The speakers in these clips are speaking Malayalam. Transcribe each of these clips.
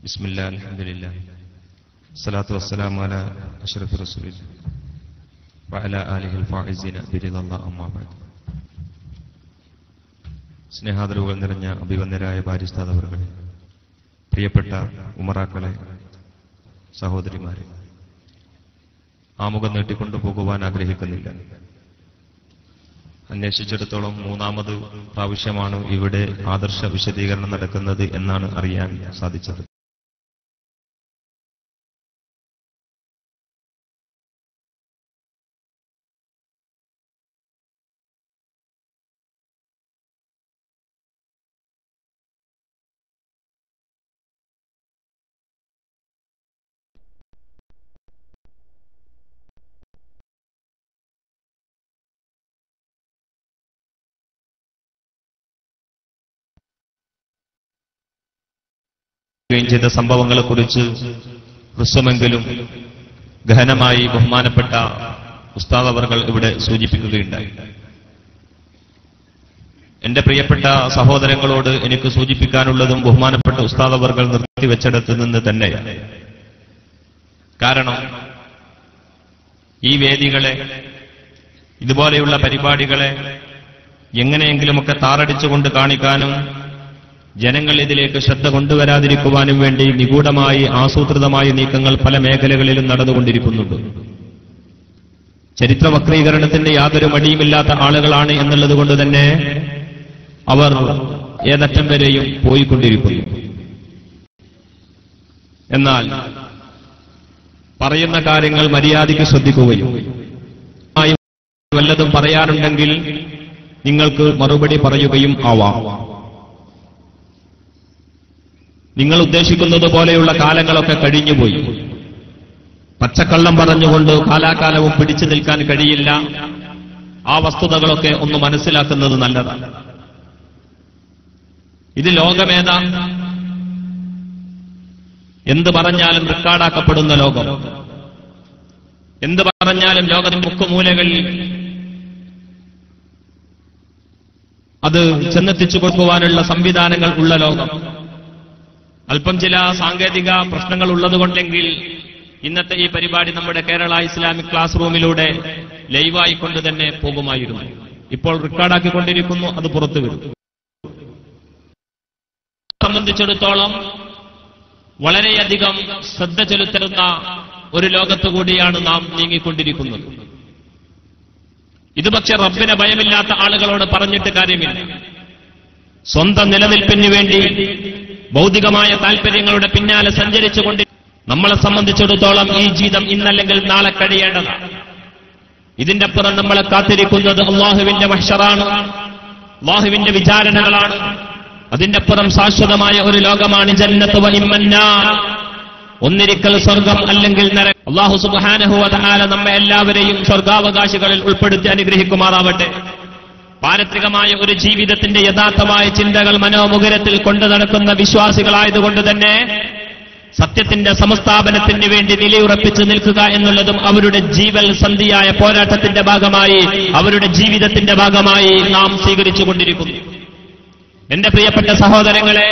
ബിസ്മില്ലാ അൽഹംദുലില്ലാ സ്വലാത്തു വസ്സലാമു അലാ അഷ്റഫി റസൂലില്ലാ വഅലാ ആലിഹിൽ ഫായിസീന ബിറിദല്ലാഹി അമ്മാ ബഅദ്. സ്നേഹാദരവുകൾ നിറഞ്ഞ അഭിവന്ദരായ ഭാര്യസ്ഥാതവർകളെ, പ്രിയപ്പെട്ട ഉമറാക്കളെ, സഹോദരിമാരെ, ആമുഖം നീട്ടിക്കൊണ്ടുപോകുവാൻ ആഗ്രഹിക്കുന്നില്ല. അന്വേഷിച്ചിടത്തോളം മൂന്നാമത് പ്രാവശ്യമാണ് ഇവിടെ ആദർശ വിശദീകരണം നടക്കുന്നത് എന്നാണ് അറിയാൻ സാധിച്ചത്. ചെയ്ത സംഭവങ്ങളെക്കുറിച്ച് ഹ്രസ്വമെങ്കിലും ഗഹനമായി ബഹുമാനപ്പെട്ട ഉസ്താദ് അവർകൾ ഇവിടെ സൂചിപ്പിക്കുകയുണ്ടായി. എന്റെ പ്രിയപ്പെട്ട സഹോദരങ്ങളോട് എനിക്ക് സൂചിപ്പിക്കാനുള്ളതും ബഹുമാനപ്പെട്ട ഉസ്താദ് അവർകൾ നിർത്തിവെച്ചിടത്ത് നിന്ന് തന്നെയാണ്. കാരണം ഈ വേദികളെ, ഇതുപോലെയുള്ള പരിപാടികളെ എങ്ങനെയെങ്കിലുമൊക്കെ താറടിച്ചുകൊണ്ട് കാണിക്കാനും ജനങ്ങൾ ഇതിലേക്ക് ശ്രദ്ധ കൊണ്ടുവരാതിരിക്കുവാനും വേണ്ടി നിഗൂഢമായി ആസൂത്രിതമായ നീക്കങ്ങൾ പല മേഖലകളിലും നടന്നുകൊണ്ടിരിക്കുന്നുണ്ട്. ചരിത്ര വക്രീകരണത്തിന്റെ യാതൊരു മടിയുമില്ലാത്ത ആളുകളാണ് എന്നുള്ളത് കൊണ്ട് തന്നെ അവർ ഏതറ്റം വരെയും പോയിക്കൊണ്ടിരിക്കുന്നു. എന്നാൽ പറയുന്ന കാര്യങ്ങൾ മര്യാദയ്ക്ക് ശ്രദ്ധിക്കുകയും വല്ലതും പറയാറുണ്ടെങ്കിൽ നിങ്ങൾക്ക് മറുപടി പറയുകയും ആവാം. നിങ്ങൾ ഉദ്ദേശിക്കുന്നത് പോലെയുള്ള കാലങ്ങളൊക്കെ കഴിഞ്ഞുപോയി. പച്ചക്കള്ളം പറഞ്ഞുകൊണ്ട് കാലാകാലവും പിടിച്ചു നിൽക്കാൻ കഴിയില്ല. ആ വസ്തുതകളൊക്കെ ഒന്ന് മനസ്സിലാക്കുന്നത് നല്ലതാണ്. ഇത് ലോകമേതാ? എന്ത് പറഞ്ഞാലും റെക്കോർഡാക്കപ്പെടുന്ന ലോകം. എന്ത് പറഞ്ഞാലും ലോകത്തിന്റെ മുക്കുമൂലകളിൽ അത് ചെന്നെത്തിച്ചു കൊടുക്കുവാനുള്ള സംവിധാനങ്ങൾ ഉള്ള ലോകം. അല്പം ചില സാങ്കേതിക പ്രശ്നങ്ങൾ ഉള്ളതുകൊണ്ടെങ്കിൽ ഇന്നത്തെ ഈ പരിപാടി നമ്മുടെ കേരള ഇസ്ലാമിക് ക്ലാസ് റൂമിലൂടെ ലൈവായിക്കൊണ്ട് തന്നെ പോകുമായിരുന്നു. ഇപ്പോൾ റെക്കോർഡാക്കിക്കൊണ്ടിരിക്കുന്നു, അത് പുറത്തു വരും. സംബന്ധിച്ചിടത്തോളം വളരെയധികം ശ്രദ്ധ ചെലുത്തുന്ന ഒരു ലോകത്തുകൂടിയാണ് നാം നീങ്ങിക്കൊണ്ടിരിക്കുന്നത്. ഇത് പക്ഷെ റബ്ബിനെ ഭയമില്ലാത്ത ആളുകളോട് പറഞ്ഞിട്ട് കാര്യമില്ല. സ്വന്തം നിലനിൽപ്പിന് വേണ്ടി ഭൗതികമായ താൽപര്യങ്ങളുടെ പിന്നാലെ സഞ്ചരിച്ചുകൊണ്ട് നമ്മളെ സംബന്ധിച്ചിടത്തോളം ഈ ജീവിതം ഇന്നല്ലെങ്കിൽ നാളെ കഴിയേണ്ടതാണ്. ഇതിന്റെ അപ്പുറം നമ്മളെ കാത്തിരിക്കുന്നത് അള്ളാഹുവിന്റെ മഹ്ശറാണ്, അള്ളാഹുവിന്റെ വിചാരണകളാണ്. അതിന്റെ അപ്പുറം ശാശ്വതമായ ഒരു ലോകമാണ് ജന്നത്ത് വ ഇമ്മന്നാർ. ഒന്നിരിക്കൽ സ്വർഗം അല്ലെങ്കിൽ നരകം. അല്ലാഹു സുബ്ഹാനഹു വ തആല നമ്മെ എല്ലാവരെയും സ്വർഗാവകാശികളിൽ ഉൾപ്പെടുത്തി അനുഗ്രഹിക്കുമാറാവട്ടെ. പാരത്രികമായ ഒരു ജീവിതത്തിന്റെ യഥാർത്ഥമായ ചിന്തകൾ മനോമുഖരത്തിൽ കൊണ്ടു നടക്കുന്ന വിശ്വാസികളായതുകൊണ്ട് തന്നെ സത്യത്തിന്റെ സമസ്ഥാപനത്തിന് വേണ്ടി നിലയുറപ്പിച്ചു നിൽക്കുക എന്നുള്ളതും അവരുടെ ജീവൽ സന്ധിയായ പോരാട്ടത്തിന്റെ ഭാഗമായി, അവരുടെ ജീവിതത്തിന്റെ ഭാഗമായി നാം സ്വീകരിച്ചുകൊണ്ടിരിക്കുന്നു. എന്റെ പ്രിയപ്പെട്ട സഹോദരങ്ങളെ,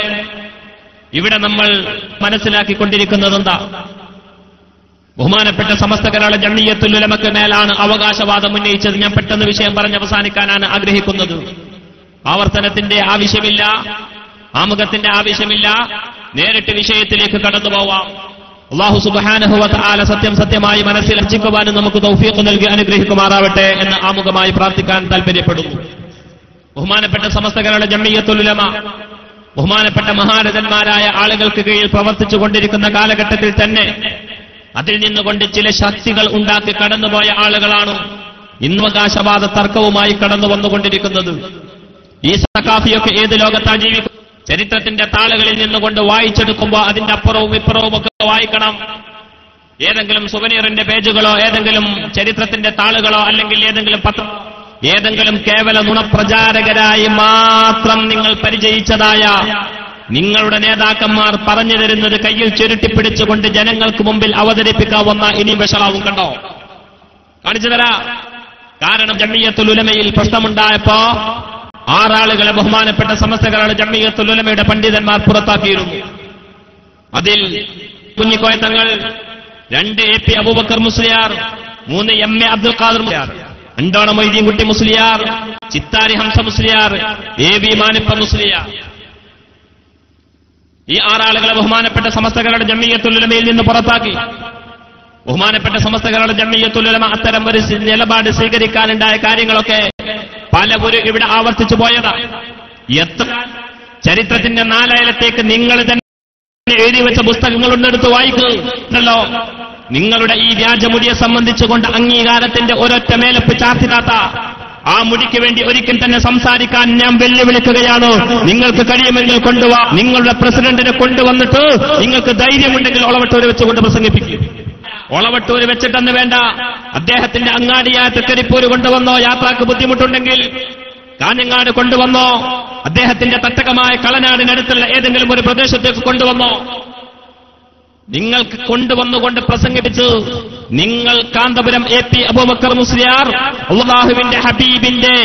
ഇവിടെ നമ്മൾ മനസ്സിലാക്കിക്കൊണ്ടിരിക്കുന്നതെന്താ? ബഹുമാനപ്പെട്ട സമസ്ത കേരള ജംഇയ്യത്തുൽ ഉലമക്ക് മേലാണ് അവകാശവാദം ഉന്നയിച്ചത്. ഞാൻ പെട്ടെന്ന് വിഷയം പറഞ്ഞ് അവസാനിക്കാനാണ് ആഗ്രഹിക്കുന്നത്. ആവർത്തനത്തിന്റെ ആവശ്യമില്ല, ആമുഖത്തിന്റെ ആവശ്യമില്ല. നേരിട്ട് വിഷയത്തിലേക്ക് കടന്നുപോവാം. അല്ലാഹു സുബ്ഹാനഹു വ തആല സത്യം സത്യമായി മനസ്സിലാക്കുവാനും നമുക്ക് തൗഫീഖ് നൽകി അനുഗ്രഹിക്കുമാറാവട്ടെ എന്ന് ആമുഖമായി പ്രാർത്ഥിക്കാൻ താൽപര്യപ്പെടുന്നു. ബഹുമാനപ്പെട്ട സമസ്ത കേരള ജംഇയ്യത്തുൽ ഉലമ ബഹുമാനപ്പെട്ട മഹാരഥന്മാരായ ആളുകൾക്ക് കീഴിൽ പ്രവർത്തിച്ചുകൊണ്ടിരിക്കുന്ന കാലഘട്ടത്തിൽ തന്നെ അതിൽ നിന്നുകൊണ്ട് ചില ശക്തികൾ ഉണ്ടാക്കി കടന്നുപോയ ആളുകളാണ് ഇന്ന് അവകാശവാദ തർക്കവുമായി കടന്നു വന്നുകൊണ്ടിരിക്കുന്നത്. ഈ സഖാഫിയൊക്കെ ഏത് ലോകത്താ ജീവിക്കും? ചരിത്രത്തിന്റെ താളുകളിൽ നിന്നുകൊണ്ട് വായിച്ചെടുക്കുമ്പോൾ അതിന്റെ അപ്പുറവും ഇപ്പുറവും ഒക്കെ വായിക്കണം. ഏതെങ്കിലും സുവനീറിന്റെ പേജുകളോ ഏതെങ്കിലും ചരിത്രത്തിന്റെ താളുകളോ അല്ലെങ്കിൽ ഏതെങ്കിലും പത്രം, ഏതെങ്കിലും കേവല നുണപ്രചാരകരായി മാത്രം നിങ്ങൾ പരിചയിച്ചതായ നിങ്ങളുടെ നേതാക്കന്മാർ പറഞ്ഞു തരുന്നത് കയ്യിൽ ചുരുട്ടിപ്പിടിച്ചുകൊണ്ട് ജനങ്ങൾക്ക് മുമ്പിൽ അവതരിപ്പിക്കാവുന്ന ഇനി വഷളാവും കണ്ടോ? കാണിച്ചു തരാ. കാരണം ജംഇയ്യത്തുൽ ഉലമയിൽ പ്രശ്നമുണ്ടായപ്പോ 6 ബഹുമാനപ്പെട്ട സമസ്തകളുടെ ജംഇയ്യത്തുൽ ഉലമയുടെ പണ്ഡിതന്മാർ പുറത്താക്കിയിരുന്നു. അതിൽ കുഞ്ഞിക്കോയ തങ്ങൾ, 2 AP Abubakar Musliyar, 3 MA Abdul Khader Musliyar, Andona Moideenkutty Musliyar, Chithari Hamza Musliyar, AV മാനിപ്പ Musliyar. ഈ 6 ആളുകളെ ബഹുമാനപ്പെട്ട സമസ്തകളുടെ ജംഇയ്യത്തുൽ ഉലമയിൽ നിന്ന് പുറത്താക്കി. ബഹുമാനപ്പെട്ട സമസ്തകളുടെ ജംഇയ്യത്തുൽ ഉലമ അത്തരം ഒരു നിലപാട് സ്വീകരിക്കാനുണ്ടായ കാര്യങ്ങളൊക്കെ പലവരും ഇവിടെ ആവർത്തിച്ചു പോയതാ. എത്ര ചരിത്രത്തിന്റെ 4 അയലത്തേക്ക് നിങ്ങൾ തന്നെ എഴുതി വെച്ച പുസ്തകങ്ങളുണ്ടെടുത്ത് വായിക്കുന്നല്ലോ. നിങ്ങളുടെ ഈ വ്യാജമുടിയെ സംബന്ധിച്ചുകൊണ്ട് അംഗീകാരത്തിന്റെ ഒരൊറ്റ മേലപ്പ് ചാർത്തിടാത്ത ആ മുടിക്ക് വേണ്ടി ഒരിക്കൽ തന്നെ സംസാരിക്കാൻ ഞാൻ വെല്ലുവിളിക്കുകയാണ്. നിങ്ങൾക്ക് കഴിയുമെങ്കിൽ കൊണ്ടുവാ. നിങ്ങളുടെ പ്രസിഡന്റിനെ കൊണ്ടുവന്നിട്ട് നിങ്ങൾക്ക് ധൈര്യമുണ്ടെങ്കിൽ ഒളവട്ടൂര് വെച്ചുകൊണ്ട് പ്രസംഗിപ്പിക്കും. ഒളവട്ടൂര് വെച്ചിട്ടെന്ന് വേണ്ട, അദ്ദേഹത്തിന്റെ അങ്ങാടിയായ തൃക്കരിപ്പൂര് കൊണ്ടുവന്നോ. യാത്രക്ക് ബുദ്ധിമുട്ടുണ്ടെങ്കിൽ കാഞ്ഞങ്ങാട് കൊണ്ടുവന്നോ. അദ്ദേഹത്തിന്റെ തട്ടകമായ കളനാടിനടുത്തുള്ള ഏതെങ്കിലും ഒരു പ്രദേശത്തേക്ക് കൊണ്ടുവന്നോ. നിങ്ങൾക്ക് കൊണ്ടുവന്നുകൊണ്ട് പ്രസംഗിപ്പിച്ചു നിങ്ങൾ കാന്തപുരം AP അബൂബക്കർ മുസ്ലിയാർ അല്ലാഹുവിന്റെ ഹബീബിന്റെ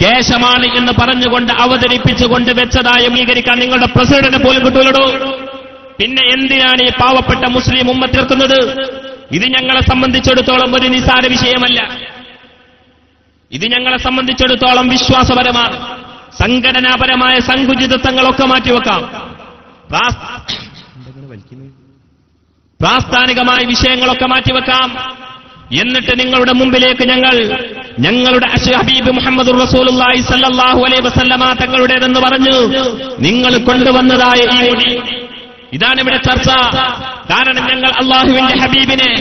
കേശമാണ് എന്ന് പറഞ്ഞുകൊണ്ട് അവതരിപ്പിച്ചുകൊണ്ട് വെച്ചതായി അംഗീകരിക്കാൻ നിങ്ങളുടെ പ്രസിഡന്റിനെ പോലും കിട്ടൂലടോ. പിന്നെ എന്തിനാണ് ഈ പാവപ്പെട്ട മുസ്ലിം ഉമ്മ തീർക്കുന്നത്? ഇത് ഞങ്ങളെ സംബന്ധിച്ചിടത്തോളം ഒരു നിസാര വിഷയമല്ല. ഇത് ഞങ്ങളെ സംബന്ധിച്ചിടത്തോളം വിശ്വാസപരമാണ്. സംഘടനാപരമായ സങ്കുചിതത്വങ്ങളൊക്കെ മാറ്റിവെക്കാം. പ്രാസ്ഥാനികമായ വിഷയങ്ങളൊക്കെ മാറ്റിവെക്കാം. എന്നിട്ട് നിങ്ങളുടെ മുമ്പിലേക്ക് ഞങ്ങളുടെ ഹബീബ് മുഹമ്മദുർ റസൂലുള്ളാഹി സ്വല്ലല്ലാഹു അലൈഹി വസല്ലമ തങ്ങളുടേതെന്ന് പറഞ്ഞു നിങ്ങൾ കൊണ്ടുവന്നതായ ഈ മുടി, ഇതാണ് ഇവിടെ ചർച്ച. കാരണം ഞങ്ങൾ അല്ലാഹുവിന്റെ ഹബീബിനെ,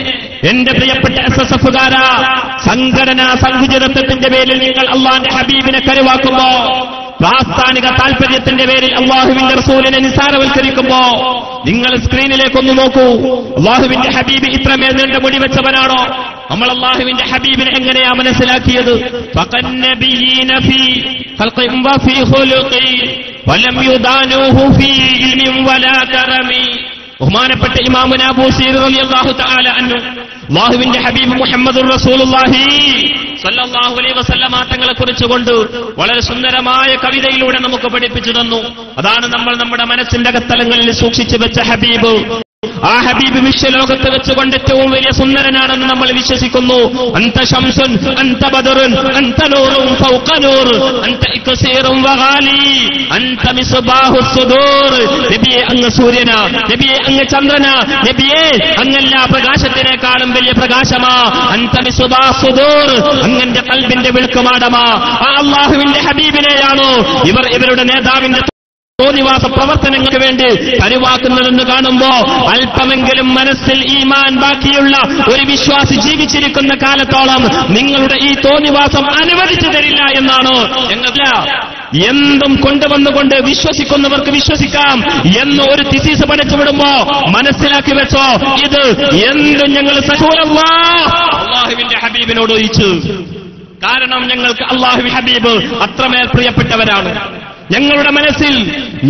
എന്റെ പ്രിയപ്പെട്ട SSF-കാരാ, സംഘടനാ സങ്കുചിതത്വത്തിന്റെ പേരിൽ നിങ്ങൾ അല്ലാഹുവിന്റെ ഹബീബിനെ കരുവാക്കുമ്പോ, പ്രാസ്ഥാനിക താൽപര്യത്തിന്റെ പേരിൽ അല്ലാഹുവിന്റെ റസൂലിനെ നിസാരവൽക്കരിക്കുമ്പോ, നിങ്ങൾ സ്ക്രീനിലേക്കൊന്ന് നോക്കൂ. അല്ലാഹുവിന്റെ ഹബീബ് ഇത്രമേൽ നീണ്ട മുടി വെച്ചവനാണോ? നമ്മൾ അല്ലാഹുവിന്റെ ഹബീബിനെ എങ്ങനെയാ മനസ്സിലാക്കിയത്? ഫഖന്നബിയീന ഫീ ഖൽഖിൻ വഫീ ഖുലുഖി വലം യുദാനുഹു ഫീ ഇൽമിൻ വലാ കറമി. ബഹുമാനപ്പെട്ട ഇമാമുന അബൂ സീർ റളിയല്ലാഹു തആല അൻഹു അല്ലാഹുവിന്റെ ഹബീബ് മുഹമ്മദുർ റസൂലുള്ളാഹി സ്വല്ലല്ലാഹു അലൈഹി വസല്ലമ തങ്ങളെ കുറിച്ചുകൊണ്ട് വളരെ സുന്ദരമായ കവിതയിലൂടെ നമുക്ക് പഠിപ്പിച്ചു തന്നു. അതാണ് നമ്മൾ നമ്മുടെ മനസ്സിന്റെ അകത്തലങ്ങളിൽ സൂക്ഷിച്ചു വെച്ച ഹബീബ്. ആ ഹബീബ് വിശ്വലോകത്ത് വെച്ചുകൊണ്ട് ഏറ്റവും വലിയ സുന്ദരനാണെന്ന് നമ്മൾ വിശ്വസിക്കുന്നു. അന്ത ശംസുൻ അന്ത ബദറുൻ അന്ത നൂറുൻ ഫൗഖ നൂർ അന്ത ഇക്സീറുൻ വഗാലി അന്ത മിസ്ബാഹു സുദൂർ. നബിയെ അങ്ങ് സൂര്യനാ, നബിയെ അങ്ങ് ചന്ദ്രനാ, നബിയെ അങ്ങല്ല പ്രകാശത്തിനേക്കാളും വലിയ പ്രകാശമാ. അന്ത മിസ്ബാഹു സുദൂർ, അങ്ങന്റെ ഖൽബിന്റെ വെളുക്കുമാടമാ. ആ അല്ലാഹുവിന്റെ ഹബീബിനെയാണോ ഇവരുടെ നേതാവിന്റെ തോന്നിവാസ പ്രവർത്തനങ്ങൾക്ക് വേണ്ടി കരുവാക്കുന്നതെന്ന് കാണുമ്പോ അല്പമെങ്കിലും മനസ്സിൽ ഈമാൻ ബാക്കിയുള്ള ഒരു വിശ്വാസി ജീവിച്ചിരിക്കുന്ന കാലത്തോളം നിങ്ങളുടെ ഈ തോന്നിവാസം അനുവദിച്ചു തരില്ല എന്നാണോ? ഞങ്ങൾക്കില്ല. എന്തും കൊണ്ടുവന്നുകൊണ്ട് വിശ്വസിക്കുന്നവർക്ക് വിശ്വസിക്കാം എന്ന് ഒരു തിസീസ് പഠിച്ചു വിടുമ്പോ മനസ്സിലാക്കി വെച്ചോ, ഇത് എന്തും ഞങ്ങൾ അല്ലാഹുവിന്റെ ഹബീബിനോട് ഒഴിച്ചു. കാരണം ഞങ്ങൾക്ക് അല്ലാഹു ഹബീബ് അത്രമേൽ പ്രിയപ്പെട്ടവരാണ്. ഞങ്ങളുടെ മനസ്സിൽ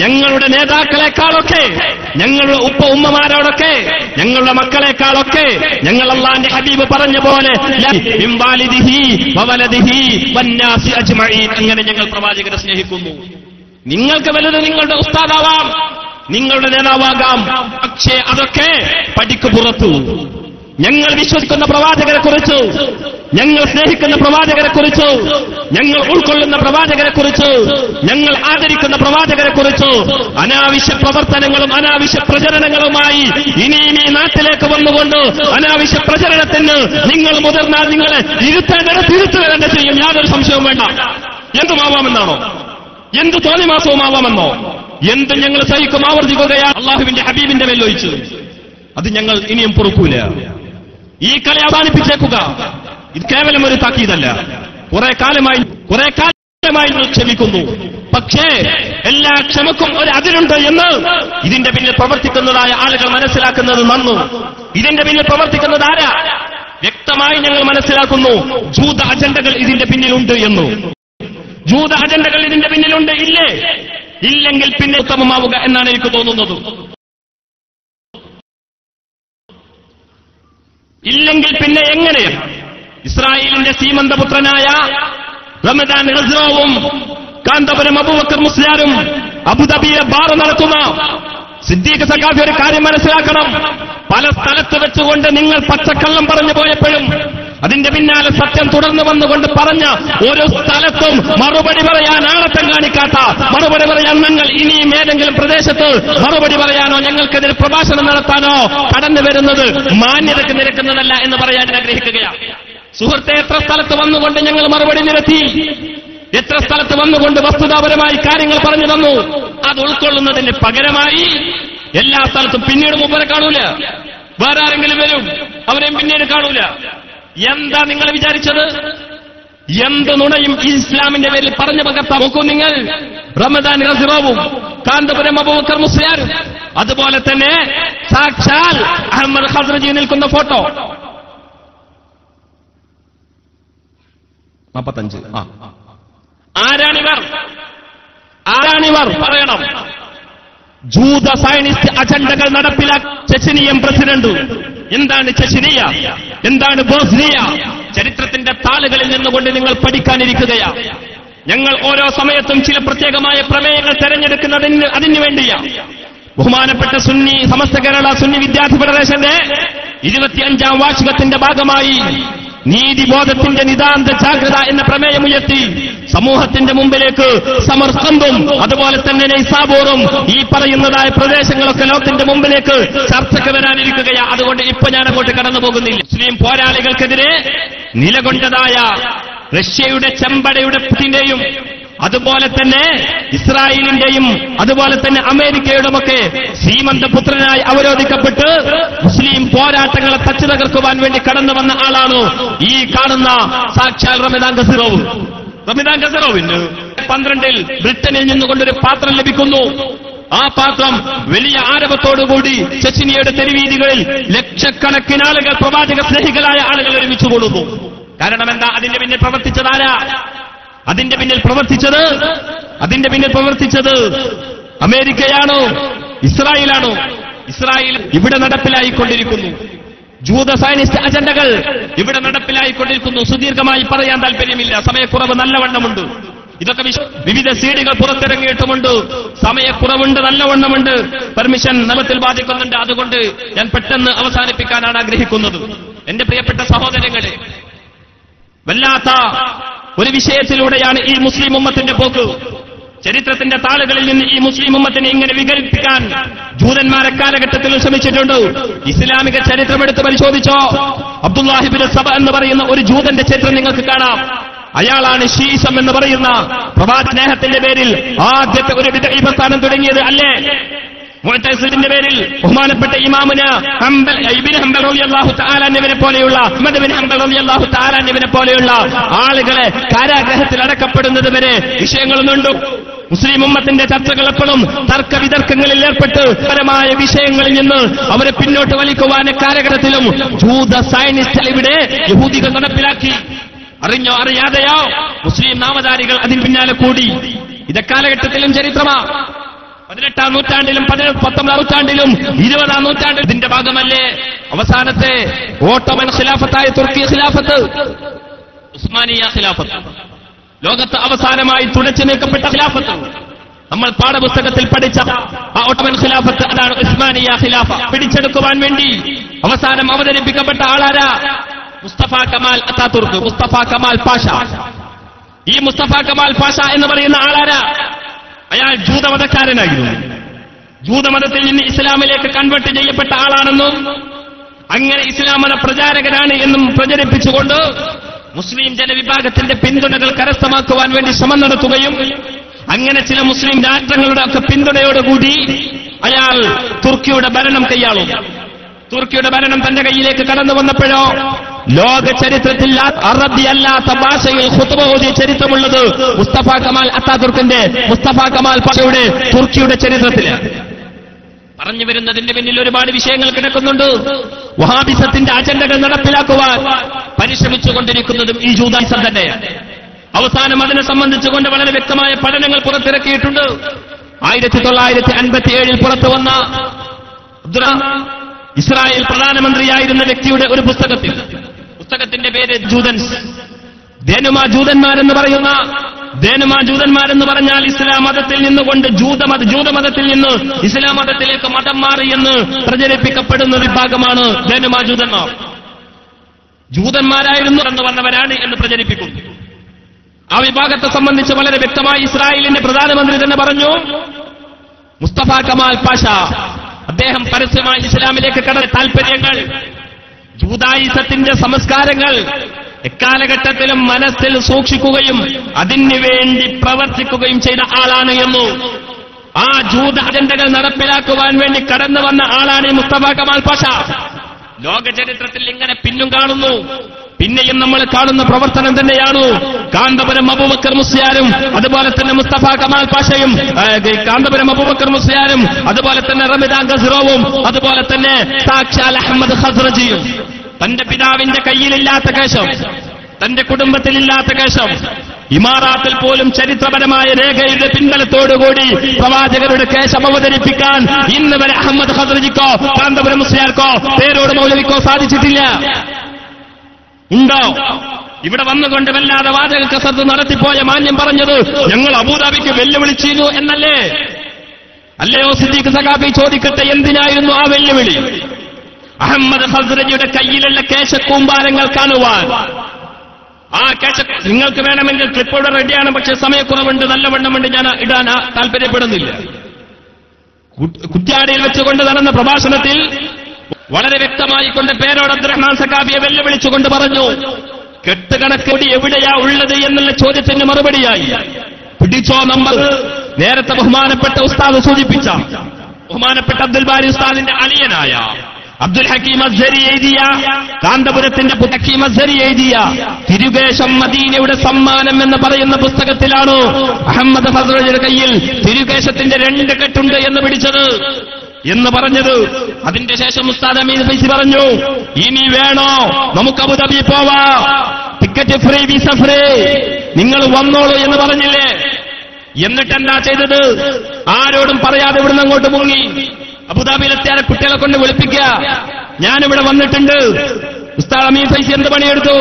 ഞങ്ങളുടെ നേതാക്കളെക്കാളൊക്കെ, ഞങ്ങളുടെ ഉമ്മമാരോടൊക്കെ, ഞങ്ങളുടെ മക്കളെക്കാളൊക്കെ ഞങ്ങൾ അല്ലാഹുവിന്റെ ഹബീബ് പറഞ്ഞ പോലെ അങ്ങനെ ഞങ്ങൾ പ്രവാചകരെ സ്നേഹിക്കുന്നു. നിങ്ങൾക്ക് വലുത് നിങ്ങളുടെ ഉസ്താദാവാം, നിങ്ങളുടെ നേതാവാകാം, പക്ഷേ അതൊക്കെ പടിക്ക് പുറത്തു. ഞങ്ങൾ വിശ്വസിക്കുന്ന പ്രവാചകരെ കുറിച്ച്, ഞങ്ങൾ സ്നേഹിക്കുന്ന പ്രവാചകരെ കുറിച്ച്, ഞങ്ങൾ ഉൾക്കൊള്ളുന്ന പ്രവാചകരെ കുറിച്ച്, ഞങ്ങൾ ആദരിക്കുന്ന പ്രവാചകരെ കുറിച്ച് അനാവശ്യ പ്രവർത്തനങ്ങളും അനാവശ്യ പ്രചരണങ്ങളുമായി ഇനിയും ഈ നാട്ടിലേക്ക് വന്നുകൊണ്ട് അനാവശ്യ പ്രചരണത്തിന് നിങ്ങൾ മുതിർന്നാൽ നിങ്ങളെ ഇരുത്തുക തന്നെ ചെയ്യും. യാതൊരു സംശയവും വേണ്ട. എന്തുമാവാമെന്നാണോ? എന്ത് തോന്നിമാസവുമാവാമെന്നോ? എന്തും ഞങ്ങൾ സഹിക്കും, ആവർത്തിക്കുകയാണ്. അല്ലാഹുവിന്റെ ഹബീബിന്റെ മേലൊഴിച്ച് അത് ഞങ്ങൾ ഇനിയും പൊറുക്കൂല. ഈ കളി അവസാനിപ്പിച്ചേക്കുക. ഇത് കേവലം ഒരു താക്കീതല്ല. കുറെ കാലമായി ക്ഷമിക്കുന്നു. പക്ഷേ എല്ലാ ക്ഷമക്കും ഒരു അതിരുണ്ട് എന്ന് ഇതിന്റെ പിന്നിൽ പ്രവർത്തിക്കുന്നതായ ആളുകൾ മനസ്സിലാക്കുന്നത് നന്നു. ഇതിന്റെ പിന്നിൽ പ്രവർത്തിക്കുന്നത് ആരാ? വ്യക്തമായി ഞങ്ങൾ മനസ്സിലാക്കുന്നു. ജൂത അജണ്ടകൾ ഇതിന്റെ പിന്നിലുണ്ട് എന്ന്. ജൂത അജണ്ടകൾ ഇതിന്റെ പിന്നിലുണ്ട്. ഇല്ലെങ്കിൽ പിന്നെ ഉത്തമമാവുക എന്നാണ് എനിക്ക് തോന്നുന്നത്. ഇല്ലെങ്കിൽ പിന്നെ എങ്ങനെയാണ് ഇസ്രായേലിന്റെ സീമന്തപുത്രനായ റമദാൻ ഗസ്വാവും കാന്തപുരം അബൂബക്കർ മുസ്ലിയാരും അബുദാബിയിലെ ബാർ നടത്തുന്ന സിദ്ദീഖ് സഖാഫി ഒരു കാര്യം മനസ്സിലാക്കണം. പല സ്ഥലത്ത് വെച്ചുകൊണ്ട് നിങ്ങൾ പച്ചക്കള്ളം പറഞ്ഞു പോയപ്പോഴും അതിന്റെ പിന്നാലെ സത്യം തുടർന്ന് വന്നുകൊണ്ട് പറഞ്ഞ ഓരോ സ്ഥലത്തും മറുപടി പറയാൻ ആളത്തം കാണിക്കാത്ത, മറുപടി പറയാൻ ഞങ്ങൾ ഇനിയും ഏതെങ്കിലും പ്രദേശത്ത് മറുപടി പറയാനോ ഞങ്ങൾക്കെതിരെ പ്രഭാഷണം നടത്താനോ കടന്നു വരുന്നത് മാന്യതയ്ക്ക് നിരക്കുന്നതല്ല എന്ന് പറയാൻ ആഗ്രഹിക്കുകയാണ്. സുഹൃത്തെ, എത്ര സ്ഥലത്ത് വന്നുകൊണ്ട് ഞങ്ങൾ മറുപടി നിരത്തി, എത്ര സ്ഥലത്ത് വന്നുകൊണ്ട് വസ്തുതാപരമായി കാര്യങ്ങൾ പറഞ്ഞു തന്നു. അത് ഉൾക്കൊള്ളുന്നതിന് പകരമായി എല്ലാ സ്ഥലത്തും പിന്നീട് മൂപ്പരെ കാണൂല, വേറെ ആരെങ്കിലും വരും, അവരെയും പിന്നീട് കാണൂല. എന്താ നിങ്ങൾ വിചാരിച്ചത്? എന്ത് നുണയും ഈ ഇസ്ലാമിന്റെ പേരിൽ പറഞ്ഞു പകർത്താം. നോക്കൂ നിങ്ങൾ, റമദാൻ ഗസ്റാവും കാന്തപുരം അബൂബക്കർ മുസ്ലിയാരും അതുപോലെ തന്നെ സാക്ഷാൽ അഹമ്മദ് ഖസ്റജി നിൽക്കുന്ന ഫോട്ടോ 45. ആരാണിവർ പറയണം. ജൂത സയനിസ്റ്റ് അജണ്ടകൾ നടപ്പിലാക്കി ചെച്ചനിയൻ പ്രസിഡന്റ്. എന്താണ് ചെച്ചനിയ, എന്താണ് ബോസ്നിയ? ചരിത്രത്തിന്റെ താളുകളിൽ നിന്നുകൊണ്ട് നിങ്ങൾ പഠിക്കാനിരിക്കുകയാ. ഞങ്ങൾ ഓരോ സമയത്തും ചില പ്രത്യേകമായ പ്രമേയങ്ങൾ തെരഞ്ഞെടുക്കുന്നതിന് അതിനുവേണ്ടിയാ. ബഹുമാനപ്പെട്ട സുന്നി സമസ്ത കേരള സുന്നി വിദ്യാർത്ഥി ഫെഡറേഷന്റെ 25ാം വാർഷികത്തിന്റെ ഭാഗമായി നീതിബോധത്തിന്റെ നിതാന്ത ജാഗ്രത എന്ന പ്രമേയമുയർത്തി സമൂഹത്തിന്റെ മുമ്പിലേക്ക് സമർഖന്തും അതുപോലെ തന്നെ നൈസാബൂറും ഈ പറയുന്നതായ പ്രദേശങ്ങളൊക്കെ ലോകത്തിന്റെ മുമ്പിലേക്ക് ചർച്ചയ്ക്ക് വരാനിരിക്കുകയാണ്. അതുകൊണ്ട് ഇപ്പൊ ഞാൻ അങ്ങോട്ട് കടന്നു പോകുന്നില്ല. മുസ്ലിം പോരാളികൾക്കെതിരെ നിലകൊണ്ടതായ റഷ്യയുടെ ചെമ്പടയുടെ പുടിന്റെയും അതുപോലെ തന്നെ ഇസ്രായേലിന്റെയും അതുപോലെ തന്നെ അമേരിക്കയുടെയുമൊക്കെ സീമന്തപുത്രനായി അവരോധിക്കപ്പെട്ട് മുസ്ലിം പോരാട്ടങ്ങളെ തച്ചു തകർക്കുവാൻ വേണ്ടി കടന്നു വന്ന ആളാണ് ഈ കാണുന്ന സാക്ഷാൽ റമദാൻ ഗസ്റാവ്. റമദാൻ ഗസ്റാവിന് 12 ബ്രിട്ടനിൽ നിന്നുകൊണ്ടൊരു പാത്രം ലഭിക്കുന്നു. ആ പാത്രം വലിയ ആരവത്തോടുകൂടി ചെച്ചനിയയുടെ തെരുവീതികളിൽ ലക്ഷക്കണക്കിന് ആളുകൾ, പ്രവാചക സ്നേഹികളായ ആളുകൾ ഒരുമിച്ച് കൂടുന്നു. കാരണം എന്താ? അതിന്റെ പിന്നിൽ പ്രവർത്തിച്ചതാരാ? അതിന്റെ പിന്നിൽ പ്രവർത്തിച്ചത് അമേരിക്കയാണോ ഇസ്രായേലാണോ? ഇസ്രായേൽ ഇവിടെ നടപ്പിലായിക്കൊണ്ടിരിക്കുന്നു. ജൂത സയനിസ്റ്റ് അജണ്ടകൾ ഇവിടെ നടപ്പിലായിക്കൊണ്ടിരിക്കുന്നു. സുദീർഘമായി പറയാൻ താല്പര്യമില്ല, സമയക്കുറവ് നല്ലവണ്ണമുണ്ട്. ഇതൊക്കെ വിവിധ സീഡികൾ പുറത്തിറങ്ങിയിട്ടുമുണ്ട്. സമയക്കുറവുണ്ട്, നല്ലവണ്ണമുണ്ട്. പെർമിഷൻ നിയമത്തിൽ ബാധിക്കുന്നുണ്ട്. അതുകൊണ്ട് ഞാൻ പെട്ടെന്ന് അവസാനിപ്പിക്കാനാണ് ആഗ്രഹിക്കുന്നത്. എന്റെ പ്രിയപ്പെട്ട സഹോദരങ്ങളെ, വല്ലാത്ത ഒരു വിഷയത്തിലൂടെയാണ് ഈ മുസ്ലിം ഉമ്മത്തിന്റെ പോക്ക്. ചരിത്രത്തിന്റെ താളുകളിൽ നിന്ന് ഈ മുസ്ലിം ഉമ്മത്തിനെ ഇങ്ങനെ വിഘടിപ്പിക്കാൻ ജൂതന്മാരെ കാലഘട്ടത്തിൽ ശ്രമിച്ചിട്ടുണ്ട്. ഇസ്ലാമിക ചരിത്രമെടുത്ത് പരിശോധിച്ചോ, അബ്ദുല്ലാഹിബ്നു സബ എന്ന് പറയുന്ന ഒരു ജൂതന്റെ ചരിത്രം നിങ്ങൾക്ക് കാണാം. അയാളാണ് ഷീസം എന്ന് പറയുന്ന പ്രവാചകസ്നേഹത്തിന്റെ പേരിൽ ആദ്യത്തെ ഒരു ബിദ്അ പ്രസ്ഥാനം തുടങ്ങിയത്. അല്ലേ? മുഅ്തസിലിന്റെ പേരിൽ ബഹുമാനപ്പെട്ട ഇമാമുന ഇബ്നു ഹംബൽ റളിയല്ലാഹു തആല അൻഹുവിനെ പോലെയുള്ള അഹ്മദ് ബിൻ ഹംബൽ റളിയല്ലാഹു തആല അൻഹുവിനെ പോലെയുള്ള ആളുകളെ കാരാഗ്രഹത്തിൽ അടക്കപ്പെടുന്നത് വരെ വിഷയങ്ങളൊന്നുണ്ട്. മുസ്ലിം ഉമ്മത്തിന്റെ ചർച്ചകൾ എപ്പോഴും തർക്ക വിതർക്കങ്ങളിൽ ഏർപ്പെട്ട് പരമായ വിഷയങ്ങളിൽ നിന്ന് അവരെ പിന്നോട്ട് വലിക്കുവാൻ കാലഘട്ടത്തിലും ജൂത സയനിസ്റ്റ് ഇവിടെ യഹൂദികൾ നടപ്പിലാക്കി. അറിഞ്ഞോ അറിയാതെയോ മുസ്ലിം നാമധാരികൾ അതിന് പിന്നാലെ കൂടി. ഇത് കാലഘട്ടത്തിലും ചരിത്രമാണ്. 18ാം നൂറ്റാണ്ടിലും 19ാം നൂറ്റാണ്ടിലും 20ാം നൂറ്റാണ്ടിലും ഇതിന്റെ ഭാഗമല്ലേ അവസാനത്തെ ഓട്ടോമൻ ഖിലാഫത്തായ തുർക്കി ഖിലാഫത്ത്, ഉസ്മാനിയ ഖിലാഫത്ത്, ലോകത്ത് അവസാനമായി തുടച്ചു നീക്കപ്പെട്ട ഖിലാഫത്ത്. നമ്മൾ പാഠപുസ്തകത്തിൽ പഠിച്ച ആ ഓട്ടോമൻ ഖിലാഫത്ത്, അതാണ് ഉസ്മാനിയ ഖിലാഫ. പിടിച്ചെടുക്കുവാൻ വേണ്ടി അവസാനം അവതരിപ്പിക്കപ്പെട്ട ആളാരാ? മുസ്തഫ കമാൽ അത്താതുർക്ക്, മുസ്തഫ കമാൽ പാഷ. ഈ മുസ്തഫ കമാൽ പാഷ എന്ന് പറയുന്ന ആളാരാ? അയാൾ ജൂതമതക്കാരനായിരുന്നു. ജൂതമതത്തിൽ നിന്ന് ഇസ്ലാമിലേക്ക് കൺവേർട്ട് ചെയ്യപ്പെട്ട ആളാണെന്നും അങ്ങനെ ഇസ്ലാം മത പ്രചാരകനാണ് എന്നും പ്രചരിപ്പിച്ചുകൊണ്ട് മുസ്ലിം ജനവിഭാഗത്തിന്റെ പിന്തുണകൾ കരസ്ഥമാക്കുവാൻ വേണ്ടി ശ്രമം നടത്തുകയും അങ്ങനെ ചില മുസ്ലിം രാഷ്ട്രങ്ങളുടെ ഒക്കെ പിന്തുണയോടുകൂടി അയാൾ തുർക്കിയുടെ ഭരണം കൈയാളും. തുർക്കിയുടെ ഭരണം തന്റെ കയ്യിലേക്ക് കടന്നു വന്നപ്പോഴോ ലോക ചരിത്രത്തിൽ അറബി അല്ലാത്ത ഭാഷയിൽ ഖുത്ബ ഓതിയ ചരിത്രമുള്ളത് മുസ്തഫ കമാൽ അത്താതുർക്കിന്റെ, മുസ്തഫ കമാൽ പാഷയുടെ തുർക്കിയുടെ ചരിത്രത്തിൽ. പറഞ്ഞു വരുന്നതിന്റെ പിന്നിൽ ഒരുപാട് വിഷയങ്ങൾ കിടക്കുന്നുണ്ട്. വഹാബിസത്തിന്റെ അജണ്ടകൾ നടപ്പിലാക്കുവാൻ പരിശ്രമിച്ചുകൊണ്ടിരിക്കുന്നതും ഈ ജൂതായിസം തന്നെയാണ്. അവസാനം അതിനെ സംബന്ധിച്ചുകൊണ്ട് വളരെ വ്യക്തമായ പഠനങ്ങൾ പുറത്തിറക്കിയിട്ടുണ്ട്. 1957 പുറത്തു വന്ന ഇസ്രായേൽ പ്രധാനമന്ത്രിയായിരുന്ന വ്യക്തിയുടെ ഒരു പുസ്തകത്തിന്റെ പേര് ജൂതൻസ്, ധനുമ ജൂതന്മാരെന്ന് പറയുന്ന ദേനുമാ ജൂതന്മാരെന്ന് പറഞ്ഞാൽ ഇസ്ലാം മതത്തിൽ നിന്നുകൊണ്ട് ജൂതമതത്തിൽ നിന്ന് ഇസ്ലാം മതത്തിലേക്ക് മതം മാറി എന്ന് പ്രചരിപ്പിക്കപ്പെടുന്ന വിഭാഗമാണ് ദേനുമാ ജൂതന്മാർ. ജൂതന്മാരായിരുന്നു എന്ന് വന്നവരാണ് എന്ന് പ്രചരിപ്പിക്കുന്നു. ആ വിഭാഗത്തെ സംബന്ധിച്ച് വളരെ വ്യക്തമായി ഇസ്രായേലിന്റെ പ്രധാനമന്ത്രി തന്നെ പറഞ്ഞു. മുസ്തഫ കമാൽ പാഷ അദ്ദേഹം പരസ്യമായി ഇസ്ലാമിലേക്ക് കടന്ന താൽപര്യങ്ങൾ, ജൂതായിസത്തിന്റെ സംസ്കാരങ്ങൾ എക്കാലഘട്ടത്തിലും മനസ്സിൽ സൂക്ഷിക്കുകയും അതിനുവേണ്ടി പ്രവർത്തിക്കുകയും ചെയ്ത ആളാണ് എന്നു, ആ ജൂത അജണ്ടകൾ നടപ്പിലാക്കുവാൻ വേണ്ടി കടന്നു വന്ന ആളാണ് ഈ മുസ്തഫ കമാൽ പാഷ. ലോക ചരിത്രത്തിൽ ഇങ്ങനെ പിന്നും കാണുന്നു, പിന്നെയും നമ്മൾ കാണുന്ന പ്രവർത്തനം തന്നെയാണ് കാന്തപുരം അബൂബക്കർ മുസ്ലിയാരും അതുപോലെ തന്നെ മുസ്തഫ കമാൽ പാഷയും, കാന്തപുരം അബൂബക്കർ മുസ്ലിയാരും അതുപോലെ തന്നെ റമദാൻ ഗസ്റോവും അതുപോലെ തന്നെ സാക്ഷാൽ അഹമ്മദ് ഖസ്റജിയും. തന്റെ പിതാവിന്റെ കയ്യിലില്ലാത്ത കേശം, തന്റെ കുടുംബത്തിലില്ലാത്ത കേശം, ഇമാറാത്തിൽ പോലും ചരിത്രപരമായ രേഖയുടെ പിൻബലത്തോടുകൂടി പ്രവാചകരുടെ കേശം അവതരിപ്പിക്കാൻ ഇന്ന് വരെ അഹമ്മദ് ഖസ്റജിക്കോ കാന്തപുരം മുസ്ലിയാർക്കോ പേരോട് മൗലവിക്കോ സാധിച്ചിട്ടില്ല. ഉണ്ടോ? ഇവിടെ വന്നുകൊണ്ട് വല്ലാതെ വാചക കസർത്ത് നടത്തിപ്പോയ മാന്യം പറഞ്ഞത് ഞങ്ങൾ അബൂദാബിക്ക് വെല്ലുവിളിച്ചിരുന്നു എന്നല്ലേ? അല്ലയോ സിദ്ദീഖ് സഖാഫി, ചോദിക്കട്ടെ, എന്തിനായിരുന്നു ആ വെല്ലുവിളി? അഹമ്മദ് ഖസ്റജിയുടെ കയ്യിലുള്ള കേശക്കൂമ്പാരങ്ങൾ കാണുവാൻ. ആ കേശ നിങ്ങൾക്ക് വേണമെങ്കിൽ ക്ലിപ്പോടെ റെഡിയാണ്, പക്ഷെ സമയക്കുറവുണ്ട്, നല്ലവണ്ണമുണ്ട്, ഞാൻ ഇടാൻ താല്പര്യപ്പെടുന്നില്ല. കുറ്റ്യാടിയിൽ വെച്ചുകൊണ്ട് നടന്ന പ്രഭാഷണത്തിൽ വളരെ വ്യക്തമായി കൊണ്ട് പേരോട് അബ്ദുറഹ്മാൻ സഖാഫിയെ വെല്ലുവിളിച്ചുകൊണ്ട് പറഞ്ഞു, കെട്ടുകണക്കൊടി എവിടെയാ ഉള്ളത് എന്നുള്ള ചോദ്യത്തിന് മറുപടിയായി പിടിച്ചോ നമ്പർ. നേരത്തെ ബഹുമാനപ്പെട്ട ഉസ്താദ് സൂചിപ്പിച്ച ബഹുമാനപ്പെട്ട അബ്ദുൽ ബാരി ഉസ്താദിന്റെ അളിയനായ അബ്ദുൽ ഹക്കീം അസ്സരി എഴുതിയ, കാന്തപുരത്തിന്റെ ഹക്കീം അസ്സരി എഴുതിയ തിരുകേശം മദീനയുടെ സമ്മാനം എന്ന് പറയുന്ന പുസ്തകത്തിലാണ് അഹമ്മദ് ഖസ്റജിയുടെ കയ്യിൽ തിരുകേശത്തിന്റെ 2 കെട്ടുണ്ട് എന്ന് പിടിച്ചത് എന്ന് പറഞ്ഞത്. അതിന്റെ ശേഷം ഉസ്താദ് അമീൻ ഫൈസി പറഞ്ഞു, ഇനി വേണോ നമുക്ക് അബുദാബി പോവാ, ടിക്കറ്റ് ഫ്രീ, വിസ ഫ്രീ, നിങ്ങൾ വന്നോളൂ എന്ന് പറഞ്ഞില്ലേ? എന്നിട്ട് എന്താ ചെയ്തത്? ആരോടും പറയാതെ ഇവിടുന്ന് അങ്ങോട്ട് മുങ്ങി. അബുദാബിയിലെത്തിയാലെ കുട്ടികളെ കൊണ്ട് വിളിപ്പിക്കുക, ഞാനിവിടെ വന്നിട്ടുണ്ട്. ഉസ്താദ് അമീൻ ഫൈസി എന്ത് പണിയെടുത്തു?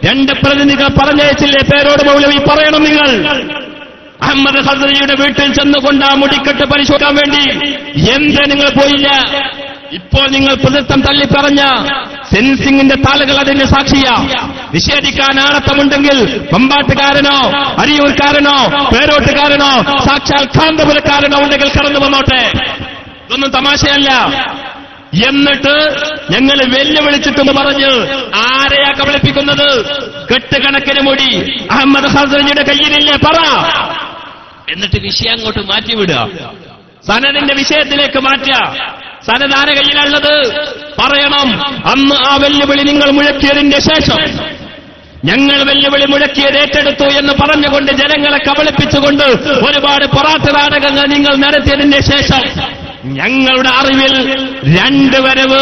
2 പ്രതിനിധികൾ പറഞ്ഞയച്ചില്ലേ? പേരോട് മൗലവി പറയണം നിങ്ങൾ. അഹമ്മദ് ഖസ്റജിയുടെ വീട്ടിൽ ചെന്നുകൊണ്ട് ആ മുടിക്കെട്ട് പരിശോധിക്കാൻ വേണ്ടി എന്ത് നിങ്ങൾ പോയില്ല? ഇപ്പോൾ നിങ്ങൾ പ്രതിത്വം തള്ളിപ്പറഞ്ഞ സെൻസിംഗിന്റെ താളുകൾ അതിന് സാക്ഷിയാ. നിഷേധിക്കാൻ ആണത്തമുണ്ടെങ്കിൽ പമ്പാട്ടുകാരനോ അരിയൂർക്കാരനോ പേരോട്ടുകാരനോ സാക്ഷാൽ കാന്തപുരക്കാരനോ ഉണ്ടെങ്കിൽ കടന്നു വന്നോട്ടെ. ഇതൊന്നും തമാശയല്ല. എന്നിട്ട് ഞങ്ങൾ വെല്ലുവിളിച്ചിട്ടെന്ന് പറഞ്ഞ് ആരെയാ കബളിപ്പിക്കുന്നത്? കെട്ടുകണക്കിന് മുടി അഹമ്മദ് ഖസ്റജിയുടെ കയ്യിലില്ലേ? പറ. എന്നിട്ട് വിഷയം അങ്ങോട്ട് മാറ്റിവിടുക, സനദിന്റെ വിഷയത്തിലേക്ക് മാറ്റുക. സനദ് ആരെ കയ്യിലുള്ളത്? പറയണം. അന്ന് ആ വെല്ലുവിളി നിങ്ങൾ മുഴക്കിയതിന്റെ ശേഷം, ഞങ്ങൾ വെല്ലുവിളി മുഴക്കിയത് ഏറ്റെടുത്തു എന്ന് പറഞ്ഞുകൊണ്ട് ജനങ്ങളെ കബളിപ്പിച്ചുകൊണ്ട് ഒരുപാട് പൊറാട്ട നാടകങ്ങൾ നിങ്ങൾ നടത്തിയതിന്റെ ശേഷം ഞങ്ങളുടെ അറിവിൽ 2 വരവ്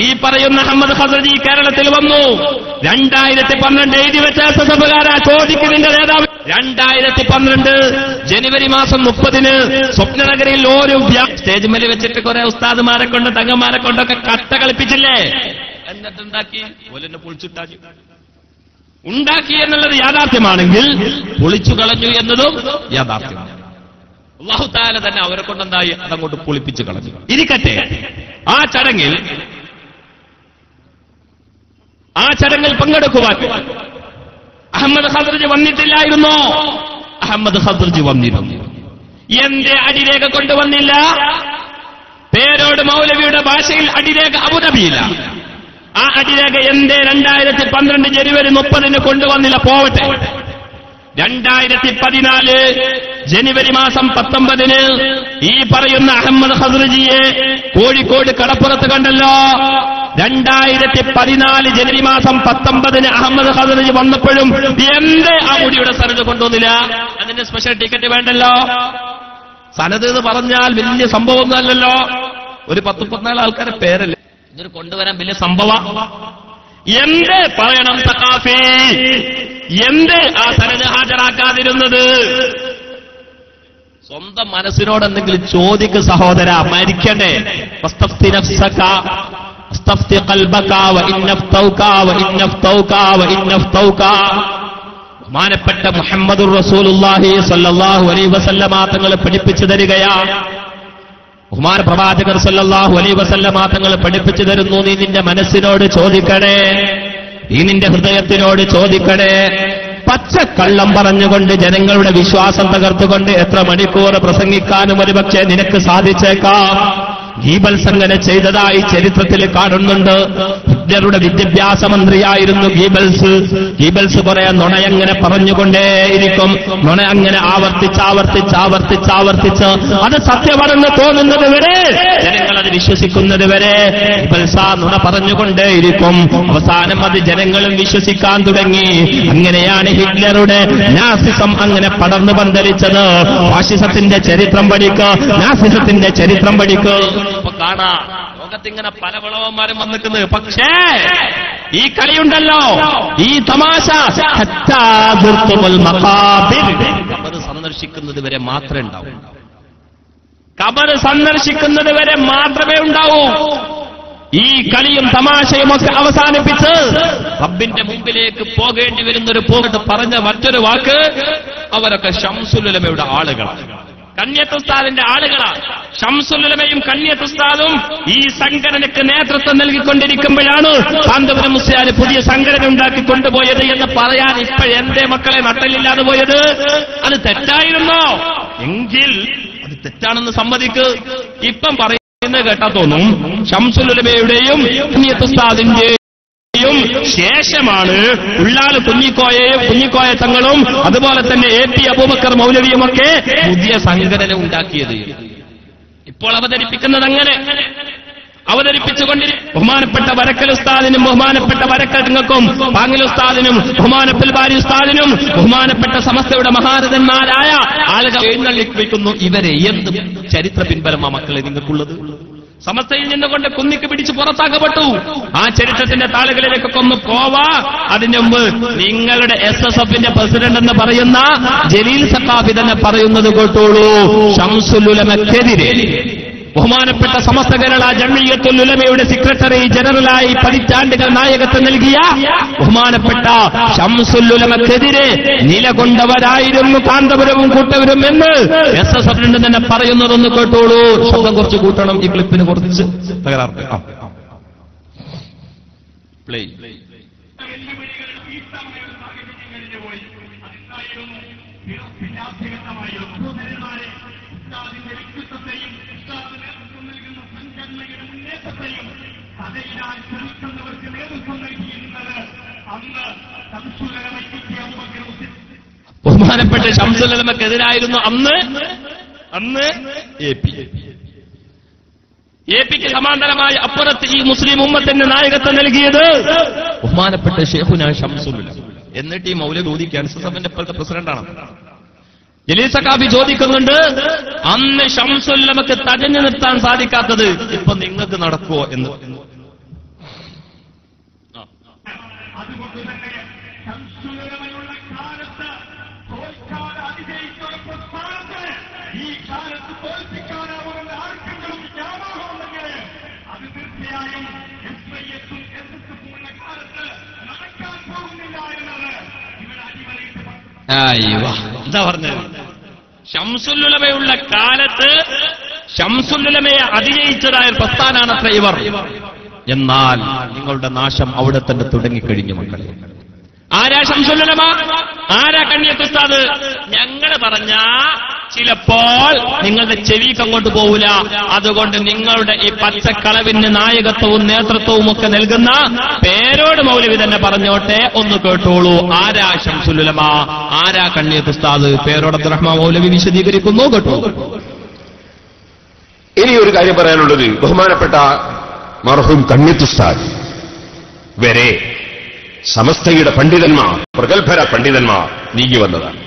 ഈ പറയുന്ന അഹമ്മദ് ഖസ്റജി കേരളത്തിൽ വന്നു. 2012 എഴുതി വെച്ച സഭകാര ചോദിക്കുന്നതിന്റെ നേതാവ് 2012 ജനുവരി മാസം 30 സ്വപ്നനഗരിയിൽ ഒരു സ്റ്റേജ് മേലെ വെച്ചിട്ട് കുറെ ഉസ്താദുമാരെ കൊണ്ട് തങ്ങന്മാരെ കൊണ്ടൊക്കെ കട്ട കളിപ്പിച്ചില്ലേ? എന്നിട്ടുണ്ടാക്കി ഓലെന്നെ പൊളിച്ചിട്ടാക്കി. ഉണ്ടാക്കി എന്നുള്ളത് യാഥാർത്ഥ്യമാണെങ്കിൽ പൊളിച്ചു കളഞ്ഞു എന്നതും യാഥാർത്ഥ്യമാണ്. അല്ലാഹു തആല തന്നെ അവരെ കൊണ്ടെന്തായി അതങ്ങോട്ട് പൊളിപ്പിച്ചു കളഞ്ഞു. ഇരിക്കട്ടെ, ആ ചടങ്ങിൽ പങ്കെടുക്കുവാൻ അഹമ്മദ് ഖസ്റജി വന്നിട്ടില്ലായിരുന്നോ? അഹമ്മദ് ഖസ്റജി വന്നിരുന്നു. എന്റെ അടിരേഖ കൊണ്ടുവന്നില്ല? പേരോട് മൗലവിയുടെ ഭാഷയിൽ അടിരേഖ അബുദാബിയില്ല. ആ അടിരേഖ എന്റെ 2012 ജനുവരി 30 കൊണ്ടുവന്നില്ല? പോവട്ടെ. 2014 ജനുവരി മാസം 19 ഈ പറയുന്ന അഹമ്മദ് ഖസ്റജിയെ കോഴിക്കോട് കടപ്പുറത്ത് കണ്ടല്ലോ. 2014 ജനുവരി മാസം 19 അഹമ്മദ് ഖസ്റജി വന്നപ്പോഴും എന്റെ ആ മുടിയുടെ സനത് കൊണ്ടുവന്നില്ല? അതിന്റെ സ്പെഷ്യൽ ടിക്കറ്റ് വേണ്ടല്ലോ. സനത് എന്ന് പറഞ്ഞാൽ വലിയ സംഭവമൊന്നുമല്ലല്ലോ. ഒരു 10-14 ആൾക്കാരെ പേരല്ലേ ഇതൊരു കൊണ്ടുവരാൻ വലിയ സംഭവം. എന്ത് പറയണം സഖാഫി? എന്ത് ആ സനത് ഹാജരാക്കാതിരുന്നത്? സ്വന്തം മനസ്സിനോട് എന്തെങ്കിലും ചോദിക്ക് സഹോദര. മരിക്കണ്ടേ? വസ്തഫ്തി നഫ്സക വസ്തഫ്തി ഖൽബക വഇൻ നഫ്തൗക വഇൻ നഫ്തൗക വഇൻ നഫ്തൗക ബഹുമാനപ്പെട്ട മുഹമ്മദുർ റസൂലുള്ളാഹി സ്വല്ലല്ലാഹു അലൈഹി വസല്ലമ തങ്ങൾ പഠിപ്പിച്ചു തരികയാണ്. ബഹുമാന പ്രവാചകർ സ്വല്ലല്ലാഹു അലൈഹി വസല്ലമ തങ്ങൾ പഠിപ്പിച്ചു തരുന്നു, നീ നിന്റെ മനസ്സിനോട് ചോദിക്കണേ, നീ നിന്റെ ഹൃദയത്തിനോട് ചോദിക്കണേ. പച്ചക്കള്ളം പറഞ്ഞുകൊണ്ട് ജനങ്ങളുടെ വിശ്വാസം തകർത്തുകൊണ്ട് എത്ര മണിക്കൂർ പ്രസംഗിക്കാനും ഒരുപക്ഷെ നിനക്ക് സാധിച്ചേക്കാം. ഗീബൽസ് അങ്ങനെ ചെയ്തതായി ചരിത്രത്തിൽ കാണുന്നുണ്ട്. ഹിറ്റ്ലറുടെ വിദ്യാഭ്യാസ മന്ത്രിയായിരുന്നു ഗീബൽസ് കുറെ നുണയങ്ങനെ പറഞ്ഞുകൊണ്ടേയിരിക്കും. നുണ അങ്ങനെ ആവർത്തിച്ച് അത് സത്യമാണെന്ന് തോന്നുന്നത് വരെ, ജനങ്ങൾ അത് വിശ്വസിക്കുന്നത് വരെ ഗീബൽസ് ആ നുണ പറഞ്ഞുകൊണ്ടേയിരിക്കും. അവസാനം അത് ജനങ്ങളും വിശ്വസിക്കാൻ തുടങ്ങി. അങ്ങനെയാണ് ഹിറ്റ്ലറുടെ നാസിസം അങ്ങനെ പടർന്നു പന്തലിച്ചത്. ഫാഷിസത്തിന്റെ ചരിത്രം പഠിക്കുക, നാസിസത്തിന്റെ ചരിത്രം പഠിക്കുക. ഇപ്പൊ കാണാം ലോകത്തിങ്ങനെ പല വിളവന്മാരും വന്നിട്ടുണ്ട്. പക്ഷേ ഈ കളിയുണ്ടല്ലോ, ഈ തമാശ ഖബർ സന്ദർശിക്കുന്നത് വരെ മാത്രമേ ഉണ്ടാവൂ. ഖബർ സന്ദർശിക്കുന്നത് വരെ മാത്രമേ ഉണ്ടാവൂ. ഈ കളിയും തമാശയും ഒക്കെ അവസാനിപ്പിച്ച് റബ്ബിന്റെ മുമ്പിലേക്ക് പോകേണ്ടി വരുന്നൊരു പോകട്ട് പറഞ്ഞ മറ്റൊരു വാക്ക്, അവരൊക്കെ ശംസുൽ ഉലമയുടെ ആളുകളാണ്, കണ്യത്ത് ഉസ്താദിന്റെ ആളുകളാണ്. ശംസുൽ ഉലമയും കണ്യത്ത് ഉസ്താദും ഈ സംഘടനയ്ക്ക് നേതൃത്വം നൽകിക്കൊണ്ടിരിക്കുമ്പോഴാണ് കാന്തപുരം മുസ്ലിയാർ പുതിയ സംഘടന ഉണ്ടാക്കി കൊണ്ടുപോയത് എന്ന് പറയാൻ ഇപ്പോഴെന്റെ മക്കളെ നട്ടലില്ലാതെ പോയത്. അത് തെറ്റായിരുന്നോ എങ്കിൽ അത് തെറ്റാണെന്ന് സമ്മതിക്ക്. ഇപ്പം പറയുന്നത് കേട്ടാ തോന്നും ശംസുൽ ഉലമയുടെയും കണ്യത്ത് ഉസ്താദിന്റെയും ശേഷമാണ് ഉള്ളാല് കുഞ്ഞിക്കോയ തങ്ങളും അതുപോലെ തന്നെ എ.പി. അബൂബക്കർ മൗലവിയുമൊക്കെ പുതിയ സംഘടന ഉണ്ടാക്കിയത്. ഇപ്പോൾ അവതരിപ്പിക്കുന്നത് അങ്ങനെ അവതരിപ്പിച്ചുകൊണ്ടിരിക്കും. ബഹുമാനപ്പെട്ട വരക്കൽ ഉസ്താദിനും ബഹുമാനപ്പെട്ട വരക്കൽ തങ്ങൾക്കും പാങ്ങിൽ ഉസ്താദിനും ബഹുമാനപ്പെട്ട ബാരി ഉസ്താദിനും ബഹുമാനപ്പെട്ട സമസ്തയുടെ മഹാരഥന്മാരായ ആളുകൾ എഴുന്നള്ളിപ്പിക്കുന്നു. ഇവരെ എന്ത് ചരിത്ര പിൻബലമാ മക്കളെ നിങ്ങൾക്കുള്ളത്? സമസ്തയിൽ നിന്നുകൊണ്ട് കുന്നിക്ക് പിടിച്ച് പുറത്താക്കപ്പെട്ടു. ആ ചരിത്രത്തിന്റെ താളുകളിലേക്കൊക്കെ ഒന്ന് പോവാ. അതിന് മുമ്പ് നിങ്ങളുടെ SSFന്റെ പ്രസിഡന്റ് എന്ന് പറയുന്ന ജലീൽ സഖാഫി തന്നെ പറയുന്നത് കേട്ടോളൂ. ശംസുൽ ഉലമക്കെതിരെ ബഹുമാനപ്പെട്ട സമസ്ത കേരള ജംഇയ്യത്തുൽ ഉലമയുടെ സെക്രട്ടറി ജനറലായി പതിറ്റാണ്ടുകൾ നായകത്വം നൽകിയ ബഹുമാനപ്പെട്ട ശംസുൽ ഉലമക്കെതിരെ നിലകൊണ്ടവരായിരുന്നു കാന്തപുരവും കൂട്ടവരും എന്ന് SSF തന്നെ പറയുന്നതൊന്ന് കേട്ടോളൂ. ശബ്ദം കുറച്ച് കൂട്ടണം, ഈ ക്ലിപ്പിന് കുറച്ച് തകരാറുണ്ട്. പ്ലേ ബഹുമാനപ്പെട്ട ശംസുൽ ഉലമക്കെതിരായിരുന്നു അന്ന് എപിക്ക് സമാന്തരമായി അപ്പുറത്ത് ഈ മുസ്ലിം ഉമ്മത്തിന്റെ നായകത്വം നൽകിയത് ബഹുമാനപ്പെട്ട ശൈഖുനാ ശംസുൽ ഉലമ. എന്നിട്ട് ഈ മൗലവി ചോദിക്കാൻ SSFന്റെ ഇപ്പോഴത്തെ പ്രസിഡന്റാണ് ജലീൽ സഖാഫി ചോദിക്കുന്നുണ്ട്, അന്ന് ശംസുൽ ഉലമക്ക് തടഞ്ഞു നിർത്താൻ സാധിക്കാത്തത് ഇപ്പൊ നിങ്ങൾക്ക് നടക്കുമോ എന്ന്. എന്താ പറഞ്ഞത്? ശംസുൽ ഉലമയുള്ള കാലത്ത് ശംസുൽ ഉലമയെ അതിജയിച്ചതായ പ്രസ്ഥാനാണത്ര ഇവർ. എന്നാൽ നിങ്ങളുടെ നാശം അവിടെ തന്നെ തുടങ്ങിക്കഴിഞ്ഞു മക്കളെ. ആരാ ശംസുൽ ഉലമ? ആരാ കണ്യത്ത് ഉസ്താദ്? ഞങ്ങൾ പറഞ്ഞ ചിലപ്പോൾ നിങ്ങളുടെ ചെവിക്ക് അങ്ങോട്ട് പോവില്ല. അതുകൊണ്ട് നിങ്ങളുടെ ഈ പച്ചക്കളവിന് നായകത്വവും നേതൃത്വവും ഒക്കെ നൽകുന്ന പേരോട് മൗലവി തന്നെ പറഞ്ഞോട്ടെ, ഒന്ന് കേട്ടോളൂ. ആരാ ശംസുൽ ഉലമ? ആരാ കണ്യത്ത് ഉസ്താദ്? പേരോട് അബ്ദുറഹ്മാൻ മൗലവി വിശദീകരിക്കുന്നു, കേട്ടോളൂ. ഇനി ഒരു കാര്യം പറയാനുള്ളത്, ബഹുമാനപ്പെട്ട മർഹൂം കണ്യത്ത് ഉസ്താദ് വരെ സമസ്തയുടെ പണ്ഡിതന്മാർ, പ്രഗത്ഭര പണ്ഡിതന്മാർ നീങ്ങി വന്നതാണ്.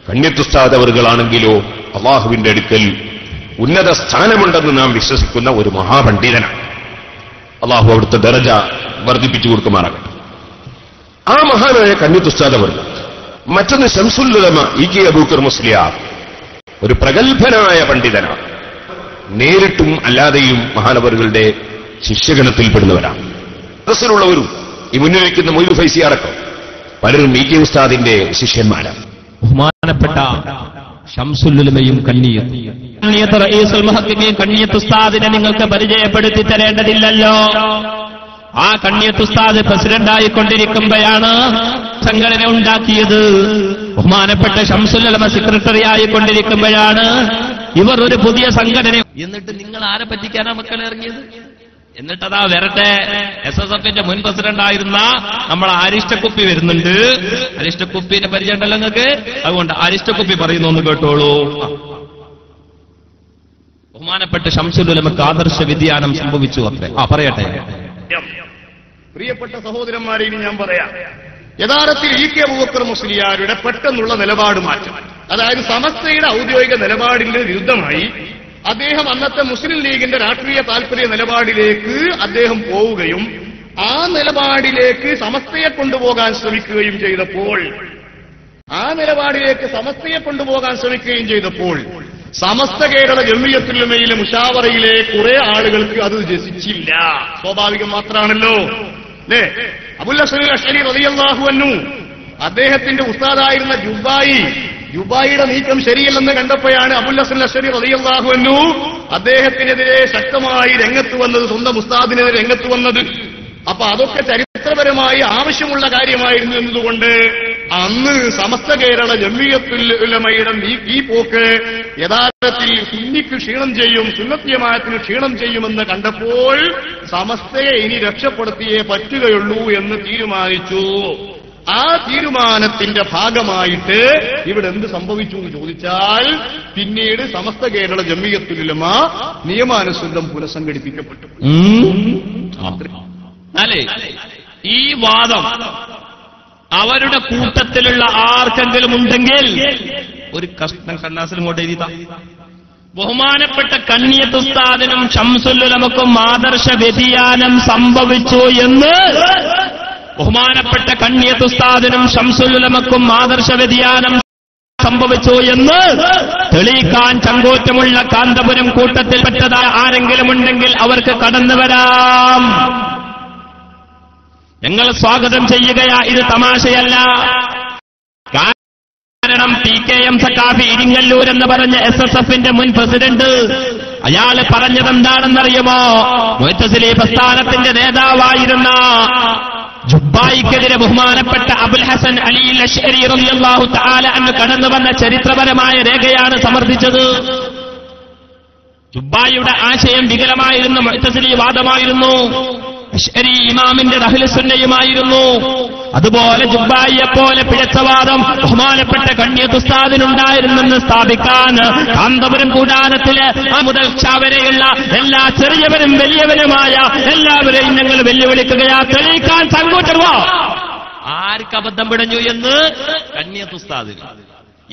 കണ്യത്ത് ഉസ്താദ് അവറുകളാണെങ്കിലോ അള്ളാഹുവിന്റെ അടുക്കൽ ഉന്നത സ്ഥാനമുണ്ടെന്ന് നാം വിശ്വസിക്കുന്ന ഒരു മഹാപണ്ഡിതനാണ്. അള്ളാഹു അവിടുത്തെ ദറജ വർദ്ധിപ്പിച്ചു കൊടുക്കുമാറാകട്ടെ. ആ മഹാനായ കണ്യത്ത് ഉസ്താദ് അവർ, മറ്റൊന്ന് ശംസുൽ ഉലമ ഇ.കെ. അബൂബക്കർ മുസ്ലിയാർ, ഒരു പ്രഗത്ഭനായ പണ്ഡിതനാണ്. നേരിട്ടും അല്ലാതെയും മഹാനവറുകളുടെ ശിഷ്യഗണത്തിൽപ്പെടുന്നവരാണ്. സദസ്സിലുള്ളവരും ഈ മുന്നിൽ വയ്ക്കുന്ന മൊയ്തു ഫൈസി അടക്കം പലരും ഇ കെ ഉസ്താദിന്റെ ശിഷ്യന്മാരാണ്. ബഹുമാനപ്പെട്ട ശംസുലുലമയും കണ്ണിയത്ത് റഈസുൽ മുഹഖ്ഖിഖീൻ കണ്ണിയത്ത് ഉസ്താദിനെ നിങ്ങൾക്ക് പരിചയപ്പെടുത്തി തരേണ്ടതില്ലല്ലോ. ആ കണ്ണിയത്ത് ഉസ്താദ് പ്രസിഡന്റായിക്കൊണ്ടിരിക്കുമ്പോഴാണ് സംഘടന ഉണ്ടാക്കിയത്. ബഹുമാനപ്പെട്ട ശംസുലുലമ സെക്രട്ടറി ആയിക്കൊണ്ടിരിക്കുമ്പോഴാണ് ഇവർ ഒരു പുതിയ സംഘടന. എന്നിട്ട് നിങ്ങൾ ആരെ പറ്റിക്കാനാ മക്കളെ ഇറങ്ങിയത്? എന്നിട്ടതാ വരട്ടെ, SSFന്റെ മുൻ പ്രസിഡന്റായിരുന്ന നമ്മൾ അരിഷ്ടക്കുപ്പി വരുന്നുണ്ട്. അരിഷ്ടക്കുപ്പിന്റെ പരിചയം ഉണ്ടല്ലോ നിങ്ങൾക്ക്, അതുകൊണ്ട് അരിഷ്ടക്കുപ്പി പറയുന്നു ഒന്ന് കേട്ടോളൂ. ബഹുമാനപ്പെട്ട ശംസുലുലമക്ക് ആദർശ വ്യതിയാനം സംഭവിച്ചു അത്രേ. പറയട്ടെ. പ്രിയപ്പെട്ട സഹോദരന്മാരെ, ഇനി ഞാൻ പറയാം. യഥാർത്ഥത്തിൽ ഇ കെ അബൂബക്കർ മുസ്ലിയാരുടെ പെട്ടെന്നുള്ള നിലപാട് മാറ്റം, അതായത് സമസ്തയുടെ ഔദ്യോഗിക നിലപാടിന് വിരുദ്ധമായി അദ്ദേഹം അന്നത്തെ മുസ്ലിം ലീഗിന്റെ രാഷ്ട്രീയ താൽപര്യ നിലപാടിലേക്ക് അദ്ദേഹം പോവുകയും ആ നിലപാടിലേക്ക് സമസ്തയെ കൊണ്ടുപോകാൻ ശ്രമിക്കുകയും ചെയ്തപ്പോൾ സമസ്ത കേരള ജംഇയ്യത്തുൽ ഉലമയിലെ മുശാവറയിലെ കുറെ ആളുകൾക്ക് അത് രസിച്ചില്ല. സ്വാഭാവികം മാത്രമാണല്ലോ അല്ലേ? അബുൽ ഹസൻ അശ്അരി റളിയല്ലാഹു അൻഹു അദ്ദേഹത്തിന്റെ ഉസ്താദായിരുന്ന ജുബായിയുടെ നീക്കം ശരിയല്ലെന്ന് കണ്ടപ്പോഴാണ് അബുൽ ഹസൻ അശ്അരി റളിയല്ലാഹു അൻഹു അദ്ദേഹത്തിനെതിരെ ശക്തമായി രംഗത്ത് വന്നത്, സ്വന്തം ഉസ്താദിനെതിരെ രംഗത്ത് വന്നത്. അപ്പൊ അതൊക്കെ ചരിത്രപരമായി ആവശ്യമുള്ള കാര്യമായിരുന്നു എന്നതുകൊണ്ട് അന്ന് സമസ്ത കേരള ജംഇയ്യത്തുൽ ഉലമയുടെ ഈ പോക്ക് യഥാർത്ഥത്തിൽ സുന്നിക്ക് ക്ഷീണം ചെയ്യും, സുന്നത്ത് ജമാഅത്തിന് ക്ഷീണം ചെയ്യുമെന്ന് കണ്ടപ്പോൾ സമസ്തയെ ഇനി രക്ഷപ്പെടുത്തിയേ പറ്റുകയുള്ളൂ എന്ന് തീരുമാനിച്ചു. ആ തീരുമാനത്തിന്റെ ഭാഗമായിട്ട് ഇവിടെ എന്ത് സംഭവിച്ചു എന്ന് ചോദിച്ചാൽ പിന്നീട് സമസ്ത കേരള ജംഇയ്യത്തുൽ ഉലമ നിയമാനുസൃതം പുനഃസംഘടിപ്പിക്കപ്പെട്ടു. ഈ വാദം അവരുടെ കൂട്ടത്തിലുള്ള ആർക്കെങ്കിലും ഉണ്ടെങ്കിൽ ഒരു കഷ്ണം കണ്ണാസിൽ ഇങ്ങോട്ട് എഴുതാം. ബഹുമാനപ്പെട്ട കണ്ണിയത്ത് ഉസ്താദിനും ശംസുൽ ഉലമക്കും ആദർശ വ്യതിയാനം സംഭവിച്ചു എന്ന് ബഹുമാനപ്പെട്ട കണ്ണിയത്ത് ഉസ്താദിനും ശംസുൽ ഉലമക്കും ആദർശ വ്യതിയാനം സംഭവിച്ചു എന്ന് തെളിയിക്കാൻ ചങ്കോറ്റമുള്ള കാന്തപുരം കൂട്ടത്തിൽപ്പെട്ടതായ ആരെങ്കിലും ഉണ്ടെങ്കിൽ അവർക്ക് കടന്നു വരാം. ഞങ്ങൾ സ്വാഗതം ചെയ്യുകയാ, ഇത് തമാശയല്ല. കാരണം PKM സഖാഫി ഇരിങ്ങല്ലൂർ എന്ന് പറഞ്ഞ SSFന്റെ മുൻ പ്രസിഡന്റ്, അയാള് പറഞ്ഞതെന്താണെന്നറിയുമോ? മുഅ്തസിലി പ്രസ്ഥാനത്തിന്റെ നേതാവായിരുന്ന ജുബ്ബായിക്കെതിരെ ബഹുമാനപ്പെട്ട അബുൽ ഹസൻ അലി അശ്അരി റളിയല്ലാഹു തആല അൻഹു കടന്നു വന്ന ചരിത്രപരമായ രേഖയാണ് സമർത്ഥിച്ചത്. ജുബ്ബായിയുടെ ആശയം വികലമായിരുന്നു, മുഅ്തസിലി വാദമായിരുന്നു, അശ്അരി ഇമാമിന്റെ അഹ്ലുസുന്നയുമായിരുന്നു. അതുപോലെ ജുബ്ബായിയെപ്പോലെ പിഴച്ചവാദം ബഹുമാനപ്പെട്ട കണ്ണിയത്ത് ഉസ്താദിനുണ്ടായിരുന്നെന്ന് സ്ഥാപിക്കാൻ കാന്തപുരം കൂടാരത്തിലെ ആ മുതൽ വരെയുള്ള എല്ലാ ചെറിയവരും വലിയവരുമായ എല്ലാവരെയും ഞങ്ങൾ വെല്ലുവിളിക്കുകയാ. തെളിയിക്കാൻ സംകൂട്ടരുവോ? ആർക്ക് അബദ്ധം പിടഞ്ഞു എന്ന് കണ്ണിയത്ത് ഉസ്താദിന്.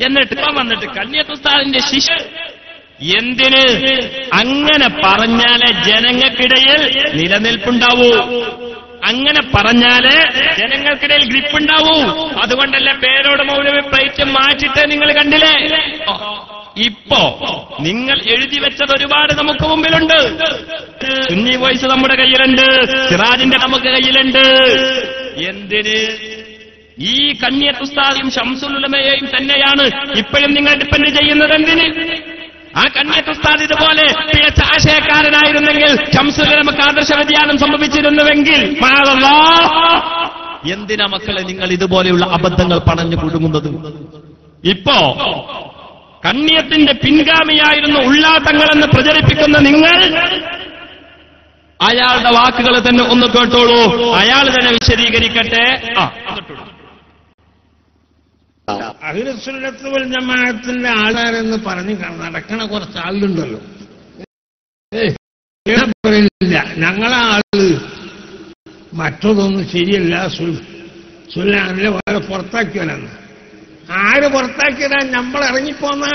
എന്നിട്ട് വന്നിട്ട് കണ്ണിയത്ത് ഉസ്താദിന്റെ ശിഷ്യ എന്തിന് അങ്ങനെ പറഞ്ഞാലേ ജനങ്ങൾക്കിടയിൽ നിലനിൽപ്പുണ്ടാവൂ, അങ്ങനെ പറഞ്ഞാലേ ജനങ്ങൾക്കിടയിൽ ഗ്രിപ്പുണ്ടാവൂ. അതുകൊണ്ടല്ലേ പേരോട് മൗലവി പ്ലേറ്റ് മാറ്റിട്ട് നിങ്ങൾ കണ്ടില്ലേ? ഇപ്പോ നിങ്ങൾ എഴുതി വെച്ചത് ഒരുപാട് നമുക്ക് മുമ്പിലുണ്ട്. സുന്നി വോയിസ് നമ്മുടെ കയ്യിലുണ്ട്, സിറാജിന്റെ നമുക്ക് കയ്യിലുണ്ട്. എന്തിന്? ഈ കണ്ണിയത്ത് ഉസ്താദിയും ശംസുൽ ഉലമയെയും തന്നെയാണ് ഇപ്പോഴും നിങ്ങൾ ഡിപ്പെൻഡ് ചെയ്യുന്നത്. എന്തിന്? ആ കണ്ണിയത്ത് ഉസ്താദ് ഇതുപോലെ പിഴച്ച ആശയക്കാരനായിരുന്നെങ്കിൽ ശംസുൽ ഉലമക്ക് ആദർശ വ്യതിയാനം സംഭവിച്ചിരുന്നുവെങ്കിൽ എന്തിനാ മക്കളെ നിങ്ങൾ ഇതുപോലെയുള്ള അബദ്ധങ്ങൾ പറഞ്ഞു കുടുങ്ങുന്നത്? ഇപ്പോ കണ്ണിയത്തിന്റെ പിൻഗാമിയായിരുന്ന ഉള്ളാത്തങ്ങളെന്ന് പ്രചരിപ്പിക്കുന്ന നിങ്ങൾ അയാളുടെ വാക്കുകൾ തന്നെ ഒന്ന് കേട്ടോളൂ, അയാൾ തന്നെ വിശദീകരിക്കട്ടെ. അഹ്ലുസുന്നത്ത് വൽ ജമാഅത്തിന്റെ ആളാരെന്ന് പറഞ്ഞ് നടക്കണ കുറച്ച് ആളുണ്ടല്ലോ, പറയില്ല ഞങ്ങളെ ആള് മറ്റതൊന്നും ശരിയല്ല, സുല്ലാനിലെ വേറെ പുറത്താക്കിയവനാണ്. ആര് പുറത്താക്കിയതാ? നമ്മൾ ഇറങ്ങിപ്പോന്ന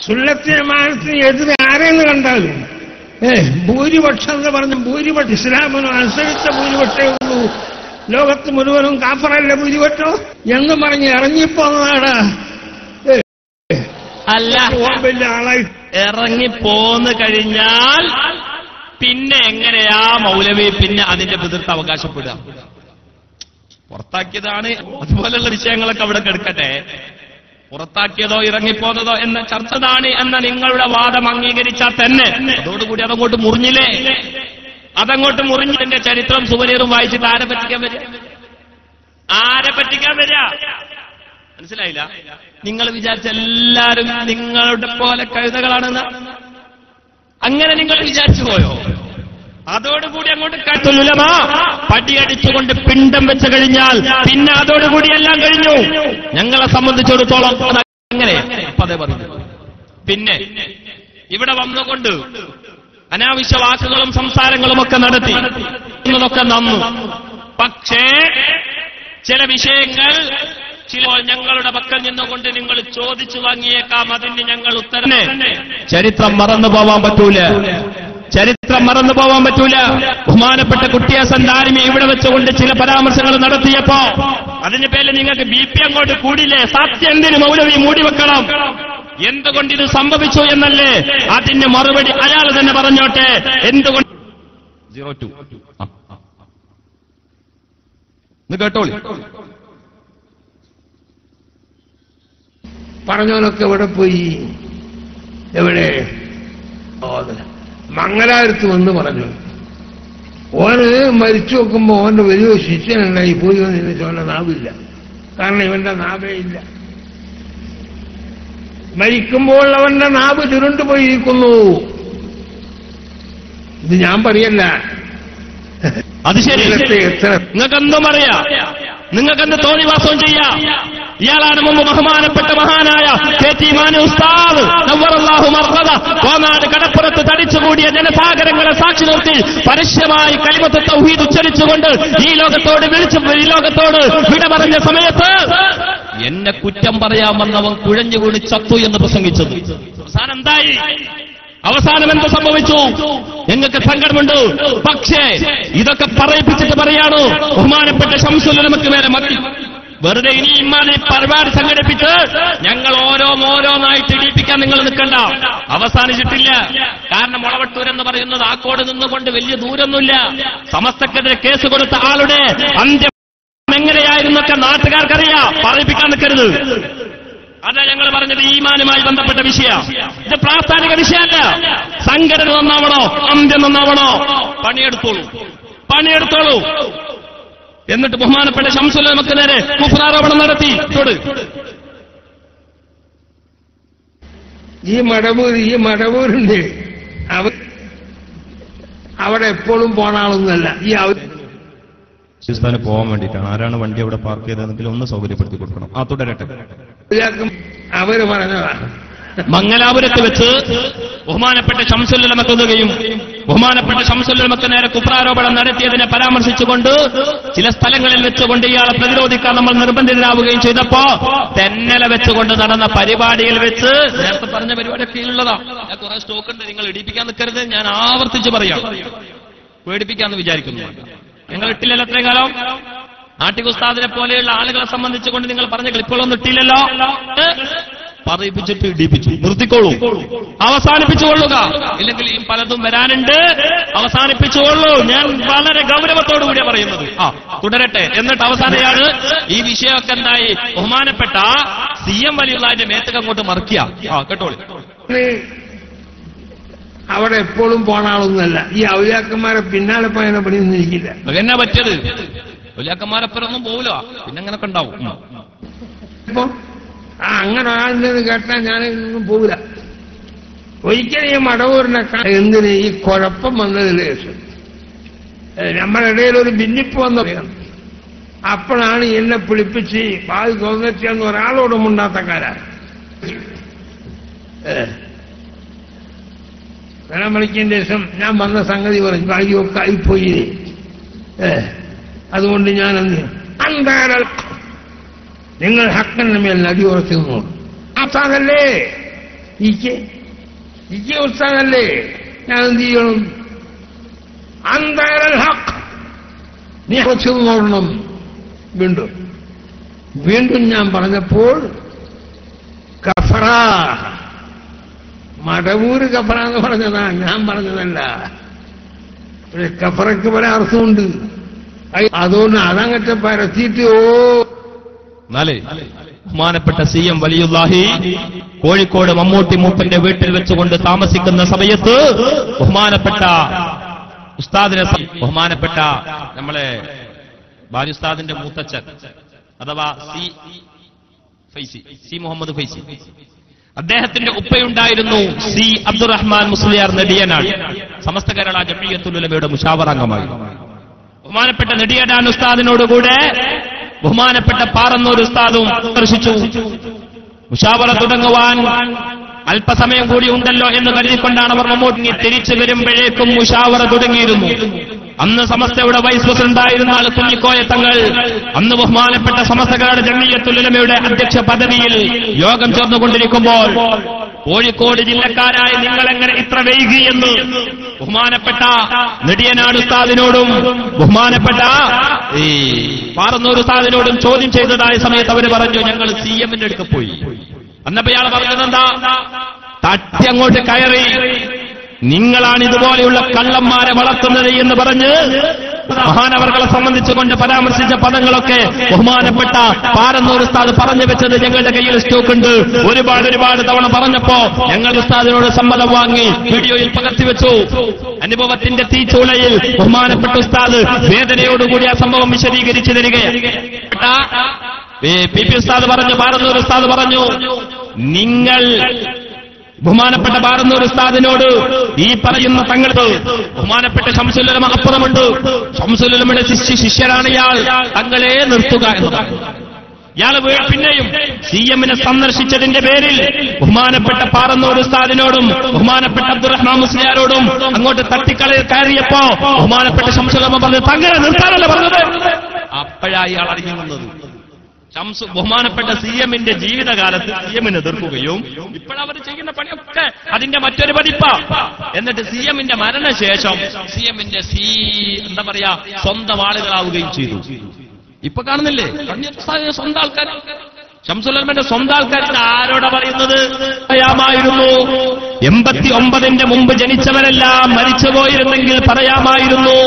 സുന്നത്ത് ജമാഅത്തിന് എതിരെ ആരെന്ന് കണ്ടാലും ഭൂരിപക്ഷം എന്ന് പറഞ്ഞ ഭൂരിപക്ഷം ഇസ്ലാമിന് അനുസരിച്ച ഭൂരിപക്ഷമേ ഉള്ളൂ, ലോകത്ത് മുഴുവനും കാഫറല്ല ഭൂരിപക്ഷോ എന്ന് പറഞ്ഞ് ഇറങ്ങിപ്പോന്നതാടാ. അല്ല, വലിയ ആളായി ഇറങ്ങിപ്പോന്ന് കഴിഞ്ഞാൽ പിന്നെ എങ്ങനെയാ മൗലവി പിന്നെ അതിന്റെ എതിർത്ത് അവകാശപ്പെടുക? പുറത്താക്കിയതാണ്. അതുപോലുള്ള വിഷയങ്ങളൊക്കെ അവിടെ കിടക്കട്ടെ. പുറത്താക്കിയതോ ഇറങ്ങിപ്പോന്നതോ എന്ന ചർച്ചതാണ് എന്ന നിങ്ങളുടെ വാദം അംഗീകരിച്ചാൽ തന്നെ അതോടുകൂടി അതങ്ങോട്ട് മുറിഞ്ഞില്ലേ? അതങ്ങോട്ട് മുറിഞ്ഞതിന്റെ ചരിത്രം സുവനീറും വായിച്ചിട്ട് ആരെ പറ്റിക്കാൻ വരിക? ആരെ പറ്റിക്കാൻ വരിക? മനസ്സിലായില്ല? നിങ്ങൾ വിചാരിച്ച എല്ലാവരും നിങ്ങളുടെ പോലെ കഴുതകളാണെന്ന് അങ്ങനെ നിങ്ങൾ വിചാരിച്ചു പോയോ? അതോടുകൂടി അങ്ങോട്ട് കത്തുലുലമാ പടിയടിച്ചുകൊണ്ട് പിണ്ടം വെച്ച് കഴിഞ്ഞാൽ പിന്നെ അതോടുകൂടി എല്ലാം കഴിഞ്ഞു. ഞങ്ങളെ സംബന്ധിച്ചിടത്തോളം അങ്ങനെ പതേ പറഞ്ഞു. പിന്നെ ഇവിടെ വന്നുകൊണ്ട് അനാവശ്യ വാക്കുകളും സംസാരങ്ങളും ഒക്കെ നടത്തി എന്നതൊക്കെ നന്നു. പക്ഷേ ചില വിഷയങ്ങൾ ചിലപ്പോൾ ഞങ്ങളുടെ പക്കൽ നിന്നുകൊണ്ട് നിങ്ങൾ ചോദിച്ചു വാങ്ങിയേക്കാം. അതിന് ഞങ്ങൾ ഉത്തരം ചരിത്രം മറന്നു പോവാൻ പറ്റൂല. ചരിത്രം മറന്നു പോവാൻ പറ്റൂല. ബഹുമാനപ്പെട്ട കുട്ടിയാസൻ ദാരിമി ഇവിടെ വെച്ചുകൊണ്ട് ചില പരാമർശങ്ങൾ നടത്തിയപ്പോ അതിന്റെ പേരിൽ നിങ്ങൾക്ക് BP അങ്ങോട്ട് കൂടില്ലേ? സത്യം എന്തിന് മൗലവി മൂടിവെക്കണം? എന്തുകൊണ്ട് ഇത് സംഭവിച്ചു എന്നല്ലേ അതിന് മറുപടി അയാൾ തന്നെ പറഞ്ഞോട്ടെ. എന്തുകൊണ്ട് 02 കേട്ടോളി. പറഞ്ഞവനൊക്കെ എവിടെ പോയി? എവിടെ? മംഗലാപുരത്ത് വന്ന് പറഞ്ഞു. ഓന് മരിച്ചു നോക്കുമ്പോ ഓന്റെ വലിയ ശിഷ്യനുണ്ടായി പോയി വന്നിട്ട് അവന്റെ നാവില്ല. കാരണം ഇവന്റെ നാവേ ഇല്ല. മരിക്കുമ്പോൾ അവന്റെ നാവ് ചുരുണ്ടുപോയിരിക്കുന്നു. ഇത് ഞാൻ പറയല്ല. അത് ശരി. നിങ്ങൾക്കെന്തും അറിയാം, നിങ്ങൾക്കെന്ത് തോന്നിവാസവും ചെയ്യാം. ഇയാളാണ് മുമ്പ് ബഹുമാനപ്പെട്ട മഹാനായ KT മാനു ഉസ്താദ് നവ്വറല്ലാഹു മർഖദ കോനാട് കടപ്പുറത്ത് തടിച്ചുകൂടിയ ജനസാഗരങ്ങളെ സാക്ഷി നിർത്തി പരസ്യമായി കലിമത്ത് തൗഹീദ് ഉച്ചരിച്ചുകൊണ്ട് ഈ ലോകത്തോട് വിട പറഞ്ഞ സമയത്ത് എന്നെ കുറ്റം പറയാൻ വന്നവൻ കുഴഞ്ഞു വീണ് ചത്തു എന്ന് പ്രസംഗിച്ചത്. അവസാനം എന്തായി? അവസാനം എന്ത് സംഭവിച്ചു? ഞങ്ങൾക്ക് സങ്കടമുണ്ട്. പക്ഷേ ഇതൊക്കെ പറയിപ്പിച്ചിട്ട് പറയാണ് ബഹുമാനപ്പെട്ട ശംസുൽ ഉലമക്ക് മേലെ മത്തി വെറുതെ ഇനി ഇമ്മാനെ പരിപാടി സംഘടിപ്പിച്ച് ഞങ്ങൾ ഓരോന്നായിട്ട് ഇടിപ്പിക്കാൻ നിങ്ങൾ നിൽക്കണ്ട. അവസാനിച്ചിട്ടില്ല. കാരണം മുളവട്ടൂർ എന്ന് പറയുന്നത് ആക്കോട് നിന്നുകൊണ്ട് വലിയ ദൂരമൊന്നുമില്ല. സമസ്തക്കെതിരെ കേസ് കൊടുത്ത ആളുടെ അന്ത്യം എങ്ങനെയായിരുന്നൊക്കെ നാട്ടുകാർക്കറിയാം. പറയിപ്പിക്കാൻ നിൽക്കരുത്. അതാ ഞങ്ങൾ പറഞ്ഞത് ഈമാനുമായി ബന്ധപ്പെട്ട വിഷയം. ഇത് പ്രാസ്ഥാനിക വിഷയമല്ല. സംഘടന നന്നാവണോ അന്ത്യം നന്നാവണോ? പണിയെടുത്തോളൂ. എന്നിട്ട് ബഹുമാനപ്പെട്ട ശംസുൽ ഉലമക്ക് നേരെ കുഫ്രാരോപണം നടത്തി. ഈ മടവൂരുണ്ട് അവിടെ എപ്പോഴും പോണ ആളൊന്നുമല്ല. പാകിസ്ഥാന് പോകാൻ വേണ്ടിയിട്ടാണ്. ആരാണ് വണ്ടി അവിടെ പാർക്ക് ചെയ്തതെങ്കിൽ ഒന്ന് സൗകര്യപ്പെടുത്തി കൊടുക്കണം. തുടരട്ടെ. അവര് പറഞ്ഞതാണ് മംഗലാപുരത്ത് വെച്ച് ബഹുമാനപ്പെട്ട ശംസുൽ ഉലമക്കുകയും ബഹുമാനപ്പെട്ട ശംസുൽ ഉലമക്ക് നേരെ കുഫ്രാരോപണം നടത്തിയതിനെ പരാമർശിച്ചുകൊണ്ട് ചില സ്ഥലങ്ങളിൽ വെച്ചുകൊണ്ട് ഇയാളെ പ്രതിരോധിക്കാൻ നമ്മൾ നിർബന്ധിതരാവുകയും ചെയ്തപ്പോ തെന്നല വെച്ചുകൊണ്ട് നടന്ന പരിപാടിയിൽ വെച്ച് നേരത്തെ പറഞ്ഞ പരിപാടിയൊക്കെ ഉള്ളതാ. ഞാൻ കുറെ സ്റ്റോക്ക് ഉണ്ട്, നിങ്ങൾ ഇടിപ്പിക്കാൻ നിൽക്കരുത്. ഞാൻ ആവർത്തിച്ച് പറയാം. പേടിപ്പിക്കാന്ന് വിചാരിക്കുന്നു. നിങ്ങൾ ഇട്ടില്ലല്ലോ അത്രയും കാലം. ആട്ടിക് ഉസ്താദിനെ പോലെയുള്ള ആളുകളെ സംബന്ധിച്ചുകൊണ്ട് നിങ്ങൾ പറഞ്ഞ ക്ലിപ്പുകളൊന്നും ഇട്ടില്ലല്ലോ. പറയിപ്പിച്ചിട്ട് ഇടിപ്പിച്ചു. നിർത്തിക്കോളൂ, അവസാനിപ്പിച്ചുകൊള്ളുക. ഇല്ലെങ്കിൽ ഈ പലതും വരാനുണ്ട്. അവസാനിപ്പിച്ചുകൊള്ളൂ. ഞാൻ വളരെ ഗൗരവത്തോടു കൂടിയാണ് പറയുന്നത്. തുടരട്ടെ. എന്നിട്ട് അവസാനമാണ് ഈ വിഷയമൊക്കെ എന്തായി? ബഹുമാനപ്പെട്ട CM വലിയുള്ളതിന്റെ മേത്തക്ക് അങ്ങോട്ട് മറിക്കുക. കേട്ടോളൂ. അവിടെ എപ്പോഴും പോണ ആളൊന്നുമല്ല. ഈ ഔലിയാക്കന്മാരെ പിന്നാലെ പോയതിനെ പണിയൊന്നും ഇരിക്കില്ല. അതെന്നാ പറ്റിയത്? ഔലിയാക്കന്മാരെപ്പറൊന്നും പോവില്ല. പിന്നെ അങ്ങനൊക്കെ ഉണ്ടാവും. ഇപ്പൊ അങ്ങനെ ഒരാളിൽ കേട്ടാൽ ഞാനൊന്നും പോവില്ല. ഒരിക്കലും ഈ മടവൂരിനെ എന്തിന് ഈ കുഴപ്പം വന്നതിന് ശേഷം നമ്മുടെ ഇടയിൽ ഒരു ഭിന്നിപ്പ് വന്ന അപ്പോഴാണ് എന്നെ പിടിപ്പിച്ച് ബാധി തോന്നിച്ചെന്ന് ഒരാളോടും ഉണ്ടാത്തക്കാരാണ്. വിളിക്കേണ്ട ശേഷം ഞാൻ വന്ന സംഗതി പറഞ്ഞു. ഭാഗ്യമൊക്കെ ആയിപ്പോയി. അതുകൊണ്ട് ഞാനെന്ത് അന്താരൽ നിങ്ങൾ ഹക്കന്റെ മേൽ നദി ഉറച്ചു നിന്നു. ഉസ്താദല്ലേ, ഇക്ക് ഉസ്താദല്ലേ, ഞാൻ എന്ത് ചെയ്യണം? അന്താരൽ ഹക്ക് നീ ഉറച്ചു നോക്കണം. വീണ്ടും ഞാൻ പറഞ്ഞപ്പോൾ കഫറ, മടവൂര് കഫറ എന്ന് പറഞ്ഞതാ, ഞാൻ പറഞ്ഞതല്ല. കഫറയ്ക്ക് പല അർത്ഥമുണ്ട്. അതുകൊണ്ട് അതങ്ങത്തെ പരത്തിയിട്ട് എന്നാലേ ബഹുമാനപ്പെട്ട CM വലിയുല്ലാഹി കോഴിക്കോട് മമ്മൂട്ടി മൂപ്പന്റെ വീട്ടിൽ വെച്ചുകൊണ്ട് താമസിക്കുന്ന സമയത്ത് ബഹുമാനപ്പെട്ട ഉസ്താദിനെ ബഹുമാനപ്പെട്ട നമ്മളെ ബാലുസ്താദിന്റെ മൂത്തച്ഛൻ അഥവാ സി മുഹമ്മദ് ഫൈസി അദ്ദേഹത്തിന്റെ ഉപ്പയുണ്ടായിരുന്നു സി അബ്ദുറഹ്മാൻ മുസ്ലിയാർ നെടിയനാട് സമസ്ത കേരള ജംഇയ്യത്തുൽ ഉലമയുടെ മുശാവറംഗമായി. ബഹുമാനപ്പെട്ട നെടിയനാട് ഉസ്താദിനോടുകൂടെ ബഹുമാനപ്പെട്ട പാറന്നൂർ ഉസ്താദും ദർശിച്ചു. മുശാവറ തുടങ്ങുവാൻ അല്പസമയം കൂടി ഉണ്ടല്ലോ എന്ന് കരുതിക്കൊണ്ടാണ് അവർ മമ്മൂട്ടി തിരിച്ചു വരുമ്പോഴേക്കും മുശാവറ തുടങ്ങിയിരുന്നു. അന്ന് സമസ്തയുടെ വൈസ് പ്രസിഡന്റായിരുന്ന ആൾ കുഞ്ഞിക്കോയ തങ്ങൾ അന്ന് ബഹുമാനപ്പെട്ട സമസ്ത കേരള ജംഇയ്യത്തുൽ ഉലമയുടെ അധ്യക്ഷ പദവിയിൽ യോഗം ചേർന്നുകൊണ്ടിരിക്കുമ്പോൾ കോഴിക്കോട് ജില്ലക്കാരായ നിങ്ങളെങ്ങനെ ഇത്ര വൈകി എന്ന് ബഹുമാനപ്പെട്ട നെടിയനാട് ഉസ്താദിനോടും ബഹുമാനപ്പെട്ട ഈ പാറന്നൂർ ഉസ്താദിനോടും ചോദ്യം ചെയ്തതായ സമയത്ത് അവർ പറഞ്ഞു ഞങ്ങൾ CMന്റെ അടുത്ത് പോയി. അന്നപ്പോ ഇയാൾ പറഞ്ഞതെന്താ, തട്ടി അങ്ങോട്ട് കയറി നിങ്ങളാണ് ഇതുപോലെയുള്ള കള്ളന്മാരെ വളർത്തുന്നത് എന്ന് പറഞ്ഞ് മഹാനവർകളെ സംബന്ധിച്ചുകൊണ്ട് പരാമർശിച്ച പദങ്ങളൊക്കെ ബഹുമാനപ്പെട്ട പാറന്നൂർ ഉസ്താദ് പറഞ്ഞു വെച്ചത് ഞങ്ങളുടെ കയ്യിൽ സ്റ്റോക്കുണ്ട്. ഒരുപാട് തവണ പറഞ്ഞപ്പോ ഞങ്ങൾ ഉസ്താദിനോട് സമ്മതം വാങ്ങി വീഡിയോയിൽ പകർത്തിവെച്ചു. അനുഭവത്തിന്റെ തീച്ചൂളയിൽ ബഹുമാനപ്പെട്ട ഉസ്താദ് വേദനയോടുകൂടി ആ സംഭവം വിശദീകരിച്ചു തരികയാണ്. പി ഉസ്താദ് പറഞ്ഞു, പാറന്നൂർ ഉസ്താദ് പറഞ്ഞു, നിങ്ങൾ ബഹുമാനപ്പെട്ട പാറന്നൂർ ഉസ്താദിനോട് ഈ പറയുന്ന തങ്ങൾക്ക് ബഹുമാനപ്പെട്ട ശംസുൽ ഉലമ അപ്പുറമുണ്ട്, ശംസുൽ ഉലമയുടെ ശിഷ്യരാണ് ഇയാൾ, തങ്ങളെ നിർത്തുക എന്നതാണ്. ഇയാൾ പിന്നെയും CMനെ സന്ദർശിച്ചതിന്റെ പേരിൽ ബഹുമാനപ്പെട്ട പാറന്നൂർ ഉസ്താദിനോടും ബഹുമാനപ്പെട്ട അബ്ദുറഹ്മാൻ മുസ്ലിയാരോടും അങ്ങോട്ട് തട്ടിക്കളയിൽ കയറിയപ്പോ ബഹുമാനപ്പെട്ട ശംസുൽ ഉലമ പറഞ്ഞു തങ്ങളെ നിർത്താനല്ല പറഞ്ഞത്. അപ്പോഴാണ് ഇയാൾ അറിഞ്ഞു വന്നത്. ബഹുമാനപ്പെട്ട CMന്റെ ജീവിതകാലത്ത് CMനെ എതിർക്കുകയും ഇപ്പോഴവർ ചെയ്യുന്ന പണിയൊക്കെ അതിന്റെ മറ്റൊരു പതിപ്പ. എന്നിട്ട് CMന്റെ മരണശേഷം CMന്റെ എന്താ പറയാ സ്വന്തം ആളുകളാവുകയും ചെയ്തു. ഇപ്പൊ കാണുന്നില്ലേ സ്വന്തം ആൾക്കാർ, ശംസുൽ ഉലമയുടെ സ്വന്തം ആൾക്കാർ ആരോടാ പറയുന്നത്? പറയാമായിരുന്നു 89ന്റെ മുമ്പ് ജനിച്ചവരെല്ലാം മരിച്ചുപോയിരുന്നെങ്കിൽ പറയാമായിരുന്നു.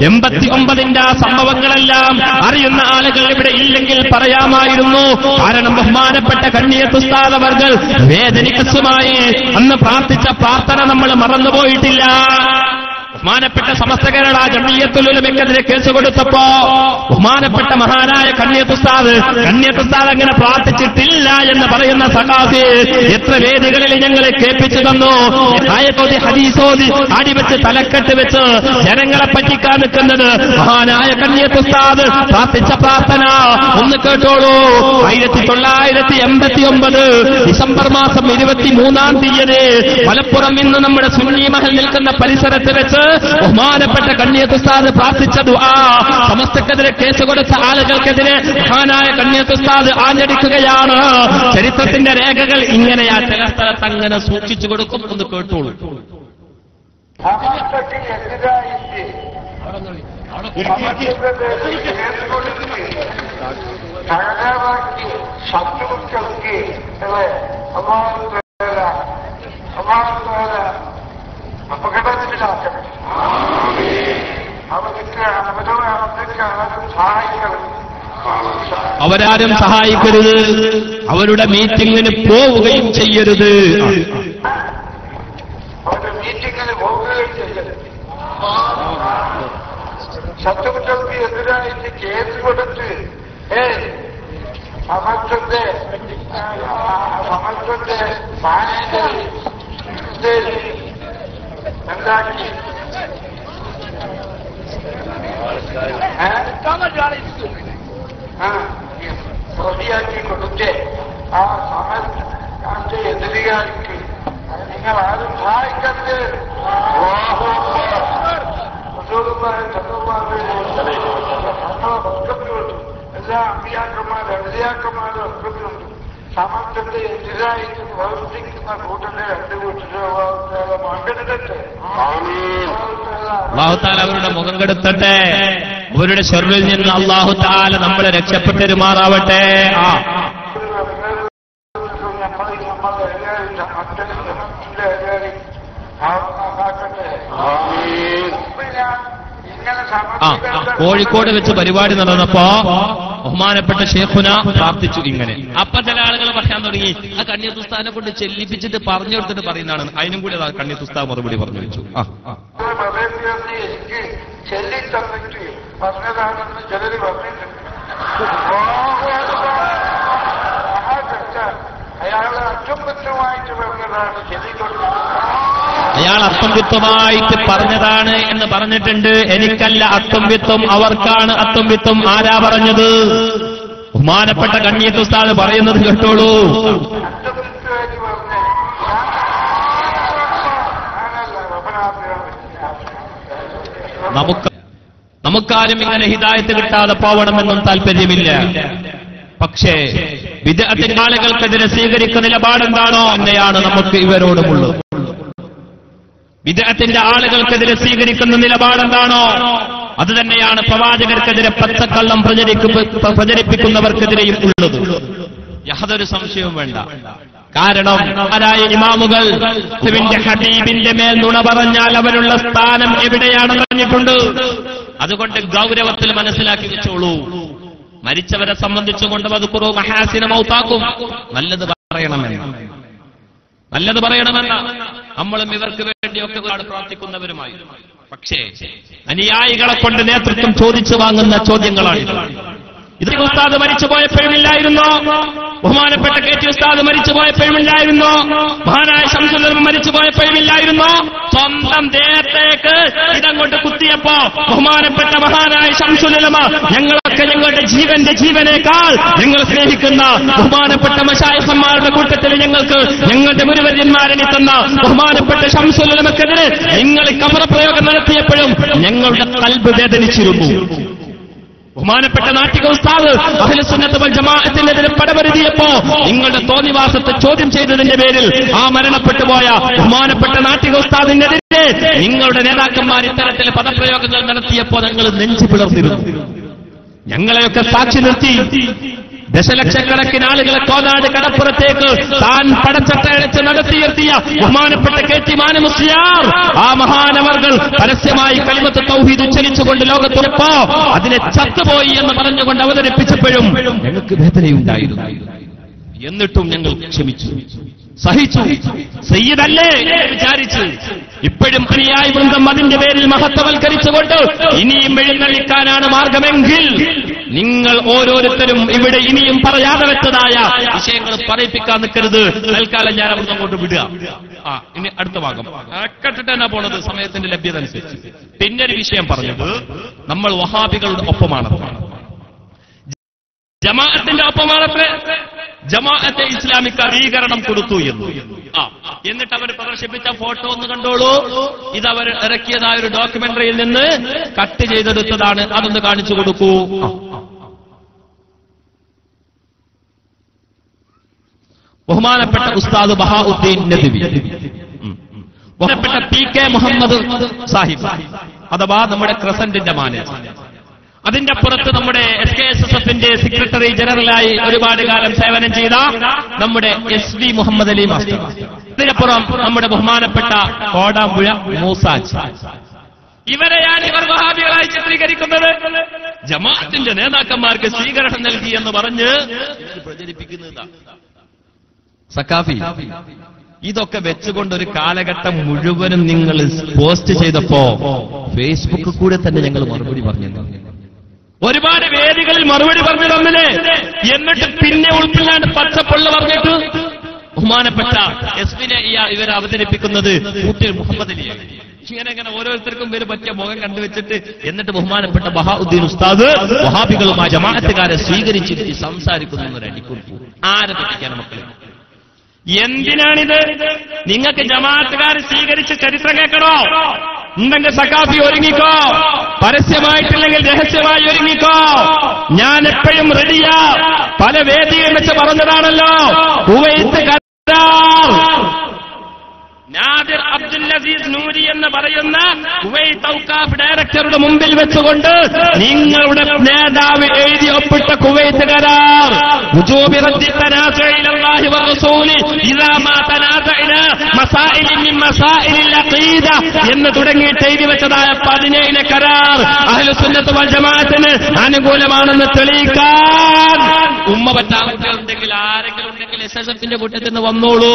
89ന്റെ ആ സംഭവങ്ങളെല്ലാം അറിയുന്ന ആളുകൾ ഇവിടെ ഇല്ലെങ്കിൽ പറയാമായിരുന്നു. കാരണം ബഹുമാനപ്പെട്ട കണ്ണിയത്ത് ഉസ്താദ് അവർകൾ വേദനിക്കസുമായി അന്ന് പ്രാർത്ഥിച്ച പ്രാർത്ഥന നമ്മൾ മറന്നുപോയിട്ടില്ല. ബഹുമാനപ്പെട്ട സമസ്ത കേരള ജംഇയ്യത്തുൽ ഉലമയ്ക്കെതിരെ കേസ് കൊടുത്തപ്പോ ബഹുമാനപ്പെട്ട മഹാനായ കണ്ണിയത്ത് ഉസ്താദ് അങ്ങനെ പ്രാർത്ഥിച്ചിട്ടില്ല എന്ന് പറയുന്ന സഖാഫി എത്ര വേദികളിൽ ഞങ്ങളെ കേൾപ്പിച്ചു തന്നു. ആയത്തോതി ഹദീസോതി അടിവെച്ച് തലക്കെട്ട് വെച്ച് ജനങ്ങളെ പറ്റിക്കാൻ നിൽക്കുന്നത് മഹാനായ കണ്ണിയത്ത് ഉസ്താദ് പ്രാർത്ഥിച്ച പ്രാർത്ഥന ഒന്ന് കേട്ടോളൂ. 1989 ഡിസംബർ മാസം 23-ാം തീയതി മലപ്പുറം ഇന്ന് നമ്മുടെ സുന്നി മഹൽ നിൽക്കുന്ന പരിസരത്ത് വെച്ച് ബഹുമാനപ്പെട്ട കണ്ണിയത്ത് ഉസ്താദ് പ്രാർത്ഥിച്ച ദുആ സമസ്തക്കെതിരെ കേസ് കൊടുത്ത ആളുകൾക്കെതിരെ മഹാനായ കണ്ണിയത്ത് ഉസ്താദ് ആഞ്ഞടിക്കുകയാണ്. ചരിത്രത്തിന്റെ രേഖകൾ ഇങ്ങനെയാ, ചില സ്ഥലത്ത് അങ്ങനെ സൂക്ഷിച്ചു കൊടുക്കും. ഒന്ന് കേട്ടോളൂ. അപകടത്തിലാക്കണം. അവരാരും സഹായിക്കരുത്, അവരുടെ മീറ്റിംഗിന് പോവുകയും ചെയ്യരുത്. അവരുടെ മീറ്റിംഗിന് പോവുകയും ചെയ്യരുത്. ശത്രുക്കൾക്ക് എതിരായിട്ട് കേസ് കൊടുത്ത് സമത്വത്തെ എന്താക്കി പ്രതിയാക്കി കൊടുത്ത് ആ സമയത്തെ എതിരാക്കി നിങ്ങൾ ആരും സഹായിക്കരുത്. എല്ലാ അമ്പിയാക്കന്മാരും അവിലിയാക്കന്മാരും ഒക്കത്തിലുണ്ട്. സമത്വത്തെ എതിരായിട്ട് പ്രവർത്തിക്കുന്ന കൂട്ടത്തെ രണ്ട് കൂട്ടരോ പങ്കെടുക്കട്ടെ. അല്ലാഹു തആല അവരുടെ മുഖം കെടുത്തട്ടെ. അവരുടെ ശർറിൽ നിന്ന് അല്ലാഹു തആല നമ്മളെ രക്ഷപ്പെട്ടിരുമാറാവട്ടെ. ഇങ്ങനെ കോഴിക്കോട് വെച്ച് പരിപാടി നടന്നപ്പോ ബഹുമാനപ്പെട്ട ഷേഖുന പ്രാർത്ഥിച്ചു ഇങ്ങനെ. അപ്പൊ ചില ആളുകൾ പറയാൻ തുടങ്ങി, ആ കണ്ണിയത്തുസ്താനെ കൊണ്ട് ചെല്ലിപ്പിച്ചിട്ട് പറഞ്ഞു കൊടുത്തിട്ട് പറയുന്നതാണ്. അതിനും കൂടി ആ കണ്ണിയത്തുസ്താ മറുപടി പറഞ്ഞു വെച്ചു. എനിക്ക് ചെല്ലി തന്നിട്ട് പറഞ്ഞതാണെന്ന് ചിലര് പറഞ്ഞിട്ടുണ്ട്. അയാൾ അറ്റംപറ്റമായിട്ട് പറഞ്ഞതാണ് ചെല്ലിക്കൊടുത്തത്. അയാൾ അത്വംവിത്വമായിട്ട് പറഞ്ഞതാണ് എന്ന് പറഞ്ഞിട്ടുണ്ട്. എനിക്കല്ല അത്വംവിത്വം, അവർക്കാണ് അത്വംവിത്വം. ആരാ പറഞ്ഞത്? ബഹുമാനപ്പെട്ട കണ്ണിയത്ത് ഉസ്താദ് പറയുന്നത് കേട്ടോളൂ. അറ്റംപറ്റമായിട്ട് പറഞ്ഞ നമുക്കാരും ഇങ്ങനെ ഹിദായത്ത് കിട്ടാതെ പോവണമെന്നും താല്പര്യമില്ല. പക്ഷേ വിദ്യാർത്ഥി ആളുകൾക്കെതിരെ സ്വീകരിക്കുന്ന നിലപാടെന്താണോ അങ്ങനെയാണ് നമുക്ക് ഇവരോടുമുള്ളത്. വിദ്യാത്തിന്റെ ആളുകൾക്കെതിരെ സ്വീകരിക്കുന്ന നിലപാടെന്താണോ അത് തന്നെയാണ് പ്രവാചകർക്കെതിരെ പച്ചക്കള്ളം പ്രചരിപ്പിക്കുന്നവർക്കെതിരെയും ഉള്ളത്. യാതൊരു സംശയവും വേണ്ട. കാരണം ആരായ ഇമാമുകൾ ഹബീബിന്റെ മേൽ നുണ പറഞ്ഞാൽ അവരുള്ള സ്ഥാനം എവിടെയാണെന്ന് പറഞ്ഞിട്ടുണ്ട്. അതുകൊണ്ട് ഗൗരവത്തിൽ മനസ്സിലാക്കി വെച്ചോളൂ. മരിച്ചവരെ സംബന്ധിച്ചുകൊണ്ട് വദ്കുറൂ മഹാസിന മൗതാക്കും, നല്ലത് പറയണമെന്ന നമ്മളും ഇവർക്ക് വേണ്ടിയൊക്കെ ഒരുപാട് പ്രാർത്ഥിക്കുന്നവരുമായി. പക്ഷേ അനുയായികളെ കൊണ്ട് നേതൃത്വം ചോദിച്ചു വാങ്ങുന്ന ചോദ്യങ്ങളാണിത്. ഇത് ഉസ്താദ് മരിച്ചു പോയപ്പോഴുമില്ലായിരുന്നോ? ബഹുമാനപ്പെട്ട കെ.ടി. ഉസ്താദ് മരിച്ചു പോയപ്പോഴുമില്ലായിരുന്നോ? മഹാനായ ശംസുൽ ഉലമ മരിച്ചു പോയപ്പോഴുമില്ലായിരുന്നോ? സ്വന്തം ദേഹത്തേക്ക് ഇതങ്ങോട്ട് കുത്തിയപ്പോ ബഹുമാനപ്പെട്ട മഹാനായ ശംസുൽ ഉലമ, ഞങ്ങളൊക്കെ ഞങ്ങളുടെ ജീവനേക്കാൾ ഞങ്ങൾ സ്നേഹിക്കുന്ന ബഹുമാനപ്പെട്ട മശായിഖന്മാരുടെ കൂട്ടത്തിൽ ഞങ്ങളുടെ ഗുരുവര്യന്മാരെ തന്ന ബഹുമാനപ്പെട്ട ശംസുൽ ഉലമക്കെതിരെ നിങ്ങൾ കഫറപ്രയോഗം നടത്തിയപ്പോഴും ഞങ്ങളുടെ ഖൽബ് വേദനിച്ചിരുന്നു. ബഹുമാനപ്പെട്ട നാട്ടിക ഉസ്താദ് അഹ്ലുസുന്നത്ത് വൽ ജമാഅത്തിനെതിരെ പടപൊരുതിയപ്പോ നിങ്ങളുടെ തോന്നിവാസത്തെ ചോദ്യം ചെയ്തതിന്റെ പേരിൽ ആ മരണപ്പെട്ടു പോയ ബഹുമാനപ്പെട്ട നാട്ടിക ഉസ്താദിനെതിരെ നിങ്ങളുടെ നേതാക്കന്മാർ ഇത്തരത്തിൽ പദപ്രയോഗങ്ങൾ നടത്തിയപ്പോ ഞങ്ങൾ നെഞ്ചു പിളർന്നിരുന്നു. ഞങ്ങളെയൊക്കെ സാക്ഷി നിർത്തി ദശലക്ഷക്കണക്കിന് ആളുകളെ കോനാട് കടപ്പുറത്തേക്ക് താൻ പടച്ചട്ടയച്ച് നടത്തിയെത്തിയ ബഹുമാനപ്പെട്ട കെ.ടി. മുസ്ലിയാർ, ആ മഹാനവർകൾ പരസ്യമായി കലിമത്ത് തൗഹീദ് ഉച്ചരിച്ചുകൊണ്ട് ലോകത്തുറപ്പോ അതിനെ ചത്തുപോയി എന്ന് പറഞ്ഞുകൊണ്ട് അവതരിപ്പിച്ചപ്പോഴും ഞങ്ങൾക്ക് വേദനയുണ്ടായിരുന്നു. എന്നിട്ടും ഞങ്ങൾ ക്ഷമിച്ചു, സഹിച്ചു. സയ്യിദല്ലേ എന്ന് വിചാരിച്ച് ഇപ്പോഴും അനുയായി വൃന്ദം അതിന്റെ പേരിൽ മഹത്വവൽക്കരിച്ചുകൊണ്ട് ഇനിയും എഴുന്നള്ളിക്കാനാണ് മാർഗമെങ്കിൽ നിങ്ങൾ ഓരോരുത്തരും ഇവിടെ ഇനിയും പറയാതെ വെച്ചതായ വിഷയങ്ങൾ പറയിപ്പിക്കാൻ നിൽക്കരുത്. തൽക്കാലം ഞാൻ അവിടെ അങ്ങോട്ട് വിടുക. ഇനി അടുത്ത ഭാഗം കെട്ടിട്ട് തന്നെ പോണത് സമയത്തിന്റെ ലഭ്യത അനുസരിച്ച്. പിന്നൊരു വിഷയം പറഞ്ഞത് നമ്മൾ വഹാബികളുടെ ഒപ്പമാണത്രേ, ജമാഅത്തിന്റെ ഒപ്പമാണത്രേ. ജമാഅത്തെ ഇസ്ലാമിക് അംഗീകരണം കൊടുത്തു എന്ന്. എന്നിട്ട് അവർ പ്രദർശിപ്പിച്ച ഫോട്ടോ ഒന്ന് കണ്ടോളൂ. ഇതവർ ഇറക്കിയതായ ഒരു ഡോക്യുമെന്ററിയിൽ നിന്ന് കട്ട് ചെയ്തെടുത്തതാണ്. അതൊന്ന് കാണിച്ചു കൊടുക്കൂ. ബഹുമാനപ്പെട്ട ഉസ്താദ് ബഹാഉദ്ദീൻ നദ്വി, ബഹുമാനപ്പെട്ട പി.കെ. മുഹമ്മദ് സാഹിബ് അഥവാ നമ്മുടെ ക്രസന്റിന്റെ മാനേജർ, അതിന്റെ പുറത്ത് നമ്മുടെ SKSSFന്റെ സെക്രട്ടറി ജനറലായി ഒരുപാട് കാലം സേവനം ചെയ്ത നമ്മുടെ SV മുഹമ്മദ് അലി മാസ്റ്റർ, ഇതിനപ്പുറം നമ്മുടെ ബഹുമാനപ്പെട്ട കോടാമ്പുഴ മൂസാജ്, ഇവരെയാണ് ഇവർ വഹാബികളായി ചിത്രീകരിക്കുന്നത്. ജമാഅത്തിന്റെ നേതാക്കന്മാർക്ക് സ്വീകരണം നൽകി എന്ന് പറഞ്ഞ് പ്രചരിപ്പിക്കുന്നതാണ്. സക്കാഫി, ഇതൊക്കെ വെച്ചുകൊണ്ട് ഒരു കാലഘട്ടം മുഴുവനും നിങ്ങൾ പോസ്റ്റ് ചെയ്തപ്പോ ഫേസ്ബുക്ക് കൂടെ തന്നെ ഞങ്ങൾ മറുപടി പറഞ്ഞു. ഒരുപാട് വേദികളിൽ മറുപടി പറഞ്ഞു തന്നില്ലേ? എന്നിട്ട് പിന്നെ ഉൾപ്പില്ലാണ്ട് പച്ചപ്പൊള്ള പറഞ്ഞിട്ട് ബഹുമാനപ്പെട്ട എസ്പിനെ ഇവർ അവതരിപ്പിക്കുന്നത് കൂട്ടിൽ മുഹമ്മദ് അലിയാണ്. ഇങ്ങനെ ഓരോരുത്തർക്കും പേര് പറ്റിയ മുഖം കണ്ടുവച്ചിട്ട് എന്നിട്ട് ബഹുമാനപ്പെട്ട ബഹാഉദ്ദീൻ ഉസ്താദ് വഹാബികളുമായി ജമാഅത്തുകാരെ സ്വീകരിച്ചിട്ട് സംസാരിക്കുന്നു എന്നൊരു അടിക്കുറിപ്പ്. ആരെ പറ്റിക്കാണ് മക്കളെ? എന്തിനാണിത്? നിങ്ങൾക്ക് ജമാഅത്തുകാരെ സ്വീകരിച്ച് ചരിത്രം കേൾക്കണോ? ഉണ്ടെങ്കിൽ സക്കാഫി ഒരുങ്ങിക്കോ, പരസ്യമായിട്ടില്ലെങ്കിൽ രഹസ്യമായി ഒരുങ്ങിക്കോ. ഞാൻ എപ്പോഴും റെഡിയാ. പല വേദികൾ വെച്ച് പറഞ്ഞതാണല്ലോ, കുവൈത്ത് കരാർ നാദിർ അബ്ദുൽ അസീസ് നൂരി എന്ന് പറയുന്ന കുവൈത്ത് ഔഖാഫ് ഡയറക്ടറുടെ മുമ്പിൽ വെച്ചുകൊണ്ട് നിങ്ങളുടെ നേതാവ് എഴുതി ഒപ്പിട്ട കുവൈത്ത് കരാർ വുജൂബി റദ്ദി തനാസുഇ ഇലല്ലാഹി വറസൂലി ഇദാ മാ തനാസഅന മസാഇലി മിൻ മസാഇലിൽ അഖീദ എന്ന് തുടങ്ങിയിട്ട് എഴുതി വെച്ചതായ 17 കരാർ അഹ്ലുസുന്നത്ത് വൽ ജമാഅത്തിന് അനുകൂലമാണെന്ന് തെളിയിക്കാൻ ഉമ്മ പറ്റാവുണ്ടെങ്കിൽ ആരെങ്കിലും ഉണ്ടെങ്കിൽ SSFന്റെ കൂട്ടത്തിൽ നിന്ന് വന്നോളൂ.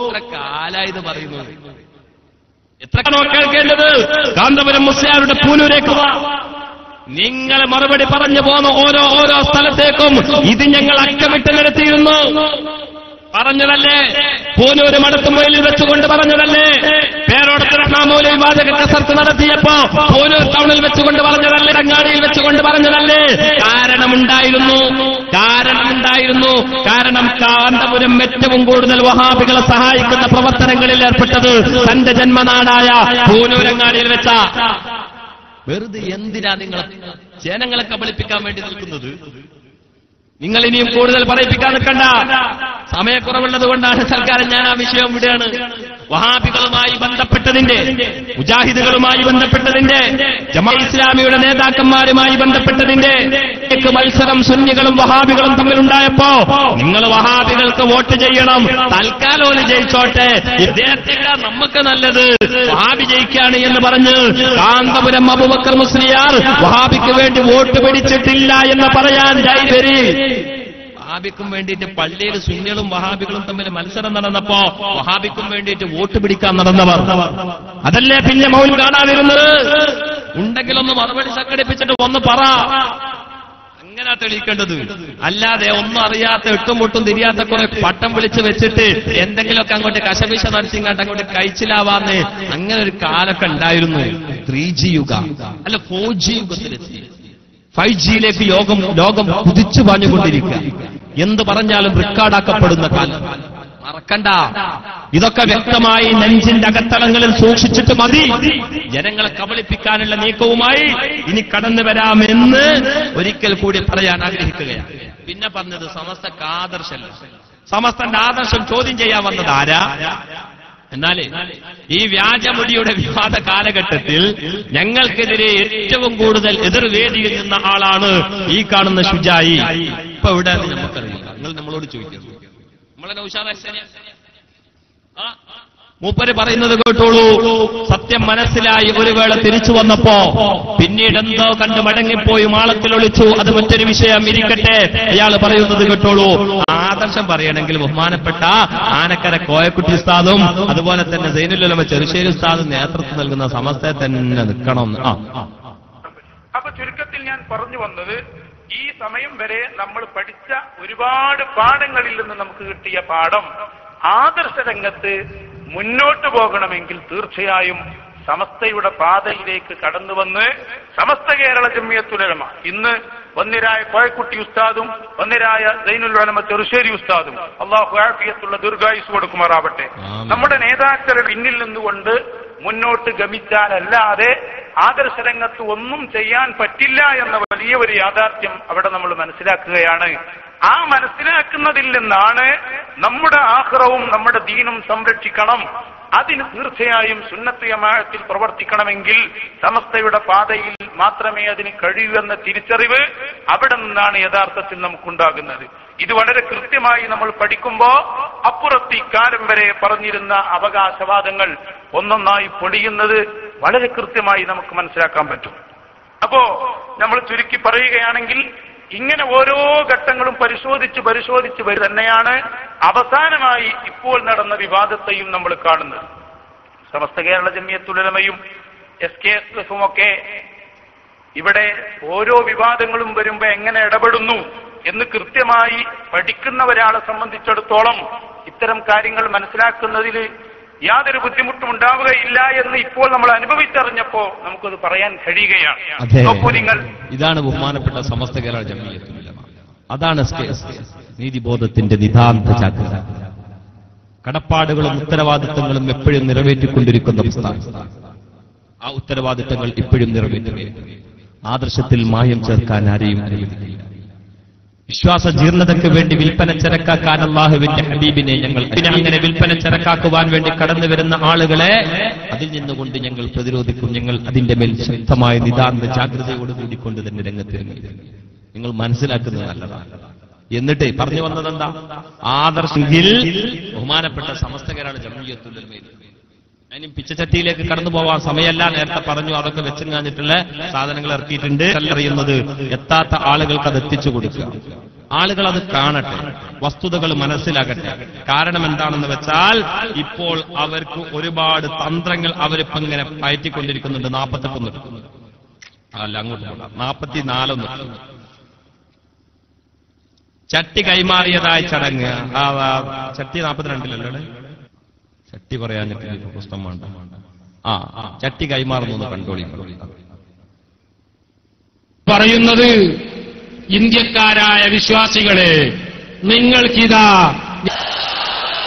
എത്ര കാലായത് പറയുന്നത്, എത്രയാണോ കേൾക്കേണ്ടത്? കാന്തപുരം മുസ്ലിയാരുടെ പൂനൂരേക്ക് വാ. നിങ്ങൾ മറുപടി പറഞ്ഞു പോന്ന ഓരോ സ്ഥലത്തേക്കും ഇത് ഞങ്ങൾ അക്കമിട്ട് നിരത്തിയിരുന്നു. പറഞ്ഞതല്ലേ? പൂനൂര് മടത്തുമൊയിലിൽ വെച്ചുകൊണ്ട് പറഞ്ഞതല്ലേ? പേരോടത്ത് റഹ്മാമൂലി വാചക കസർത്ത് നടത്തിയപ്പോ പൂനൂർ ടൗണിൽ വെച്ചുകൊണ്ട് പറഞ്ഞതല്ലേ? അങ്ങാടിയിൽ വെച്ചുകൊണ്ട് പറഞ്ഞതല്ലേ? കാരണമുണ്ടായിരുന്നു. കാരണം കാന്തപുരം ഏറ്റവും കൂടുതൽ വഹാബികളെ സഹായിക്കുന്ന പ്രവർത്തനങ്ങളിൽ ഏർപ്പെട്ടത് തന്റെ ജന്മനാടായ പൂനൂരങ്ങാടിയിൽ വെച്ച. വെറുതെ എന്തിനാ നിങ്ങൾ ജനങ്ങളെ കബളിപ്പിക്കാൻ വേണ്ടി നിൽക്കുന്നത്? നിങ്ങൾ ഇനിയും കൂടുതൽ പറയിപ്പിക്കാൻ നിൽക്കണ്ട. സമയക്കുറവുള്ളത് കൊണ്ടാണ് തൽക്കാലം ഞാൻ ആ വിഷയം വിടുകയാണ്. വഹാബികളുമായി ബന്ധപ്പെട്ടതിന്റെ, മുജാഹിദുകളുമായി ബന്ധപ്പെട്ടതിന്റെ, ജമാഅത്ത് ഇസ്ലാമിയുടെ നേതാക്കന്മാരുമായി ബന്ധപ്പെട്ടതിന്റെ മത്സരം സുന്നികളും വഹാബികളും തമ്മിലുണ്ടായപ്പോ നിങ്ങൾ വഹാബികൾക്ക് വോട്ട് ചെയ്യണം, തൽക്കാലം ജയിച്ചോട്ടെ, ഇദ്ദേഹത്തിന്റെ നമുക്ക് നല്ലത് വഹാബി ജയിക്കാണ് എന്ന് പറഞ്ഞ് കാന്തപുരം അബൂബക്കർ മുസ്ലിയാർ വഹാബിക്ക് വേണ്ടി വോട്ട് പിടിച്ചിട്ടില്ല എന്ന് പറയാൻ ധൈര്യം. വഹാബിക്കും വേണ്ടിയിട്ട് പള്ളിയിൽ സുന്നികളും വഹാബികളും തമ്മിൽ മത്സരം നടന്നപ്പോ വഹാബിക്കും വേണ്ടിയിട്ട് വോട്ട് പിടിക്കാൻ നടന്നവർ അതല്ലേ പിന്നെ മൗലം കാണാതിരുന്നത്? ഉണ്ടെങ്കിലൊന്ന് മറുപടി സംഘടിപ്പിച്ചിട്ട് ഒന്ന് പറ. അങ്ങനെ തെളിയിക്കേണ്ടത്. അല്ലാതെ ഒന്നും അറിയാത്ത എട്ടും പൊട്ടും തിരിയാത്ത കുറെ പട്ടം വിളിച്ച് വെച്ചിട്ട് എന്തെങ്കിലുമൊക്കെ അങ്ങോട്ട് കശപിശ നടത്തിങ്ങാട്ട് അങ്ങോട്ട് കഴിച്ചിലാവാന്ന് അങ്ങനെ ഒരു കാലൊക്കെ ഉണ്ടായിരുന്നു. 3G യുഗം അല്ല 4G യുഗത്തിലെത്തി. 5Gയിലേക്ക് ലോകം കുതിച്ചു പാഞ്ഞുകൊണ്ടിരിക്കുക. എന്ത് പറഞ്ഞാലും റെക്കോർഡാക്കപ്പെടുന്ന കാലം മറക്കണ്ട. ഇതൊക്കെ വ്യക്തമായി നെഞ്ചിന്റെ അകത്തളങ്ങളിൽ സൂക്ഷിച്ചിട്ട് മതി ജനങ്ങളെ കബളിപ്പിക്കാനുള്ള നീക്കവുമായി ഇനി കടന്നു വരാമെന്ന് ഒരിക്കൽ കൂടി പറയാൻ ആഗ്രഹിക്കുകയാണ്. പിന്നെ പറഞ്ഞത് സമസ്തക്ക് ആദർശമല്ല. സമസ്തന്റെ ആദർശം ചോദ്യം ചെയ്യാൻ വന്നത് ആരാ? എന്നാലേ ഈ വ്യാജമുടിയുടെ വിവാദ കാലഘട്ടത്തിൽ ഞങ്ങൾക്കെതിരെ ഏറ്റവും കൂടുതൽ എതിർവേദിയിൽ നിന്ന ആളാണ് ഈ കാണുന്ന ഷുജായി. ഇപ്പൊ ഇവിടെ നമുക്കറിയില്ല. നിങ്ങൾ നമ്മളോട് ചോദിക്കുന്നു, നമ്മളെ നൗഷാദ് മൂപ്പര് പറയുന്നത് കേട്ടോളൂ. സത്യം മനസ്സിലായി ഒരു വേള തിരിച്ചു വന്നപ്പോ പിന്നീട് എന്തോ കണ്ട് മടങ്ങിപ്പോയി മാളത്തിൽ ഒളിച്ചു. അത് മറ്റൊരു വിഷയം ഇരിക്കട്ടെ. അയാൾ പറയുന്നത് കേട്ടോളൂ. ആദർശം പറയണമെങ്കിൽ ബഹുമാനപ്പെട്ട ആനക്കര കോയക്കുട്ടി ഉസ്താദും അതുപോലെ തന്നെ സൈനുൽ ഉലമ ചെറുശ്ശേരി ഉസ്താദും നേതൃത്വം നൽകുന്ന സമസ്തയെ തന്നെ നിൽക്കണം. അപ്പൊ ചുരുക്കത്തിൽ ഞാൻ പറഞ്ഞു വന്നത്, ഈ സമയം വരെ നമ്മൾ പഠിച്ച ഒരുപാട് പാഠങ്ങളിൽ നിന്ന് നമുക്ക് കിട്ടിയ പാഠം, ആദർശ രംഗത്ത് മുന്നോട്ട് പോകണമെങ്കിൽ തീർച്ചയായും സമസ്തയുടെ പാതയിലേക്ക് കടന്നുവന്ന് സമസ്ത കേരള ജംഇയ്യത്തുൽ ഉലമ, ഇന്ന് വന്നിരായ കോയക്കുട്ടി ഉസ്താദും വന്നിരായ സൈനുൽ ഉലമ ചെറുശ്ശേരി ഉസ്താദും അള്ളാഹു ആഫിയത്തുള്ള ദീർഘായുസ് കൊടുക്കുമാറാവട്ടെ, നമ്മുടെ നേതാക്കളുടെ പിന്നിൽ നിന്നുകൊണ്ട് മുന്നോട്ട് ഗമിച്ചാലല്ലാതെ ആദർശരംഗത്ത് ഒന്നും ചെയ്യാൻ പറ്റില്ല എന്ന വലിയ ഒരു യാഥാർത്ഥ്യം അവിടെ നമ്മൾ മനസ്സിലാക്കുകയാണ്. ആ മനസ്സിലാക്കുന്നതിൽ നിന്നാണ് നമ്മുടെ ആഖിറവും നമ്മുടെ ദീനും സംരക്ഷിക്കണം. അതിന് തീർച്ചയായും സുന്നത്ത് ജമാഅത്തിൽ പ്രവർത്തിക്കണമെങ്കിൽ സമസ്തയുടെ പാതയിൽ മാത്രമേ അതിന് കഴിയൂ എന്ന തിരിച്ചറിവ് അവിടെ നിന്നാണ് യഥാർത്ഥത്തിൽ നമുക്കുണ്ടാകുന്നത്. ഇത് വളരെ കൃത്യമായി നമ്മൾ പഠിക്കുമ്പോ അപ്പുറത്ത് ഇക്കാലം വരെ പറഞ്ഞിരുന്ന അവകാശവാദങ്ങൾ ഒന്നൊന്നായി പൊടിയുന്നത് വളരെ കൃത്യമായി നമുക്ക് മനസ്സിലാക്കാൻ പറ്റും. അപ്പോ നമ്മൾ ചുരുക്കി പറയുകയാണെങ്കിൽ ഇങ്ങനെ ഓരോ ഘട്ടങ്ങളും പരിശോധിച്ച് തന്നെയാണ് അവസാനമായി ഇപ്പോൾ നടന്ന വിവാദത്തെയും നമ്മൾ കാണുന്നത്. സമസ്ത കേരള ജംഇയ്യത്തുൽ ഉലമയും SKSF-ഉം ഒക്കെ ഇവിടെ ഓരോ വിവാദങ്ങളും വരുമ്പോ എങ്ങനെ ഇടപെടുന്നു എന്ന് കൃത്യമായി പഠിക്കുന്ന ഒരാളെ സംബന്ധിച്ചിടത്തോളം ഇത്തരം കാര്യങ്ങൾ മനസ്സിലാക്കുന്നതിൽ യാതൊരു ബുദ്ധിമുട്ടും ഉണ്ടാവുകയില്ല എന്ന് ഇപ്പോൾ നമ്മൾ അനുഭവിച്ചറിഞ്ഞപ്പോ നമുക്കത് പറയാൻ കഴിയുകയാണ്. നിങ്ങൾ ഇതാണ് ബഹുമാനപ്പെട്ട സമസ്ത കേരള ജംഇയ്യത്തുൽ ഉലമ. അതാണ് നീതിബോധത്തിന്റെ നിതാന്ത ജാഗ്രത. കടപ്പാടുകളും ഉത്തരവാദിത്തങ്ങളും എപ്പോഴും നിറവേറ്റിക്കൊണ്ടിരിക്കുന്ന പ്രസ്ഥാനം. ആ ഉത്തരവാദിത്തങ്ങൾ ഇപ്പോഴും നിറവേറ്റുകയാണ്. ആദർശത്തിൽ മായം ചേർക്കാൻ ആരെയും അനുവദിക്കില്ല. വിശ്വാസ ജീർണതയ്ക്ക് വേണ്ടി വിൽപ്പന ചരക്കാക്കാൻ അല്ലാഹുവിന്റെ ഹബീബിനെ ഞങ്ങൾ അങ്ങനെ വിൽപ്പന ചരക്കാക്കുവാൻ വേണ്ടി കടന്നു വരുന്ന ആളുകളെ അതിൽ നിന്നുകൊണ്ട് ഞങ്ങൾ പ്രതിരോധിക്കും. ഞങ്ങൾ അതിന്റെ മേൽ ശക്തമായ നിതാന്ത ജാഗ്രതയോട് കൂടിക്കൊണ്ട് തന്നെ രംഗത്തിറങ്ങി. നിങ്ങൾ മനസ്സിലാക്കുന്നത് നല്ലതാണ്. എന്നിട്ട് പറഞ്ഞു വന്നതെന്താ? ആദർശിൽ ബഹുമാനപ്പെട്ട സമസ്തകരാണ് ജംഇയ്യത്തുൽ ഉലമയിൽ. അതിനും പിച്ചച്ചട്ടിയിലേക്ക് കടന്നു പോവാൻ സമയമല്ല. നേരത്തെ പറഞ്ഞു അതൊക്കെ വെച്ചെങ്ങാഞ്ഞിട്ടുള്ള സാധനങ്ങൾ ഇറക്കിയിട്ടുണ്ട്. അറിയുന്നത് എത്താത്ത ആളുകൾക്ക് അത് എത്തിച്ചു കൊടുക്കുക. ആളുകൾ അത് കാണട്ടെ, വസ്തുതകൾ മനസ്സിലാകട്ടെ. കാരണം എന്താണെന്ന് വെച്ചാൽ ഇപ്പോൾ അവർക്ക് ഒരുപാട് തന്ത്രങ്ങൾ അവരിപ്പോ ഇങ്ങനെ പയറ്റിക്കൊണ്ടിരിക്കുന്നുണ്ട്. 48 അല്ല, അങ്ങോട്ട് 44 ചട്ടി കൈമാറിയതായ ചടങ്ങ്. ചട്ടി 42 ചട്ടി പറയാഞ്ഞിട്ട് പുസ്തകം വേണ്ട. ചട്ടി കൈമാറുന്നു കണ്ടോളി. പറയുന്നത്, ഇന്ത്യക്കാരായ വിശ്വാസികളെ, നിങ്ങൾക്കിതാ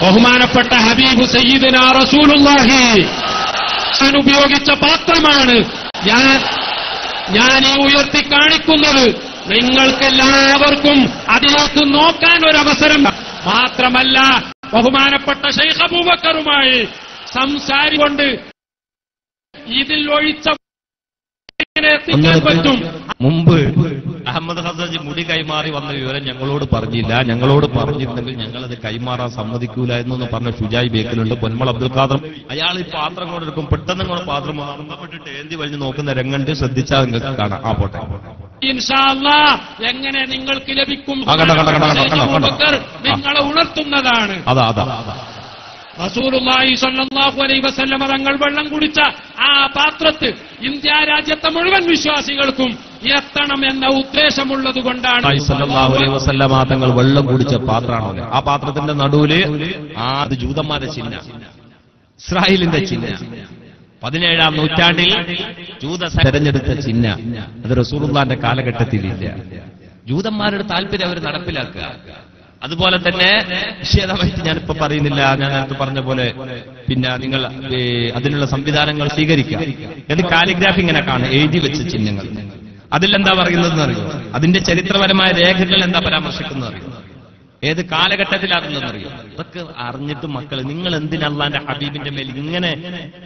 ബഹുമാനപ്പെട്ട ഹബീബ് സയ്യിദുനാ റസൂലുള്ളാഹി ഞാൻ ഉപയോഗിച്ച പാത്രമാണ് ഞാൻ ഈ ഉയർത്തി കാണിക്കുന്നത്. നിങ്ങൾക്കെല്ലാവർക്കും അതിലേക്ക് നോക്കാൻ ഒരവസരം. മാത്രമല്ല, ബഹുമാനപ്പെട്ട ശൈഖ് അബൂബക്കറുമായി സംസാരിക്കൊണ്ട് ഇതിൽ ഒഴിച്ച എത്തിക്കാൻ പറ്റും. മുമ്പ് അഹമ്മദ് ഹസജി മുടി കൈമാറി വന്ന വിവരം ഞങ്ങളോട് പറഞ്ഞില്ല. ഞങ്ങളോട് പറഞ്ഞിരുന്നെങ്കിൽ ഞങ്ങളത് കൈമാറാൻ സമ്മതിക്കൂല എന്നൊന്ന് പറഞ്ഞ ഷുജായി ബേക്കലുണ്ട്. പൊന്മൾ അബ്ദുൽ ഖാദർ അയാൾ ഈ പാത്രം കൊണ്ടെടുക്കും. പെട്ടെന്ന് കൂടെ പാത്രം അർമ്മപ്പെട്ടിട്ട് ഏന്തി വലിഞ്ഞ് നോക്കുന്ന രംഗണ്ട് ശ്രദ്ധിച്ചാൽ നിങ്ങൾക്ക് കാണാം. പോട്ടെ, ഇൻഷാ അല്ലാഹ് എങ്ങനെ നിങ്ങൾക്ക് ലഭിക്കും നിങ്ങളെ ഉണർത്തുന്നതാണ്. അതാ റസൂലുള്ളാഹി സ്വല്ലല്ലാഹു അലൈഹി വസല്ലം തങ്ങൾ വെള്ളം കുടിച്ച ആ പാത്രത്തിൽ ഇന്ത്യ രാജ്യത്തെ മുഴുവൻ വിശ്വാസികൾക്കും എത്തണം എന്ന ഉദ്ദേശമുള്ളത് കൊണ്ടാണ് സ്വല്ലല്ലാഹു അലൈഹി വസല്ലം തങ്ങൾ വെള്ളം കുടിച്ച പാത്രമാണ്. ആ പാത്രത്തിന്റെ നടുവില് അത് ജൂതന്മാരുടെ ചിഹ്ന, ഇസ്രായേലിന്റെ ചിഹ്ന. 17-ാം നൂറ്റാണ്ടിൽ ജൂത തെരഞ്ഞെടുത്ത ചിഹ്ന. അത് റസൂലുള്ളാഹിന്റെ കാലഘട്ടത്തിലില്ല. ജൂതന്മാരുടെ താല്പര്യം അവർ നടപ്പിലാക്കുക. അതുപോലെ തന്നെ നിഷേധമായിട്ട് ഞാനിപ്പോ പറയുന്നില്ല. ഞാൻ നേരത്തെ പറഞ്ഞ പോലെ പിന്നെ നിങ്ങൾ അതിനുള്ള സംവിധാനങ്ങൾ സ്വീകരിക്കുക. അത് കാലിഗ്രാഫി ഇങ്ങനെ കാണും, എഴുതി വെച്ച ചിഹ്നങ്ങൾ. അതിലെന്താ പറയുന്നതെന്ന് അറിയോ? അതിന്റെ ചരിത്രപരമായ രേഖകൾ എന്താ പരാമർശിക്കുന്നത് അറിയോ? ഏത് കാലഘട്ടത്തിലാകുന്നതെന്ന് അറിയോ? അതൊക്കെ അറിഞ്ഞിട്ട് മക്കൾ, നിങ്ങൾ എന്തിനാ അല്ലാഹുവിന്റെ ഹബീബിന്റെ മേൽ ഇങ്ങനെ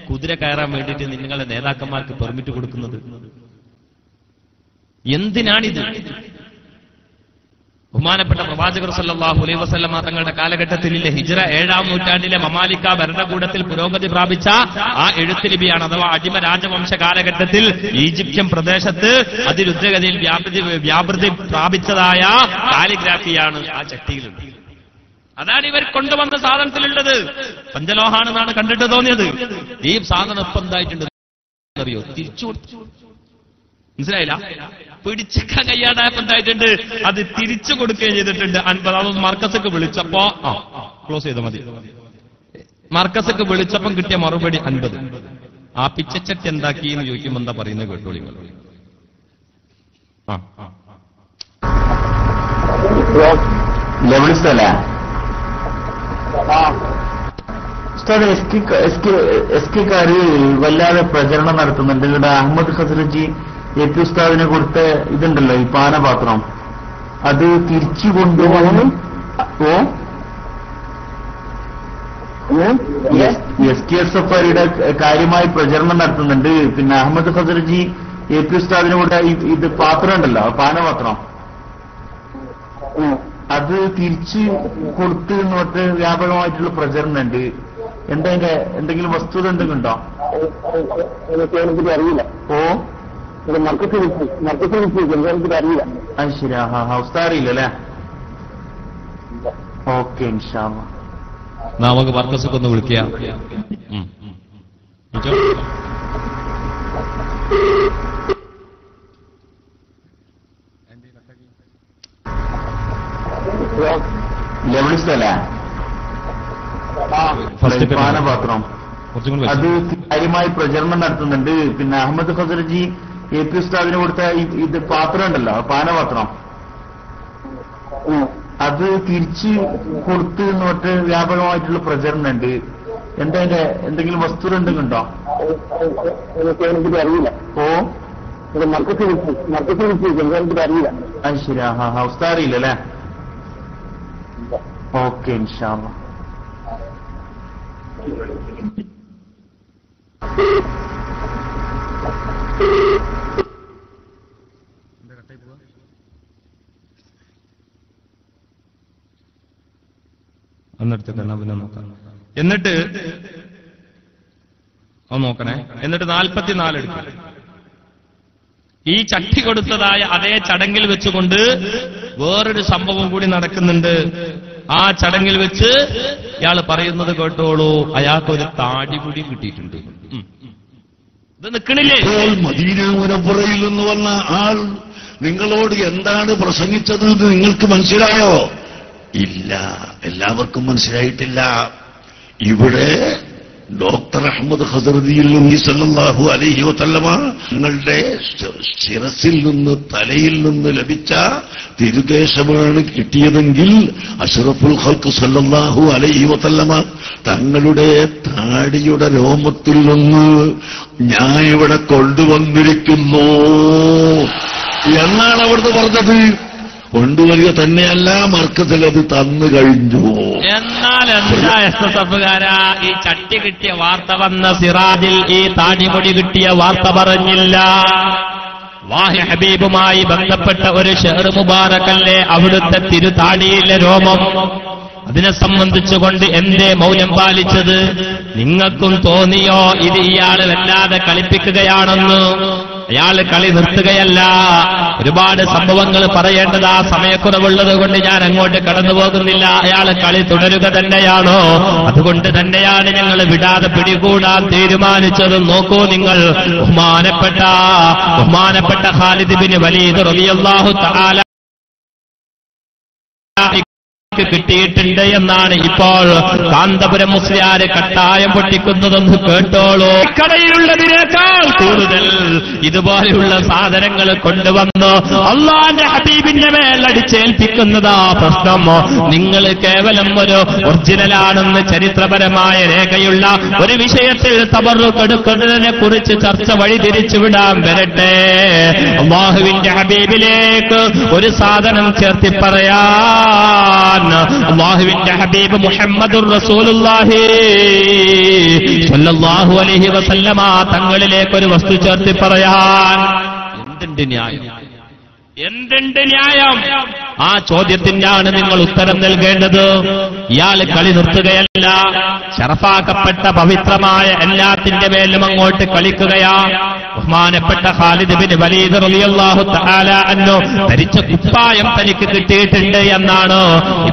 കുതിര കയറാൻ വേണ്ടിയിട്ട് നിങ്ങളുടെ നേതാക്കന്മാർക്ക് പെർമിറ്റ് കൊടുക്കുന്നത്? എന്തിനാണിത്? ബഹുമാനപ്പെട്ട പ്രവാചകർ സല്ലല്ലാഹു അലൈഹി വസല്ലമ തങ്ങളുടെ കാലഘട്ടത്തിലെ ഹിജ്റ 7-ാം നൂറ്റാണ്ടിലെ മമാലിക്ക ഭരണകൂടത്തിൽ പുരോഗതി പ്രാപിച്ച ആ എഴുത്ത് ലിപിയാണ്. അഥവാ അടിമ രാജവംശ കാലഘട്ടത്തിൽ ഈജിപ്ഷ്യൻ പ്രദേശത്ത് അതിരുദ്രഗതിയിൽ വ്യാപൃതി പ്രാപിച്ചതായ കാലിഗ്രാഫിയാണ് ആ ചട്ടിയിലുണ്ട്. അതാണ് ഇവർ കൊണ്ടുവന്ന സാധനത്തിലുള്ളത്. പഞ്ചലോഹാണെന്നാണ് കണ്ടിട്ട് തോന്നിയത്. ഈ സാധനം ഇപ്പം എന്തായിട്ടുണ്ട് അറിയോ? തിരിച്ചു കൊടുത്തു. മനസ്സിലായില്ല? പിടിച്ചേക്കാൻ കഴിയാതായപ്പോ എന്തായിട്ടുണ്ട്? അത് തിരിച്ചു കൊടുക്കുകയും ചെയ്തിട്ടുണ്ട്. 50 മർക്കസൊക്കെ വിളിച്ചപ്പോ ക്ലോസ് ചെയ്താൽ മതി. മർക്കസൊക്കെ വിളിച്ചപ്പം കിട്ടിയ മറുപടി 50. ആ പിച്ചച്ചട്ടി എന്താക്കി എന്ന് ചോദിക്കുമ്പോ എന്താ പറയുന്നത് കേട്ടോളി. എസ് കെക്കാര് വല്ലാതെ പ്രചരണം നടത്തുന്നുണ്ട്. ഇവിടെ അഹമ്മദ് ഖസ്റജി AP ഉസ്താദിനെ കൊടുത്ത ഇതുണ്ടല്ലോ, ഈ പാനപാത്രം, അത് തിരിച്ചു കൊണ്ടുപോകണം. SKSFRയുടെ കാര്യമായി പ്രചരണം നടത്തുന്നുണ്ട്. പിന്നെ അഹമ്മദ് ഖസ്റജി AP ഉസ്താദിനെ കൂടെ ഇത് പാത്രം ഉണ്ടല്ലോ, പാനപാത്രം, അത് തിരിച്ചു കൊടുത്ത് എന്നിട്ട് വ്യാപകമായിട്ടുള്ള പ്രചരണം ഉണ്ട്. എന്തെങ്കിലും വസ്തുത എന്തെങ്കിലും ഉണ്ടോ? അറിയില്ല. അറിയില്ല. അത് ശരി. അവസ്ഥ അറിയില്ല അല്ലേ? ഓക്കെ, ഇൻഷാ അല്ലാഹ് നമുക്ക് മർക്കസൊക്കെ ഒന്ന് വിളിക്കാം. പാനപാത്രം, അത് കാര്യമായി പ്രചരണം നടത്തുന്നുണ്ട്. പിന്നെ അഹമ്മദ് ഖസ്റജി AP ഉസ്താദിന് കൊടുത്ത ഇത് പാത്രം ഉണ്ടല്ലോ, പാനപാത്രം, അത് തിരിച്ചു കൊടുത്ത് എന്നിട്ട് വ്യാപകമായിട്ടുള്ള പ്രചരണം ഉണ്ട്. എന്തെങ്കിലും വസ്തുത എന്തെങ്കിലും ഉണ്ടോ? അറിയില്ല. മർക്കത്തിൽ എനിക്ക് അറിയില്ല. അത് ശരി. ഉസ്താദ് അറിയില്ലല്ലേ? ഓക്കെ, ഇൻഷാ അല്ലാഹ്. എന്നിട്ട് നോക്കണേ. എന്നിട്ട് 44 എടുക്കും. ഈ ചട്ടി കൊടുത്തതായ അതേ ചടങ്ങിൽ വെച്ചുകൊണ്ട് വേറൊരു സംഭവം കൂടി നടക്കുന്നുണ്ട്. ആ ചടങ്ങിൽ വെച്ച് ഇയാൾ പറയുന്നത് കേട്ടോളൂ, അയാൾക്കൊരു താടി കൂടി കിട്ടിയിട്ടുണ്ട്. ഇത് നിൽക്കണില്ലേ? മദീന മുനവ്വറയിൽ നിന്ന് വന്ന ആൾ നിങ്ങളോട് എന്താണ് പ്രസംഗിച്ചത് എന്ന് നിങ്ങൾക്ക് മനസ്സിലായോ? ഇല്ല, എല്ലാവർക്കും മനസ്സിലായിട്ടില്ല. ഇവിടെ ഡോക്ടർ അഹമ്മദ് ഖസർദിയിൽ നിന്ന് സല്ലല്ലാഹു അലൈഹി വസല്ലമ നിങ്ങളുടെ ശിരസിൽ നിന്ന് തലയിൽ നിന്ന് ലഭിച്ച തിരുദേശമാണ് കിട്ടിയതെങ്കിൽ അഷ്റഫുൽ ഖൽഖ് സല്ലല്ലാഹു അലൈഹി വസല്ലമ തങ്ങളുടെ താടിയുടെ രോമത്തിൽ നിന്ന് ഞാൻ ഇവിടെ കൊണ്ടുവന്നിരിക്കുന്നു എന്നാണ് അവിടുന്ന് പറഞ്ഞത്. കൊണ്ടുവരിക തന്നെയല്ല, മർക്കത്തിൽ അത് തന്നു കഴിഞ്ഞു. എന്നാൽ എന്താ എസ്എസ്എഫുകാരാ, ഈ ചട്ടി കിട്ടിയ വാർത്ത വന്ന സിറാജിൽ ഈ താടിമുടി കിട്ടിയ വാർത്ത പറഞ്ഞില്ല. വാഹി ഹബീബുമായി ബന്ധപ്പെട്ട ഒരു ഷെഹർ മുബാറക്കല്ലേ അവിടുത്തെ തിരുതാടിയിലെ രോമം. അതിനെ സംബന്ധിച്ചുകൊണ്ട് എന്തേ മൗനം പാലിച്ചത്? നിങ്ങൾക്കും തോന്നിയോ ഇത് ഇയാൾ വല്ലാതെ കളിപ്പിക്കുകയാണെന്ന്? അയാൾ കളി നിർത്തുകയല്ല. ഒരുപാട് സംഭവങ്ങൾ പറയേണ്ടത് ആ സമയക്കുറവുള്ളത് കൊണ്ട് ഞാൻ അങ്ങോട്ട് കടന്നു പോകുന്നില്ല. അയാൾ കളി തുടരുക തന്നെയാണോ? അതുകൊണ്ട് തന്നെയാണ് ഞങ്ങൾ വിടാതെ പിടികൂടാൻ തീരുമാനിച്ചത്. നോക്കൂ നിങ്ങൾ, ബഹുമാനപ്പെട്ട ഖാലിദ് ബിൻ വലീദ് റളിയല്ലാഹു തആല കിട്ടിയിട്ടുണ്ട് എന്നാണ് ഇപ്പോൾ കാന്തപുരം മുസ്ലിയാര് കട്ടായം പൊട്ടിക്കുന്നതെന്ന് കേട്ടോളൂ. കടയിലുള്ളതിനേക്കാൾ കൂടുതൽ ഇതുപോലെയുള്ള സാധനങ്ങൾ കൊണ്ടുവന്നു അള്ളാന്റെ ഹബീബിന്റെ മേൽ അടിച്ചേൽപ്പിക്കുന്നതാ പ്രശ്നം. നിങ്ങൾ കേവലം ഒരു ഒറിജിനലാണെന്ന് ചരിത്രപരമായ രേഖയുള്ള ഒരു വിഷയത്തിൽ തബറുക്കെടുക്കുന്നതിനെ കുറിച്ച് ചർച്ച വഴിതിരിച്ചുവിടാൻ വരട്ടെ. അല്ലാഹുവിന്റെ ഹബീബിലേക്ക് ഒരു സാധനം ചേർത്തി പറയാൻ അല്ലാഹുവിന്റെ ഹബീബ് മുഹമ്മദുർ റസൂലുള്ളാഹി സ്വല്ലല്ലാഹു അലൈഹി വസല്ലമ തങ്ങളിലേക്ക് ഒരു വസ്തു ചേർത്തി പറയാൻ എന്തുണ്ട് ന്യായം? എന്തുണ്ട് ന്യായം? ആ ചോദ്യത്തിനാണ് നിങ്ങൾ ഉത്തരം നൽകേണ്ടത്. ഇയാൾ കളി നിർത്തുകയല്ല, ശറഫാക്കപ്പെട്ട പവിത്രമായ എല്ലാത്തിന്റെ മേലും അങ്ങോട്ട് കളിക്കുകയാ. ബഹുമാനപ്പെട്ട ഖാലിദ് ബിൻ വലീദ് റളിയല്ലാഹു തആല അൻഹു ധരിച്ച കുപ്പായം തനിക്ക് കിട്ടിയിട്ടുണ്ട് എന്നാണ്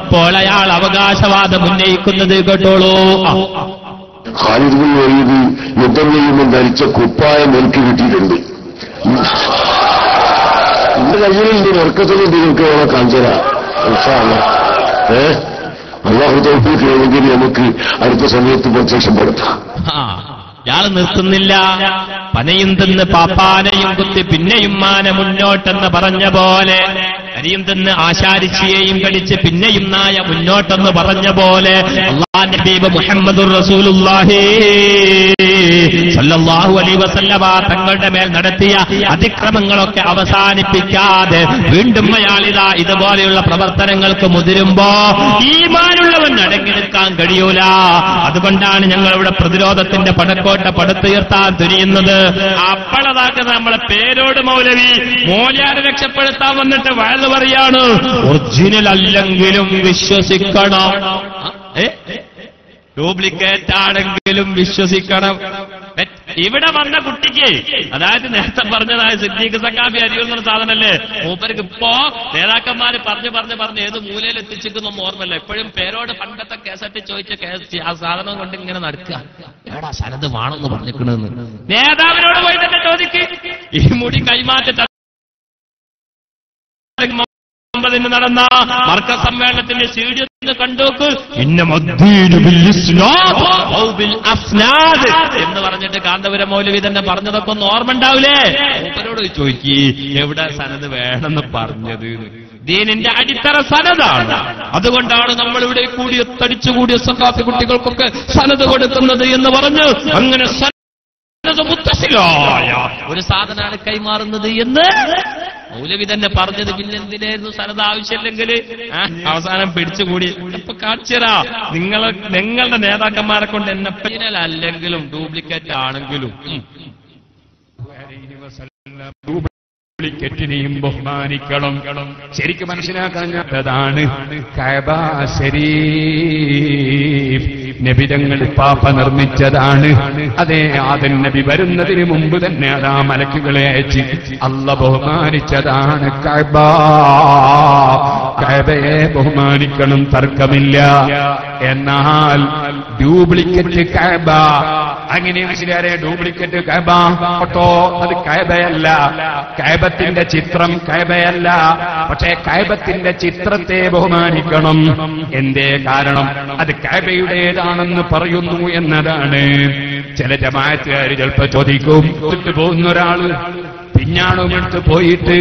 ഇപ്പോൾ അയാൾ അവകാശവാദം ഉന്നയിക്കുന്നത്. കേട്ടോളൂ. ഖാലിദ് ബിൻ വലീദ് യുദ്ധം ചെയ്യുമ്പോൾ ധരിച്ച കുപ്പായം എനിക്ക് കിട്ടിയിട്ടുണ്ട്. എന്റെ കയ്യിലുണ്ട്, വർക്കത്തിലുണ്ട്, നിങ്ങൾക്ക് കാഞ്ചന അല്ലാഹു തൗഫീഖ് ചെയ്തെങ്കിൽ നമുക്ക് അടുത്ത സമയത്ത് പ്രത്യക്ഷപ്പെടുത്താം. ഇയാൾ നിർത്തുന്നില്ല. പനയും തിന്ന് പാപ്പാനെയും കുത്തി പിന്നെയും മാന മുന്നോട്ടെന്ന് പറഞ്ഞ പോലെ, കരിയും തിന്ന് ആശാരിച്ചിയെയും കടിച്ച് പിന്നെയും നായ മുന്നോട്ടെന്ന് പറഞ്ഞ പോലെ അല്ലാഹുവിന്റെ ഹബീബ് മുഹമ്മദുർ റസൂലുള്ളാഹി സ്വല്ലല്ലാഹു അലൈഹി വസല്ലമ തങ്ങളുടെ മേൽ നടത്തിയ അതിക്രമങ്ങളൊക്കെ അവസാനിപ്പിക്കാതെ വീണ്ടും അയാളിതാ ഇതുപോലെയുള്ള പ്രവർത്തനങ്ങൾക്ക് മുതിരുമ്പോ ഈമാനുള്ളവൻ അടങ്ങി നിൽക്കാൻ കഴിയൂല. അതുകൊണ്ടാണ് ഞങ്ങളിവിടെ പ്രതിരോധത്തിന്റെ പടക്കോട്ട പടുത്തുയർത്താൻ തുനിയുന്നത്. അപ്പോഴതാക്കുന്നത് നമ്മളെ പേരോട് മൗലവി മോലിയാരെ രക്ഷപ്പെടുത്താൻ വന്നിട്ട് വയല് പറയാണ്, ഒറിജിനൽ അല്ലെങ്കിലും വിശ്വസിക്കണം, ഡ്യൂപ്ലിക്കേറ്റ് ആണെങ്കിലും വിശ്വസിക്കണം. ഇവിടെ വന്ന കുട്ടിക്ക്, അതായത് നേരത്തെ പറഞ്ഞതായ സിദ്ദീഖ് സഖാഫി അരിയുന്ന സാധനല്ലേ, മൂപ്പർക്ക് ഇപ്പോ നേതാക്കന്മാര് പറഞ്ഞ് ഏത് മൂലയിൽ എത്തിച്ചിരിക്കുന്നൊന്നും ഓർമ്മല്ല. എപ്പോഴും പേരോട് പണ്ടത്തെ കേസറ്റ് ചോദിച്ച ആ സാധനം കൊണ്ട് ഇങ്ങനെ നടക്കുക. എടാ സനത് വേണമെന്ന് പറഞ്ഞിരിക്കണെന്ന് നേതാവിനോട് പോയി തന്നെ ചോദിക്ക്. ഈ മുടി കൈമാറ്റ നടന്ന മർക്കസ് സമ്മേളനത്തിന്റെ സീഡിയോ കണ്ടോക്ക്, എന്ന് പറഞ്ഞിട്ട് കാന്തപുരം മൗലവി തന്നെ പറഞ്ഞതൊക്കെ ഒന്ന് ഓർമ്മ ഉണ്ടാവില്ലേ? മൂപ്പരോട് ചോദിക്കി എവിടെ സനത് വേണമെന്ന് പറഞ്ഞത്. ദീനിന്റെ അടിത്തറ സനതാണ്. അതുകൊണ്ടാണ് നമ്മളിവിടെ കൂടിയ തടിച്ചുകൂടിയ സഖാഫി കുട്ടികൾക്കൊക്കെ സനത് കൊടുക്കുന്നത് എന്ന് പറഞ്ഞു അങ്ങനെ മുത്തസിലായ ഒരു സാധനമാണ് കൈമാറുന്നത് എന്ന് മൗലവി തന്നെ പറഞ്ഞത്. പിന്നെന്തിനായിരുന്നു സനത് ആവശ്യമില്ലെങ്കിൽ അവസാനം പിടിച്ചുകൂടി. അപ്പൊ കാണിച്ചരാ നിങ്ങളുടെ നേതാക്കന്മാരെ കൊണ്ട് എന്നെ അല്ലെങ്കിലും ഡ്യൂപ്ലിക്കേറ്റ് ആണെങ്കിലും ഡ്യൂപ്ലിക്കേറ്റിനെയും ബഹുമാനിക്കണം. ശരിക്കും മനസ്സിലാക്കാഞ്ഞതാണ് കഅബ ശരീഫ് നബിതങ്ങൾ പാപ്പ നിർമ്മിച്ചതാണ്. അതേ ആദം നബി വരുന്നതിന് മുമ്പ് തന്നെ അതാ മലക്കുകളെ അയച്ച് അല്ല ബഹുമാനിച്ചതാണ് കഅബ. കഅബയെ ബഹുമാനിക്കണം, തർക്കമില്ല. എന്നാൽ ഡ്യൂപ്ലിക്കേറ്റ് കഅബ അങ്ങനെ മനസ്സിലാരെ ഡ്യൂപ്ലിക്കേറ്റ് കഅബ ഫോട്ടോ അത് കഅബയല്ല, കഅബത്തിന്റെ ചിത്രം കഅബയല്ല. പക്ഷേ കഅബത്തിന്റെ ചിത്രത്തെ ബഹുമാനിക്കണം. എന്തേ കാരണം? അത് കഅബയുടേതാണെന്ന് പറയുന്നു എന്നതാണ്. ചില ജമാഅത്തുകാർ ചിലപ്പോ ചോദിക്കും, പോകുന്ന ഒരാള് പിഞ്ഞാണുമെടുത്ത് പോയിട്ട്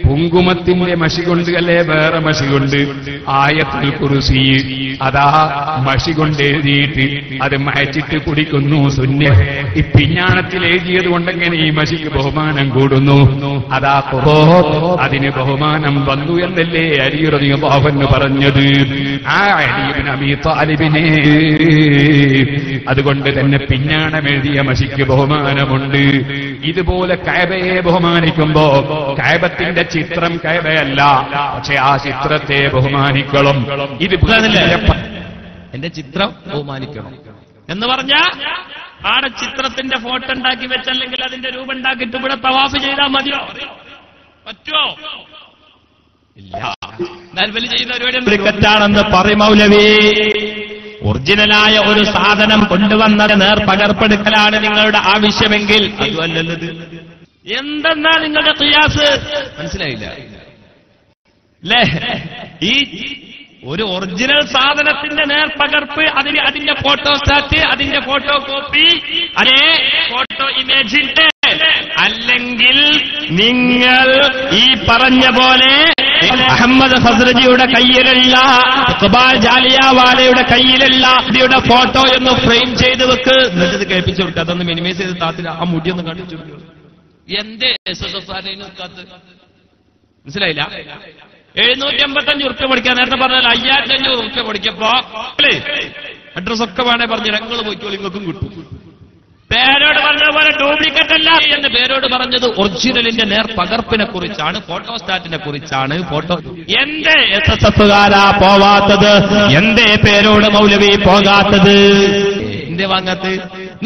കുങ്കുമത്തിന്റെ മഷി കൊണ്ട് അല്ലേ വേറെ മഷി കൊണ്ട് ആയത്തുൽ കുർസി അതാ മഷി കൊണ്ട് എഴുതിയിട്ട് അത് മയച്ചിട്ട് കുടിക്കുന്നു. സുന്ന ഈ പിഞ്ഞാണത്തിൽ എഴുതിയത് കൊണ്ടെങ്ങനെ ഈ മഷിക്ക് ബഹുമാനം കൂടുന്നു? അതാ അതിന് ബഹുമാനം വന്നു എന്നല്ലേ അലി റളിയല്ലാഹു അൻഹു പറഞ്ഞത്. ആ അലി ഇബ്നു അബീ ത്വാലിബിനെ അതുകൊണ്ട് തന്നെ പിഞ്ഞാണം എഴുതിയ മഷിക്ക് ബഹുമാനമുണ്ട്. ഇതുപോലെ കഅബയെ ബഹുമാനിക്കുമ്പോ കഅബത്തിന്റെ ചിത്രം കഅബയല്ല, പക്ഷെ ആ ചിത്രത്തെ ബഹുമാനിക്കണം. ഇത് എന്റെ ചിത്രം ബഹുമാനിക്കണം എന്ന് പറഞ്ഞാ ആടെ ചിത്രത്തിന്റെ ഫോട്ടോ ഉണ്ടാക്കി വെച്ചല്ലെങ്കിൽ അതിന്റെ രൂപം ഉണ്ടാക്കിയിട്ട് ഇവിടെ തവാഫ് ചെയ്താൽ മതിയോ? പറ്റുമോ? ഇല്ല. ചെയ്യുന്നവരോടെന്ന് പറയും മൗലവി. ഒറിജിനലായ ഒരു സാധനം കൊണ്ടുവന്നത് നേർപകർപ്പെടുക്കലാണ് നിങ്ങളുടെ ആവശ്യമെങ്കിൽ അതുമല്ലത്. എന്തെന്നാ നിങ്ങളുടെ ഖിയാസ്? മനസ്സിലായില്ല അല്ലേ? ഈ ഒരു ഒറിജിനൽ സാധനത്തിന്റെ നേർപകർപ്പ്, അതിന്റെ ഫോട്ടോസ്റ്റാറ്റ്, അതിന്റെ ഫോട്ടോ കോപ്പി, അതേ ഫോട്ടോ ഇമേജിന്റെ, അല്ലെങ്കിൽ നിങ്ങൾ ഈ പറഞ്ഞ പോലെ അഹമ്മദ് ഹസ്രജിയുടെ കയ്യിലുള്ള ഇഖ്ബാൽ ജാലിയാവാലയുടെ കയ്യിലുള്ള ഇതിയുടെ ഫോട്ടോ എന്ന് ഫ്രെയിം ചെയ്ത് വെക്ക്, എന്നിട്ട് കേൾപ്പിച്ചു കൊടുക്കുക. അതൊന്ന് മിനിമൈസ് ചെയ്ത് താത്തില്ല, ആ മുടിയൊന്ന് കാണിച്ചു കൊടുക്കുക. എന്തേ മനസ്സിലായില്ല? 755 ഉറുപ്പ്യ പഠിക്കാൻ നേരത്തെ പറഞ്ഞാൽ 5500 ഉറുപ്പ്യ പഠിക്കപ്പോ അഡ്രസ്സൊക്കെ വേണേ പറഞ്ഞു ഞങ്ങൾ പോയിക്കോളി, നിങ്ങൾക്കും കിട്ടും. പേരോട് പറഞ്ഞതുപോലെ ഡ്യൂപ്ലിക്കേറ്റ് അല്ല എന്ന് പേരോട് പറഞ്ഞത് ഒറിജിനലിന്റെ നേർപകർപ്പിനെ കുറിച്ചാണ്, ഫോട്ടോസ്റ്റാറ്റിനെ കുറിച്ചാണ്. ഫോട്ടോ എന്തേ SSFകാരാ പോവാത്തത്? എന്തേ പേരോട് മൗലവി പോകാത്തത്? എന്തേ വാങ്ങാത്ത?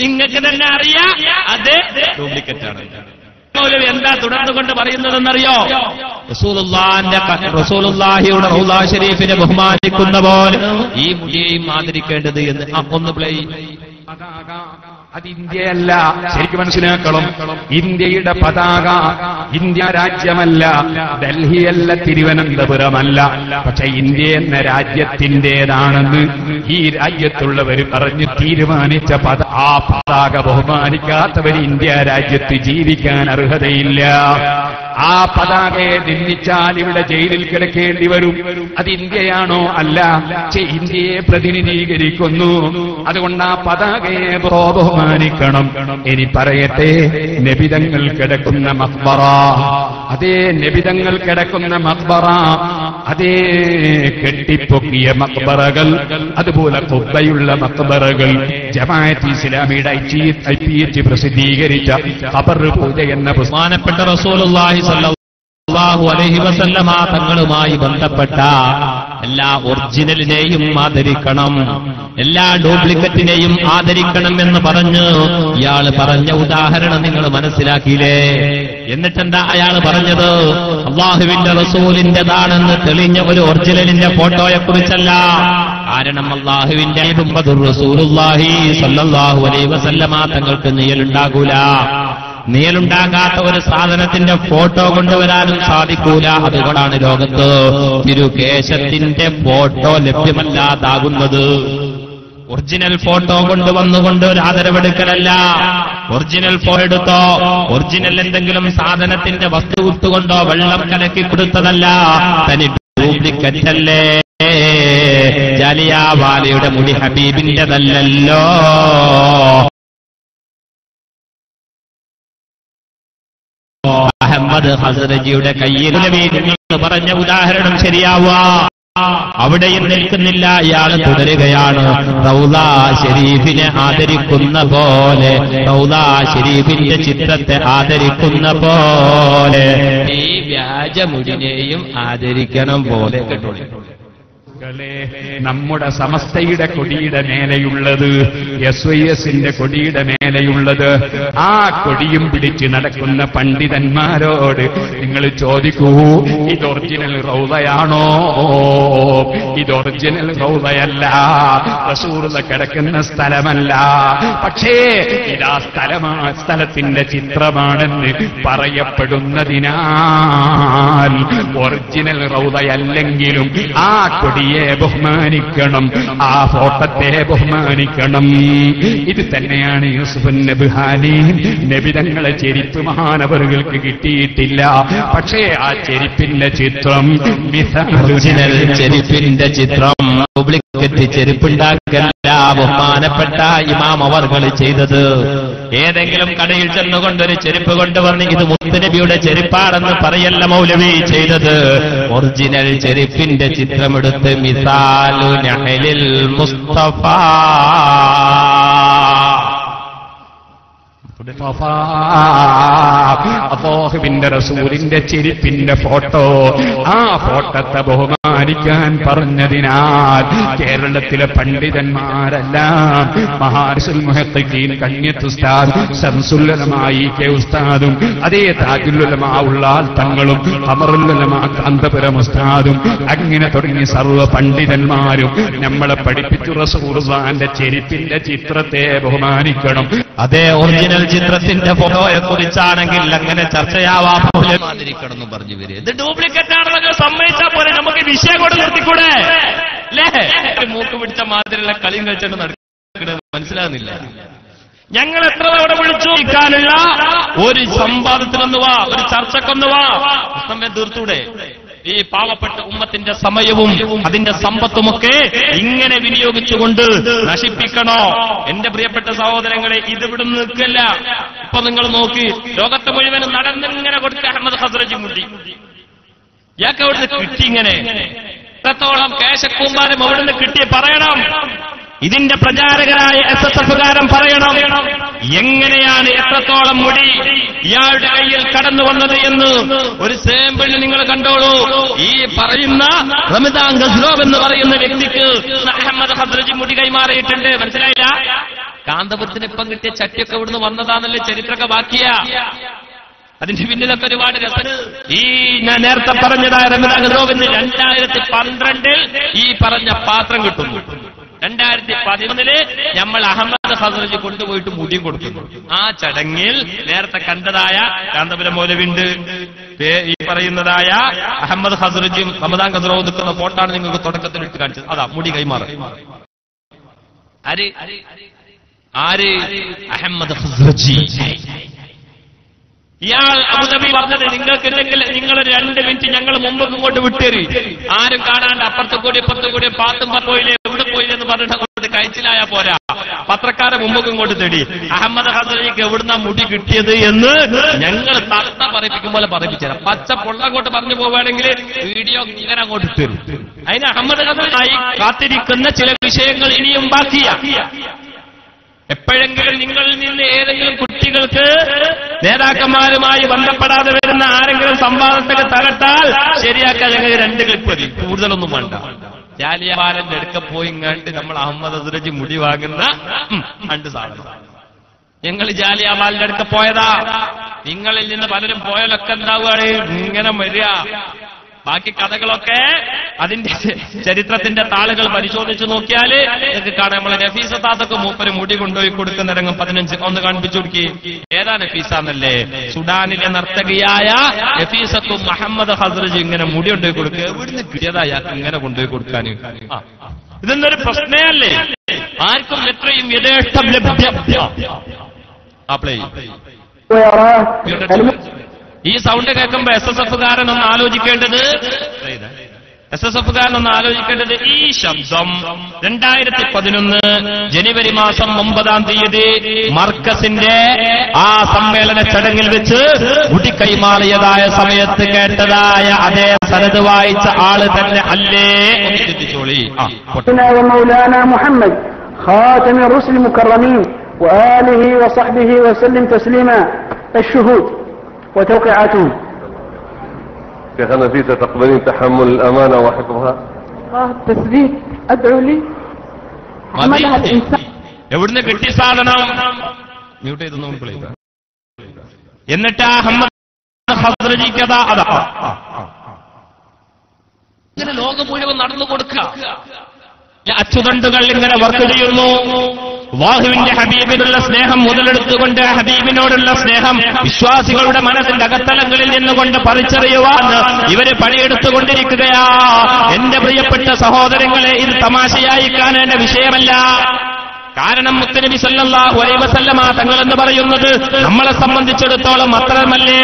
നിങ്ങൾക്ക് തന്നെ അറിയാം അത് ഡ്യൂപ്ലിക്കേറ്റ് ആണ്. മൗലവി എന്താ തുടർന്നുകൊണ്ട് പറയുന്നതെന്നറിയോ? റസൂലുള്ളാഹിയുടെ റൗള ശരീഫിനെ ബഹുമാനിക്കുന്ന പോലെ ഈ മുടിയെയും ആദരിക്കേണ്ടത് എന്ന് ഒന്ന് പ്ലേ. അത് ഇന്ത്യയല്ല, ശരിക്കും മനസ്സിലാക്കണം. ഇന്ത്യയുടെ പതാക ഇന്ത്യ രാജ്യമല്ല, ഡൽഹിയല്ല, തിരുവനന്തപുരമല്ല. പക്ഷെ ഇന്ത്യ എന്ന രാജ്യത്തിന്റേതാണെന്ന് ഈ രാജ്യത്തുള്ളവർ പറഞ്ഞ് തീരുമാനിച്ച ആ പതാക ബഹുമാനിക്കാത്തവർ ഇന്ത്യ രാജ്യത്ത് ജീവിക്കാൻ അർഹതയില്ല. ആ പതാകയെ നിന്ദിച്ചാൽ ഇവിടെ ജയിലിൽ കിടക്കേണ്ടി വരും. അത് ഇന്ത്യയാണോ? അല്ല, ഇന്ത്യയെ പ്രതിനിധീകരിക്കുന്നു. അതുകൊണ്ട് ആ പതാകയെ ബഹുമാനിക്കണം. ഇനി പറയട്ടെ, നബിതങ്ങൾ കിടക്കുന്ന മഖ്ബറ, അതേ നബിതങ്ങൾ കിടക്കുന്ന മഖ്ബറ, അതേ കെട്ടിപ്പൊക്കിയ മഖ്ബറകൾ, അതുപോലെ ഖുബ്ബയുള്ള മഖ്ബറകൾ, ജമാഅത്ത് ഇസ്ലാമിയുടെ IPH പ്രസിദ്ധീകരിച്ച ഖബർ പൂജ എന്ന ബഹുമാനപ്പെട്ട റസൂലുള്ളാഹി സ്വല്ലല്ലാഹു അലൈഹി വസല്ലമ തങ്ങളുമായി ബന്ധപ്പെട്ട എല്ലാ ഒറിജിനലിനെയും ആദരിക്കണം, എല്ലാ ഡ്യൂപ്ലിക്കറ്റിനെയും ആദരിക്കണം എന്ന് പറഞ്ഞു ഇയാൾ പറഞ്ഞ ഉദാഹരണം നിങ്ങൾ മനസ്സിലാക്കിയില്ലേ? എന്നിട്ടെന്താ അയാൾ പറഞ്ഞത്? അള്ളാഹുവിന്റെ റസൂലിന്റെതാണെന്ന് തെളിഞ്ഞ ഒരു ഒറിജിനലിന്റെ ഫോട്ടോയെ കുറിച്ചല്ല. കാരണം അള്ളാഹുവിന്റെ മുഹമ്മദുർ റസൂലുള്ളാഹി സ്വല്ലല്ലാഹു അലൈഹി വസല്ലമ തങ്ങൾക്ക് നിയലുണ്ടാകൂല. നിയലുണ്ടാകാത്ത ഒരു സാധനത്തിന്റെ ഫോട്ടോ കൊണ്ടുവരാനും സാധിക്കൂല. അതുകൊണ്ടാണ് ലോകത്ത് തിരുകേശത്തിന്റെ ഫോട്ടോ ലഭ്യമല്ലാതാകുന്നത്. ഒറിജിനൽ ഫോട്ടോ കൊണ്ടുവന്നുകൊണ്ട് ഒരു ആദരവെടുക്കലല്ല. ഒറിജിനൽ ഫോട്ടോ എടുത്തോ, ഒറിജിനൽ എന്തെങ്കിലും സാധനത്തിന്റെ വസ്തു ഇട്ടുകൊണ്ടോ വെള്ളം കലക്കി കൊടുത്തതല്ല, തനി ഡ്യൂപ്ലിക്കറ്റ് അല്ലേ. ജാലിയാവാലയുടെ മുടി ഹബീബിന്റെതല്ലല്ലോ. അഹമ്മദ് ഹസ്രജിയുടെ കയ്യിൽ എന്ന് പറഞ്ഞ ഉദാഹരണം ശരിയാവുക? അവിടെയും നിൽക്കുന്നില്ല, ഇയാൾ തുടരുകയാണ്. റൗള ഷരീഫിനെ ആദരിക്കുന്ന പോലെ, റൗള ഷരീഫിന്റെ ചിത്രത്തെ ആദരിക്കുന്ന പോലെ ഈ വ്യാജമുടിനെയും ആദരിക്കണം പോലെ. കേട്ടോളൂ, നമ്മുടെ സമസ്തയുടെ കൊടിയുടെ മേലെയുള്ളത്, SYSന്റെ കൊടിയുടെ മേലെയുള്ളത്, ആ കൊടിയും പിടിച്ച് നടക്കുന്ന പണ്ഡിതന്മാരോട് നിങ്ങൾ ചോദിക്കൂ, ഇത് ഒറിജിനൽ റൗളയാണോ? ഇത് ഒറിജിനൽ റൗളയല്ല, റസൂലുള്ളാഹി കിടക്കുന്ന സ്ഥലമല്ല. പക്ഷേ ഇതാ സ്ഥലത്തിന്റെ ചിത്രമാണെന്ന് പറയപ്പെടുന്നതിനാൽ ഒറിജിനൽ റൗളയല്ലെങ്കിലും ആ കൊടി ബഹുമാനിക്കണം, ആ ഫോട്ടത്തെ ബഹുമാനിക്കണം. ഇത് തന്നെയാണ് യൂസുഫ് നബ്ഹാനി നബിതങ്ങളെ ചെരിപ്പ് മഹാനവറുകൾക്ക് കിട്ടിയിട്ടില്ല. പക്ഷേ ആ ചെരിപ്പിന്റെ ചിത്രം ഒറിജിനൽ ചെരിപ്പിന്റെ ചിത്രം, ഡ്യൂപ്ലിക്കേറ്റ് ചെരുപ്പുണ്ടാക്കല്ല ബഹുമാനപ്പെട്ട ഇമാം അവർകൾ ചെയ്തത്. ഏതെങ്കിലും കടയിൽ ചെന്നുകൊണ്ടൊരു ചെരുപ്പ് കൊണ്ടുവന്ന് ഇത് മുത്തുനബിയുടെ ചെരുപ്പാണെന്ന് പറയല്ല മൗലവി ചെയ്തത്. ഒറിജിനൽ ചെരുപ്പിന്റെ ചിത്രമെടുത്ത് മിസാലു നഹലിൽ മുസ്തഫ അല്ലാഹുവിന്റെ റസൂലിന്റെ ചെരിപ്പിന്റെ ഫോട്ടോ, ആ ഫോട്ടത്തെ ബഹുമാനിക്കാൻ പറഞ്ഞതിനാൽ കേരളത്തിലെ പണ്ഡിതന്മാരെല്ലാം മഹാരിസുൽ മുഹഖഖീൻ കണ്യത്ത് ഉസ്താദ്, ശംസുൽ ഉലമാ കെ ഉസ്താദും, അതേ താജുൽ ഉലമാ ഉള്ളാൽ തങ്ങളും, ഖമറുൽ ഉലമാ കാന്തപുരം ഉസ്താദും, അങ്ങനെ തുടങ്ങി സർവ്വ പണ്ഡിതന്മാരും നമ്മളെ പഠിപ്പിച്ചു റസൂലുള്ളാഹിന്റെ ചെരിപ്പിന്റെ ചിത്രത്തെ ബഹുമാനിക്കണം. അതേ ഒറിജിനൽ ചിത്രത്തിന്റെ ഫോട്ടോയെ കുറിച്ചാണെങ്കിൽ അങ്ങനെ ചർച്ചയാവാതിരിക്കണം എന്ന് പറഞ്ഞു വരും. ഇത് ഡ്യൂപ്ലിക്കേറ്റ് ആണെന്നൊക്കെ സമ്മതിച്ചാൽ പോലെ നമുക്ക് വിഷയം കൊണ്ട് നിർത്തിക്കൂടെ അല്ലേ? മൂക്ക് പിടിച്ച മാതിരിയുള്ള കളിയും കളിച്ചുകൊണ്ട് നടക്കുന്നത് മനസ്സിലാകുന്നില്ല. ഞങ്ങൾ എത്ര തവണ വിളിച്ചു നിൽക്കാനുള്ള ഒരു സംവാദത്തിനൊന്നു വാ, ഒരു ചർച്ചക്കൊന്നു വാ, സമയം തീർത്തൂടെ? ഈ പാവപ്പെട്ട ഉമ്മത്തിന്റെ സമയവും അതിന്റെ സമ്പത്തുമൊക്കെ ഇങ്ങനെ വിനിയോഗിച്ചുകൊണ്ട് നശിപ്പിക്കണോ? എന്റെ പ്രിയപ്പെട്ട സഹോദരങ്ങളെ, ഇത് ഇവിടുന്ന് നിൽക്കല്ല. ഇപ്പൊ നിങ്ങൾ നോക്കി, ലോകത്ത് മുഴുവനും നടന്നിങ്ങനെ കൊടുക്ക അഹമ്മദ് ഹസ്രജി മുടി. ഇയാൾക്ക് അവിടുന്ന് കിട്ടി ഇങ്ങനെ എത്രത്തോളം കേശക്കൂമ്പാരം അവിടുന്ന് കിട്ടി പറയണം. ഇതിന്റെ പ്രചാരകരായ SSFകാരൻ പറയണം എങ്ങനെയാണ് എത്രത്തോളം മുടി ഇയാളുടെ കയ്യിൽ കടന്നു വന്നത് എന്ന്. ഒരു സാമ്പിൾ നിങ്ങൾ കണ്ടോളൂ. ഈ പറയുന്ന റമദാൻ ഗസ്ലോബ് എന്ന് പറയുന്ന വ്യക്തിക്ക് അഹമ്മദ് ഹസ്രജി മുടി കൈമാറിയിട്ടുണ്ട്. മനസ്സിലായില്ല? കാന്തപുരത്തിന് ഇപ്പം കിട്ടിയ ചട്ടിയൊക്കെ ഇവിടുന്ന് വന്നതാണല്ലേ ചരിത്രമൊക്കെ ബാക്കിയാ. അതിന്റെ പിന്നിലൊക്കെ ഒരുപാട് രസം. ഈ ഞാൻ നേരത്തെ പറഞ്ഞതായ റമദാൻ ഗസ്ലോബിന് 2012 ഈ പറഞ്ഞ പാത്രം കിട്ടുന്നു. 2011 നമ്മൾ അഹമ്മദ് ഹസ്രജി കൊണ്ടുപോയിട്ട് മുടിയും കൊടുക്കുന്നു. ആ ചടങ്ങിൽ നേരത്തെ കണ്ടതായ കാന്തപുരം മൗലവിണ്ട്, ഈ പറയുന്നതായ അഹമ്മദ് ഹസ്രജിയും റമദാൻ ഗസ്ലോബ് നിൽക്കുന്ന ഫോട്ടാണ് നിങ്ങൾക്ക് തുടക്കത്തിൽ ഇട്ട് കാണിച്ചത്. അതാ മുടി കൈമാറും. ആര്? അഹമ്മദ് ഹസ്രജി. ഇയാൾ അബുദാബി പറഞ്ഞത് നിങ്ങൾക്കില്ലെങ്കിൽ നിങ്ങളൊരു 2 മിനിറ്റ് ഞങ്ങൾ മുമ്പ് ഇങ്ങോട്ട് വിട്ടേരി, ആരും കാണാണ്ട് അപ്പുറത്ത് കൂടി ഇപ്പുറത്ത് കൂടി പാത്തും പോയില്ലേ എവിടെ പോയില്ലെന്ന് പറഞ്ഞിട്ട് അങ്ങോട്ട് കഴിച്ചിലായ പോരാ. പത്രക്കാരെ മുമ്പ് ഇങ്ങോട്ട് തേടി അഹമ്മദ് ഹസ്രജിക്ക് എവിടുന്ന മുടി കിട്ടിയത് എന്ന് ഞങ്ങൾ തത്ത പറയിപ്പിക്കും പോലെ പറയിപ്പിച്ചത്. പച്ച പൊള്ള അങ്ങോട്ട് പറഞ്ഞു പോവുകയാണെങ്കിൽ വീഡിയോ ഇങ്ങനെ അങ്ങോട്ട് തരും. അതിന് അഹമ്മദ് ഹസ്രജായി കാത്തിരിക്കുന്ന ചില വിഷയങ്ങൾ ഇനിയും ബാക്കിയാ. എപ്പോഴെങ്കിലും നിങ്ങളിൽ നിന്ന് ഏതെങ്കിലും കുട്ടികൾക്ക് നേതാക്കന്മാരുമായി ബന്ധപ്പെടാതെ വരുന്ന ആരെങ്കിലും സംവാദത്തൊക്കെ തകർത്താൽ ശരിയാക്കാൻ ഞങ്ങൾ 2 ക്ലിപ്പ് മതി, കൂടുതലൊന്നും വേണ്ട. ജാലിയവാലന്റെ അടുക്ക പോയി ഇങ്ങാണ്ട് നമ്മൾ അഹമ്മദ് ഹസ്രജി മുടി വാങ്ങുന്ന 2 സാധനം. ഞങ്ങൾ ജാലിയവാലിന്റെ അടുക്ക പോയതാ. നിങ്ങളിൽ നിന്ന് പലരും പോയാലൊക്കെ എന്താവുകയാണ് ഇങ്ങനെ വരിക. ബാക്കി കഥകളൊക്കെ അതിന്റെ ചരിത്രത്തിന്റെ താളുകൾ പരിശോധിച്ച് നോക്കിയാൽ നിങ്ങൾക്ക് കാണാം. നമ്മളെ നഫീസത്താത്തൊക്കെ മൂപ്പര് മുടി കൊണ്ടുപോയി കൊടുക്കുന്ന രംഗം 15 ഒന്ന് കാണിപ്പിച്ചു കൊടുക്കി. ഏതാ നഫീസന്നല്ലേ? സുഡാനിലെ നർത്തകിയായ നഫീസത്തും മുഹമ്മദ് ഹസ്രജി ഇങ്ങനെ മുടി കൊണ്ടുപോയി കൊടുക്കുക. എവിടുന്ന് കിട്ടിയതാ അയാൾക്ക് ഇങ്ങനെ കൊണ്ടുപോയി കൊടുക്കാൻ? ഇതൊന്നൊരു പ്രശ്നമല്ലേ? ആർക്കും എത്രയും യഥേഷ്ടം ലഭ്യം. ഈ സൗണ്ട് കേൾക്കുമ്പോ SSFകാരൻ ഒന്ന് ആലോചിക്കേണ്ടത് SSF കാരനൊന്ന് ആലോചിക്കേണ്ടത് ഈ ശബ്ദം 2011 ജനുവരി മാസം 9-ാം തീയതി മർക്കസിന്റെ ആ സമ്മേളന ചടങ്ങിൽ വെച്ച് മുടി കൈമാറിയതായ സമയത്ത് കേട്ടതായ അതേ സനദ് വായിച്ച ആള് തന്നെ അല്ലേ? ഒന്ന് ചിന്തിച്ചോളി. مولانا محمد خاتم الرسل المكرمين وآله وصحبه وسلم تسليما. الشهود وتوقيعاتهم. شيخ نفيسة تقبلين تحمل الأمانة وحفظها؟ التثبيت أدعو لي حملها الإنسان. എവിടുന്ന് കിട്ടി സാധനം? മ്യൂട്ട് ചെയ്തൊന്നും എന്നിട്ട് ആ ഹമ്മദ് ഹസ്രജിക്കഥ അതാ ഇങ്ങനെ ലോകം മുഴുവൻ നടന്നു കൊടുക്കുക. അച്ചുതണ്ടുകൾ ഇങ്ങനെ വർക്ക് ചെയ്യുന്നു. അല്ലാഹുവിന്റെ ഹബീബിനുള്ള സ്നേഹം മുതലെടുത്തുകൊണ്ട് ഹബീബിനോടുള്ള സ്നേഹം വിശ്വാസികളുടെ മനസ്സിന്റെ അകത്തലങ്ങളിൽ നിന്നുകൊണ്ട് പറിച്ചറിയുവാൻ ഇവര് പണിയെടുത്തുകൊണ്ടിരിക്കുകയാ. എന്റെ പ്രിയപ്പെട്ട സഹോദരങ്ങളെ, ഇത് തമാശയായി കാണേണ്ട വിഷയമല്ല. കാരണം മുത്തനബി സല്ലല്ലാഹു അലൈഹി വസല്ലമ തങ്ങളെന്ന് പറയുന്നത് നമ്മളെ സംബന്ധിച്ചിടത്തോളം അത്രമല്ലേ.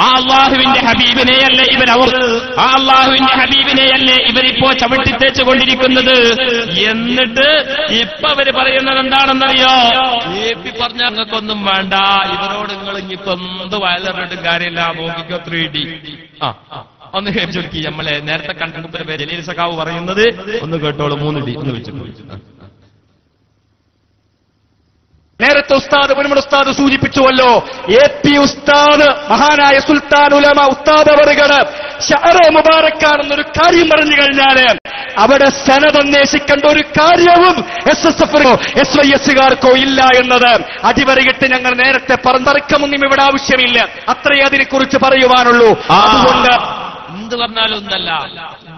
ആ അള്ളാഹുവിന്റെ ഹബീബിനെയല്ലേ ആ അള്ളാഹുവിന്റെ ഹബീബിനെയല്ലേ ഇവരിപ്പോ ചവിട്ടിത്തേച്ചു കൊണ്ടിരിക്കുന്നത്. എന്നിട്ട് ഇപ്പൊ അവര് പറയുന്നത് എന്താണെന്നറിയോ? പറഞ്ഞ ഞങ്ങൾക്കൊന്നും വേണ്ട, ഇവരോട് നിങ്ങൾ ഇനിയിപ്പോ എന്ത് വയലറിട്ടും കാര്യമില്ല, നോക്കിക്കോ 3D. ഒന്ന് കേൾച്ചൊടുക്കി. നമ്മളെ നേരത്തെ കണ്ടുമുമ്പ് ജലീൽ സഖാവ് പറയുന്നത് ഒന്ന് കേട്ടോളൂ. 3D ഒന്ന് വെച്ചിട്ട് നേരത്തെ ഉസ്താദ് മുൻമൻ ഉസ്താദ് സൂചിപ്പിച്ചുവല്ലോ. AP ഉസ്താദ് മഹാനായ സുൽത്താൻ ഉലമ ഉസ്താദ് അവറുകള് ഷഅറെ മുബാറക്കാണെന്നൊരു കാര്യം പറഞ്ഞു കഴിഞ്ഞാല് അവിടെ സനദ് അന്വേഷിക്കേണ്ട ഒരു കാര്യവും SSFനോ SYSകാർക്കോ ഇല്ല എന്നത് അടിവരയിട്ട് ഞങ്ങൾ നേരത്തെ തർക്കമൊന്നും ഇവിടെ ആവശ്യമില്ല. അത്രയേ അതിനെക്കുറിച്ച് പറയുവാനുള്ളൂ. അതുകൊണ്ട് എന്ത് പറഞ്ഞാലും ഒന്നല്ല,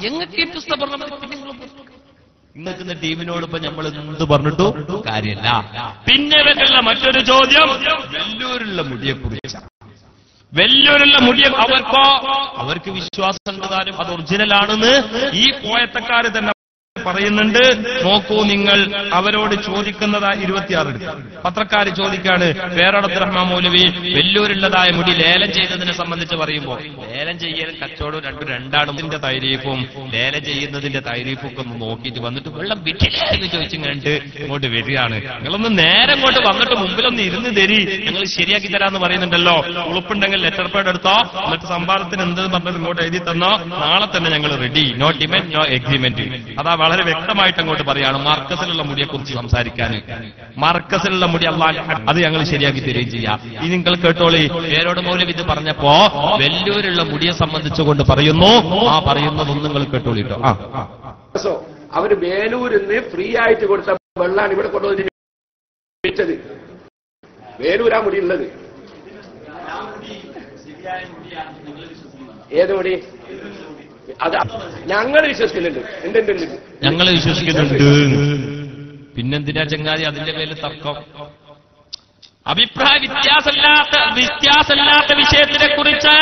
ഞങ്ങൾക്ക് ഈ പുസ്തകം ഇന്നത്തെ ടീമിനോട് ഇപ്പൊ നമ്മൾ എന്ത് പറഞ്ഞിട്ടു കാര്യമില്ല. പിന്നെ വരുന്ന മറ്റൊരു ചോദ്യം വെല്ലൂരുള്ള മുടിയെക്കുറിച്ച്. വെല്ലൂരുള്ള മുടിയെ അവർക്ക് വിശ്വാസം ഉണ്ടതാനും അത് ഒറിജിനലാണെന്ന് ഈ പോയത്തക്കാര് തന്നെ പറയുന്നുണ്ട്. നോക്കൂ നിങ്ങൾ, അവരോട് ചോദിക്കുന്നതായ 26 പത്രക്കാര് ചോദിക്കാണ്, പേരോട് അബ്ദുറഹ്മാൻ മൗലവി വെല്ലൂരുള്ളതായ മുടി ലേലം ചെയ്തതിനെ സംബന്ധിച്ച് പറയുമ്പോൾ ലേലം ചെയ്യലും കച്ചവടവും രണ്ടാണ്. ഇതിന്റെ തൈരീഫും ലേലം ചെയ്യുന്നതിന്റെ തൈരീഫൊക്കെ ഒന്ന് നോക്കിയിട്ട് വന്നിട്ട് വെള്ളം വിറ്റില്ല എന്ന് ചോദിച്ചു കണ്ട് ഇങ്ങോട്ട് വരികയാണ്. നിങ്ങളൊന്ന് നേരെ ഇങ്ങോട്ട് വന്നിട്ട് മുമ്പിലൊന്ന് ഇരുന്ന് തരി, ഞങ്ങൾ ശരിയാക്കി തരാന്ന് പറയുന്നുണ്ടല്ലോ. ഉളുപ്പുണ്ടെങ്കിൽ ലെറ്റർ പേഡ് എടുത്തോ, എന്നിട്ട് സംഭാരത്തിന് എന്തെന്ന് പറഞ്ഞത് ഇങ്ങോട്ട് എഴുതി തന്നോ, നാളെ തന്നെ ഞങ്ങൾ ready. No demand no agreement. അതാ വളരെ വ്യക്തമായിട്ട് അങ്ങോട്ട് പറയാണ്. മർക്കസിലുള്ള മുടിയെ കുറിച്ച് സംസാരിക്കാൻ മർക്കസിലുള്ള മുടി അല്ലാഹ് അത് ഞങ്ങൾ ശരിയാക്കി തരികയും ചെയ്യാം. ഇനി നിങ്ങൾ കേട്ടോളി. പേരോട് മൗലവി ഇത് പറഞ്ഞപ്പോ വെല്ലൂരുള്ള മുടിയെ സംബന്ധിച്ചുകൊണ്ട് പറയുന്നു. ആ പറയുന്നതൊന്നും നിങ്ങൾ കേട്ടോളി കേട്ടോ. അവര് വേലൂരിന്ന് ഫ്രീ ആയിട്ട് കൊടുത്ത വെള്ളാണ് ഇവിടെ കൊണ്ടുവന്നത്. വേലൂരാ മുടി ഉള്ളത്. ഏത് മുടി? അത് ഞങ്ങൾ വിശ്വസിക്കുന്നുണ്ട്. ഞങ്ങൾ വിശ്വസിക്കുന്നുണ്ട്. പിന്നെന്തിനാ ചങ്ങാതി അതിന്റെ പേരിൽ തർക്കം? അഭിപ്രായ വ്യത്യാസമില്ലാത്ത വിഷയത്തിനെ കുറിച്ച്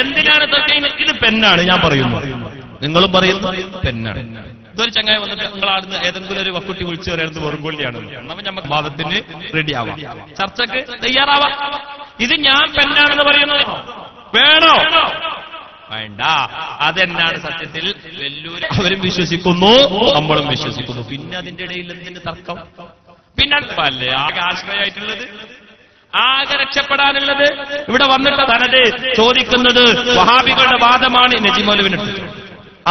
എന്തിനാണ് തർക്കം? ഇത് പെന്നാണ് ഞാൻ പറയുന്നു, നിങ്ങളും പറയുന്നു പെന്നാണ്. ഇതൊരു ചങ്ങായി വന്നിട്ട് നിങ്ങളാടുന്ന ഏതെങ്കിലും ഒരു വക്കുട്ടി വിളിച്ചു പറയുന്നത് വെറുംകൊള്ളിയാണ്. നമ്മൾ നമുക്ക് വാദത്തിന് റെഡിയാവാം, ചർച്ചക്ക് തയ്യാറാവാം. ഇത് ഞാൻ പെന്നാണെന്ന് പറയുന്നത് വേണോ? വേണ്ട. അതെന്നാണ് സത്യത്തിൽ വെല്ലൂർ അവരും വിശ്വസിക്കുന്നു, നമ്മളും വിശ്വസിക്കുന്നു. പിന്നെ അതിന്റെ ഇടയിൽ എന്തിന്റെ തർക്കം? പിന്നെ അല്ലേ ആകെ ആശ്രയമായിട്ടുള്ളത്, ആകെ രക്ഷപ്പെടാനുള്ളത്? ഇവിടെ വന്നിട്ട് തനത് ചോദിക്കുന്നത് വഹാബികളുടെ വാദമാണ് നജീബ് മൗലവിന്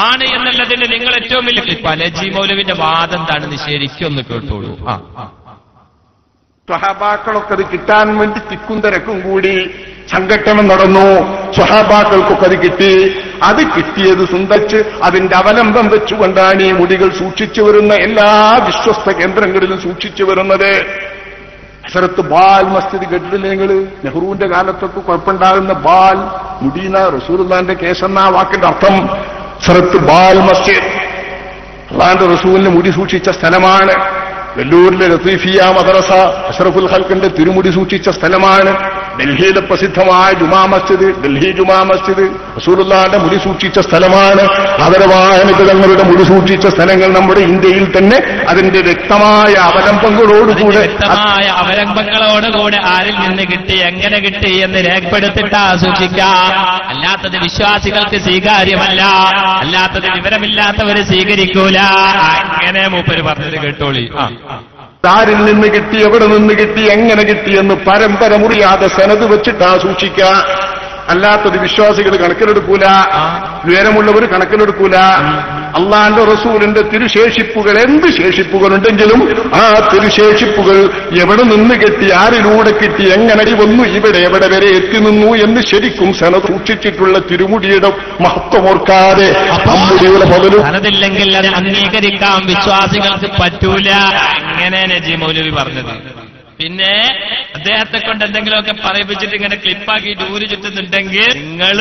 ആണ് എന്നുള്ളതിന് നിങ്ങൾ ഏറ്റവും വലിയ ക്ലിപ്പ. നജീബ് മൗലവിന്റെ വാദം എന്താണെന്ന് ശരിക്കൊന്ന് കേട്ടോളൂ. സ്വഹാബാക്കളൊക്കെ അത് കിട്ടാൻ വേണ്ടി തിക്കും തിരക്കും കൂടി സംഘട്ടനം നടന്നു. സ്വഹാബാക്കൾക്കൊക്കെ അത് കിട്ടി. അത് കിട്ടിയത് സുന്ദരിച്ച് അതിന്റെ അവലംബം വെച്ചുകൊണ്ടാണ് ഈ മുടികൾ സൂക്ഷിച്ചു വരുന്ന എല്ലാ വിശ്വസ്ത കേന്ദ്രങ്ങളിലും സൂക്ഷിച്ചു വരുന്നത്. അസരത്ത് ബാൽ മസ്ജിദ് കേട്ടിട്ടില്ലേ നിങ്ങൾ? നെഹ്റുവിന്റെ കാലത്തൊക്കെ കുഴപ്പമുണ്ടാകുന്ന ബാൽ മുടീന റസൂലുള്ളാന്റെ കേസെന്ന വാക്കിന്റെ അർത്ഥം അസരത്ത് ബാൽ മസ്ജിദ്. അള്ളാന്റെ റസൂലിന് മുടി സൂക്ഷിച്ച സ്ഥലമാണ്. വെല്ലൂരിലെ ലത്തീഫിയ മദ്രസ അഷ്റഫുൽ ഖൽഖിന്റെ തിരുമുടി സൂക്ഷിച്ച സ്ഥലമാണ്. ഡൽഹിയിലെ പ്രസിദ്ധമായ ജുമാ മസ്ജിദ്, ഡൽഹി ജുമാ മസ്ജിദ് റസൂലുള്ളാഹിന്റെ മുടി സൂക്ഷിച്ച സ്ഥലമാണ്. ആദരവായ തങ്ങളുടെ മുടി സൂക്ഷിച്ച സ്ഥലങ്ങൾ നമ്മുടെ ഇന്ത്യയിൽ തന്നെ അതിന്റെ വ്യക്തമായ അവലംബങ്ങളോടുകൂടെ ആരിൽ നിന്ന് കിട്ടി, എങ്ങനെ കിട്ടി എന്ന് രേഖപ്പെടുത്തിട്ടാ സൂക്ഷിക്കാം. അല്ലാത്തത് വിശ്വാസികൾക്ക് സ്വീകാര്യമല്ല, അല്ലാത്തത് വിവരമില്ലാത്തവര് സ്വീകരിക്കൂല. അങ്ങനെ മൂപ്പര് പറഞ്ഞത് കേട്ടോളി. ആരിൽ നിന്ന് കിട്ടി, എവിടെ നിന്ന് കിട്ടി, എങ്ങനെ കിട്ടിയെന്ന് പരമ്പര മുറിയാതെ സനത് വെച്ചിട്ടാ സൂക്ഷിക്കുക. അല്ലാത്തത് വിശ്വാസികൾ കണക്കിലെടുക്കൂല, വിവരമുള്ളവർ കണക്കിലെടുക്കൂല. അള്ളാന്റെ റസൂലിന്റെ തിരുശേഷിപ്പുകൾ, എന്ത് ശേഷിപ്പുകളുണ്ടെങ്കിലും ആ തിരുശേഷിപ്പുകൾ എവിടെ നിന്ന് കിട്ടി, ആരിലൂടെ കിട്ടി, എങ്ങനെ വന്നു, ഇവിടെ എവിടെ വരെ എത്തി നിന്നു എന്ന് ശരിക്കും സനത് സൂക്ഷിച്ചിട്ടുള്ള തിരുമുടിയുടെ മഹത്വമോർക്കാതെ മുടിയുടെ മുതലും സനതില്ലെങ്കിൽ അത് അംഗീകരിക്കാം, വിശ്വാസികൾക്ക് പറ്റൂല. അങ്ങനെ നജീ മൗലവി പറഞ്ഞത്. പിന്നെ അദ്ദേഹത്തെ കൊണ്ട് എന്തെങ്കിലുമൊക്കെ പറയിപ്പിച്ചിട്ട് ഇങ്ങനെ ക്ലിപ്പാക്കിയിട്ട് ഊരി ചുറ്റുന്നുണ്ടെങ്കിൽ നിങ്ങൾ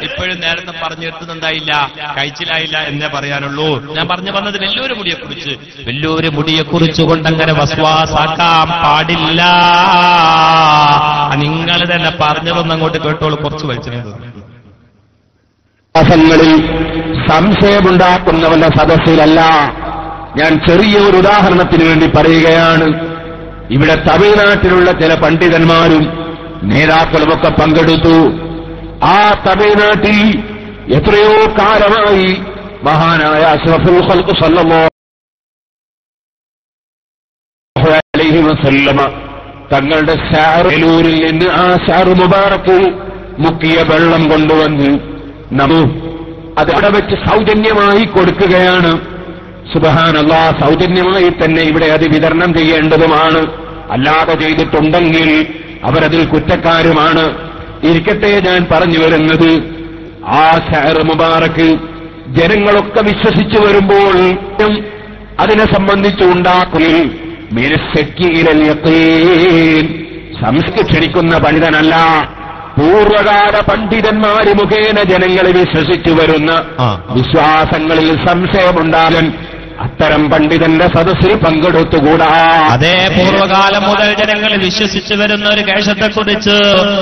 ഇപ്പോഴും നേരത്തെ പറഞ്ഞു എത്തുന്നുണ്ടായില്ല, കഴിച്ചിലായില്ല എന്നേ പറയാനുള്ളൂ. ഞാൻ പറഞ്ഞു വന്നത് വെല്ലൂര് മുടിയെക്കുറിച്ച്. വെല്ലൂര് മുടിയെക്കുറിച്ച് കൊണ്ടങ്ങനെ വസ്വാസാക്കാൻ പാടില്ല. നിങ്ങൾ തന്നെ പറഞ്ഞതൊന്നും അങ്ങോട്ട് കേട്ടോളൂ, കുറച്ച് വലിച്ചത്. ങ്ങളിൽ സംശയമുണ്ടാക്കുന്നവന്റെ സദസ്സിലല്ല. ഞാൻ ചെറിയൊരു ഉദാഹരണത്തിന് വേണ്ടി പറയുകയാണ്. ഇവിടെ തമിഴ്നാട്ടിലുള്ള ചില പണ്ഡിതന്മാരും നേതാക്കളുമൊക്കെ പങ്കെടുത്തു. ആ തമിഴ്നാട്ടിൽ എത്രയോ കാലമായി മഹാനായ അഷ്റഫുൽ ഖൽഖ് സല്ലല്ലാഹു അലൈഹി വസല്ലമ തങ്ങളുടെ ഷാറൂരിൽ നിന്ന് ആ ഷാറു മുബാറക്ക് മുക്കിയ വെള്ളം കൊണ്ടുവന്ന് അത് അവിടെ വെച്ച് സൗജന്യമായി കൊടുക്കുകയാണ്. സുബ്ഹാനല്ലാഹ്, സൗജന്യമായി തന്നെ ഇവിടെ അത് വിതരണം ചെയ്യേണ്ടതുമാണ്. അല്ലാതെ ചെയ്തിട്ടുണ്ടെങ്കിൽ അവരതിൽ കുറ്റക്കാരുമാണ്. ഇരിക്കട്ടെ, ഞാൻ പറഞ്ഞു വരുന്നത് ആ ഷഹർ മുബാറക്ക് ജനങ്ങളൊക്കെ വിശ്വസിച്ചു വരുമ്പോൾ അതിനെ സംബന്ധിച്ച് ഉണ്ടാക്കുകയിൽ സംസ്കൃതി ക്ഷണിക്കുന്ന പണ്ഡിതനല്ല, പൂർവകാല പണ്ഡിതന്മാര് മുഖേന ജനങ്ങളെ വിശ്വസിച്ചു വരുന്ന വിശ്വാസങ്ങളിൽ സംശയമുണ്ടാകാൻ അത്തരം പണ്ഡിതന്റെ സദസ്സിൽ പങ്കെടുത്തുകൂടാ. അതേ പൂർവ്വകാലം മുതൽ ജനങ്ങൾ വിശ്വസിച്ചു വരുന്ന ഒരു കേശത്തെക്കുറിച്ച്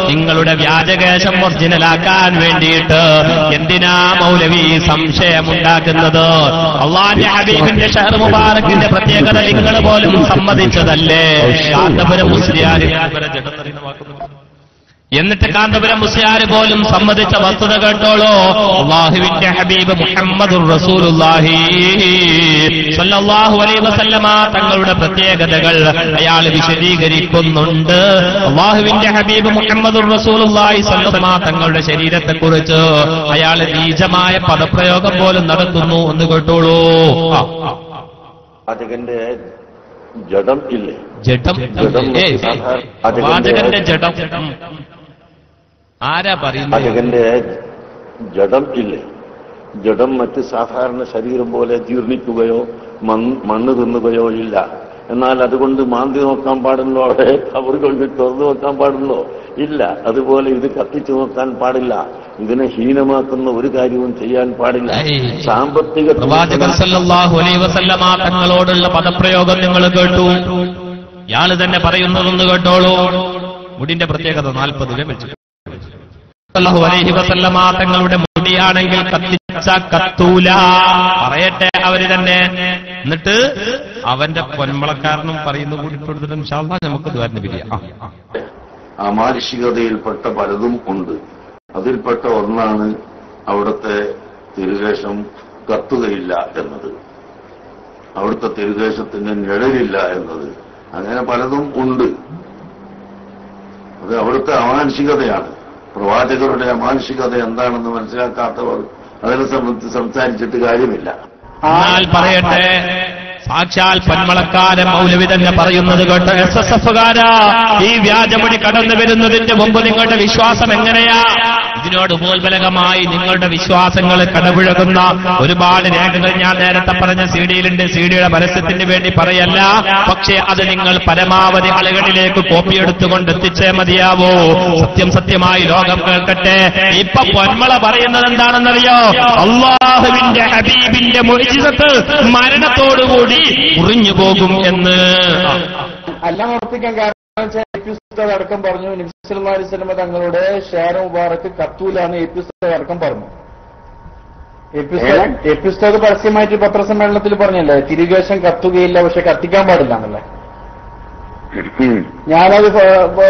നിങ്ങളുടെ വ്യാജകേശം ഒറിജിനലാക്കാൻ വേണ്ടിയിട്ട് എന്തിനാ മൗലവി സംശയമുണ്ടാക്കുന്നത്? അള്ളാന്റെ ഹബീബിന്റെ ഷഹർ മുബാറക്കിന്റെ പ്രത്യേകത നിങ്ങൾ പോലും സമ്മതിച്ചതല്ലേ? കാന്തപുരം മുസ്ലിയാർ എന്നിട്ട് കാന്തപുരം മുസ്ലിയാർ പോലും സമ്മതിച്ച വസ്തുത കേട്ടോളൂ. അല്ലാഹുവിന്റെ ഹബീബ് മുഹമ്മദുർ റസൂലുള്ളാഹി സ്വല്ലല്ലാഹു അലൈഹി വസല്ലമ തങ്ങളുടെ പ്രത്യേകതകൾ അയാൾ വിശദീകരിക്കുന്നുണ്ട്. അല്ലാഹുവിന്റെ ഹബീബ് മുഹമ്മദുർ റസൂലുള്ളാഹി സ്വല്ലല്ലാഹു അലൈഹി വസല്ലമ തങ്ങളുടെ ശരീരത്തെക്കുറിച്ച് അയാൾ നീചമായ പദപ്രയോഗം പോലും നടത്തുന്നു എന്ന് കേട്ടോളൂ. വാചകന്റെ ജഡം ഇല്ലേ? ജഡം, വാചകന്റെ ജഡം ആരാ പറയുന്നത്? വാചകന്റെ ജഡം ഇല്ലേ? ജഡം മറ്റ് സാധാരണ ശരീരം പോലെ ജീർണിക്കുകയോ മണ്ണ് തിന്നുകയോ ഇല്ല. എന്നാൽ അതുകൊണ്ട് മാന്തി നോക്കാൻ പാടുള്ളോ? അവിടെ അവർ കൊണ്ട് തുറന്നു നോക്കാൻ പാടുള്ളോ? ഇല്ല. അതുപോലെ ഇത് കത്തിച്ചു നോക്കാൻ പാടില്ല. ഇതിനെ ഹീനമാക്കുന്ന ഒരു കാര്യവും ചെയ്യാൻ പാടില്ല. സാമ്പത്തിക പ്രവാചകൻ സല്ലല്ലാഹു അലൈഹി വസല്ലമ തങ്ങളോടുള്ള പദപ്രയോഗം നിങ്ങൾ കേട്ടു. ഇയാള് തന്നെ പറയുന്നതൊന്ന് കേട്ടോളൂ. മുടിന്റെ പ്രത്യേകത 40 വെച്ചു. സല്ലല്ലാഹു അലൈഹി വസല്ലമ തങ്ങളുടെ മുടിയാണെങ്കിൽ കത്തിച്ച കത്തൂല. പറയട്ടെ അവര് തന്നെ. എന്നിട്ട് അവന്റെ പൊന്മളക്കാരനും പറയുന്നു കൂടി കൊടുത്തിട്ട് ഇൻഷാ അല്ലാഹ് നമുക്ക് ദ്വാരന് പിരിയാം. അമാനുഷികതയിൽപ്പെട്ട പലതും ഉണ്ട്. അതിൽപ്പെട്ട ഒന്നാണ് അവിടുത്തെ തിരുകേശം കത്തുകയില്ല എന്നത്, അവിടുത്തെ തിരുകേശത്തിന് നിഴലില്ല എന്നത്. അങ്ങനെ പലതും ഉണ്ട്. അത് അവിടുത്തെ അമാനുഷികതയാണ്. പ്രവാചകരുടെ അമാനുഷികത എന്താണെന്ന് മനസ്സിലാക്കാത്തവർ അതിനെ സംബന്ധിച്ച് സംസാരിച്ചിട്ട് കാര്യമില്ല. പറയട്ടെ, സാക്ഷാൽ പന്മളക്കാരൻ മൗലവി തന്നെ പറയുന്നത് കേട്ട് SSF-കാരാ, ഈ വ്യാജമൊഴി കടന്നു വരുന്നതിന്റെ മുമ്പ് നിങ്ങളുടെ വിശ്വാസം എങ്ങനെയാ? ഇതിനോട് ഉപോത്ബലകമായി നിങ്ങളുടെ വിശ്വാസങ്ങൾ കടപുഴകുന്ന ഒരുപാട് രേഖകൾ ഞാൻ നേരത്തെ പറഞ്ഞ CD-യിലുണ്ട്. CD-യുടെ പരസ്യത്തിന് വേണ്ടി പറയല്ല, പക്ഷേ അത് നിങ്ങൾ പരമാവധി ആളുകളിലേക്ക് കോപ്പിയെടുത്തുകൊണ്ട് എത്തിച്ചേ മതിയാവോ. സത്യമായി ലോകം കേൾക്കട്ടെ. ഇപ്പൊ പൊന്മള പറയുന്നത് എന്താണെന്നറിയോ? അല്ലാഹുവിന്റെ ഹബീബിന്റെ മുഅ്ജിസത്ത് മരണത്തോടുകൂടി മുറിഞ്ഞു പോകും എന്ന്. എല്ലാം ഉറപ്പിക്കാൻ കാരണം പി ഉസ്താദ് അടക്കം പറഞ്ഞു നബി സല്ലല്ലാഹു അലൈഹി വസല്ലം തങ്ങളുടെ ഷാര മുബാറക്ക് കത്തൂലാന്ന് എ പി ഉസ്താദ് അടക്കം പറഞ്ഞു. എ പി ഉസ്താദ് പരസ്യമായിട്ട് പത്രസമ്മേളനത്തിൽ പറഞ്ഞല്ലേ തിരികേശം കത്തുകയില്ല, പക്ഷെ കത്തിക്കാൻ പാടില്ല എന്നല്ലേ. ഞാനത്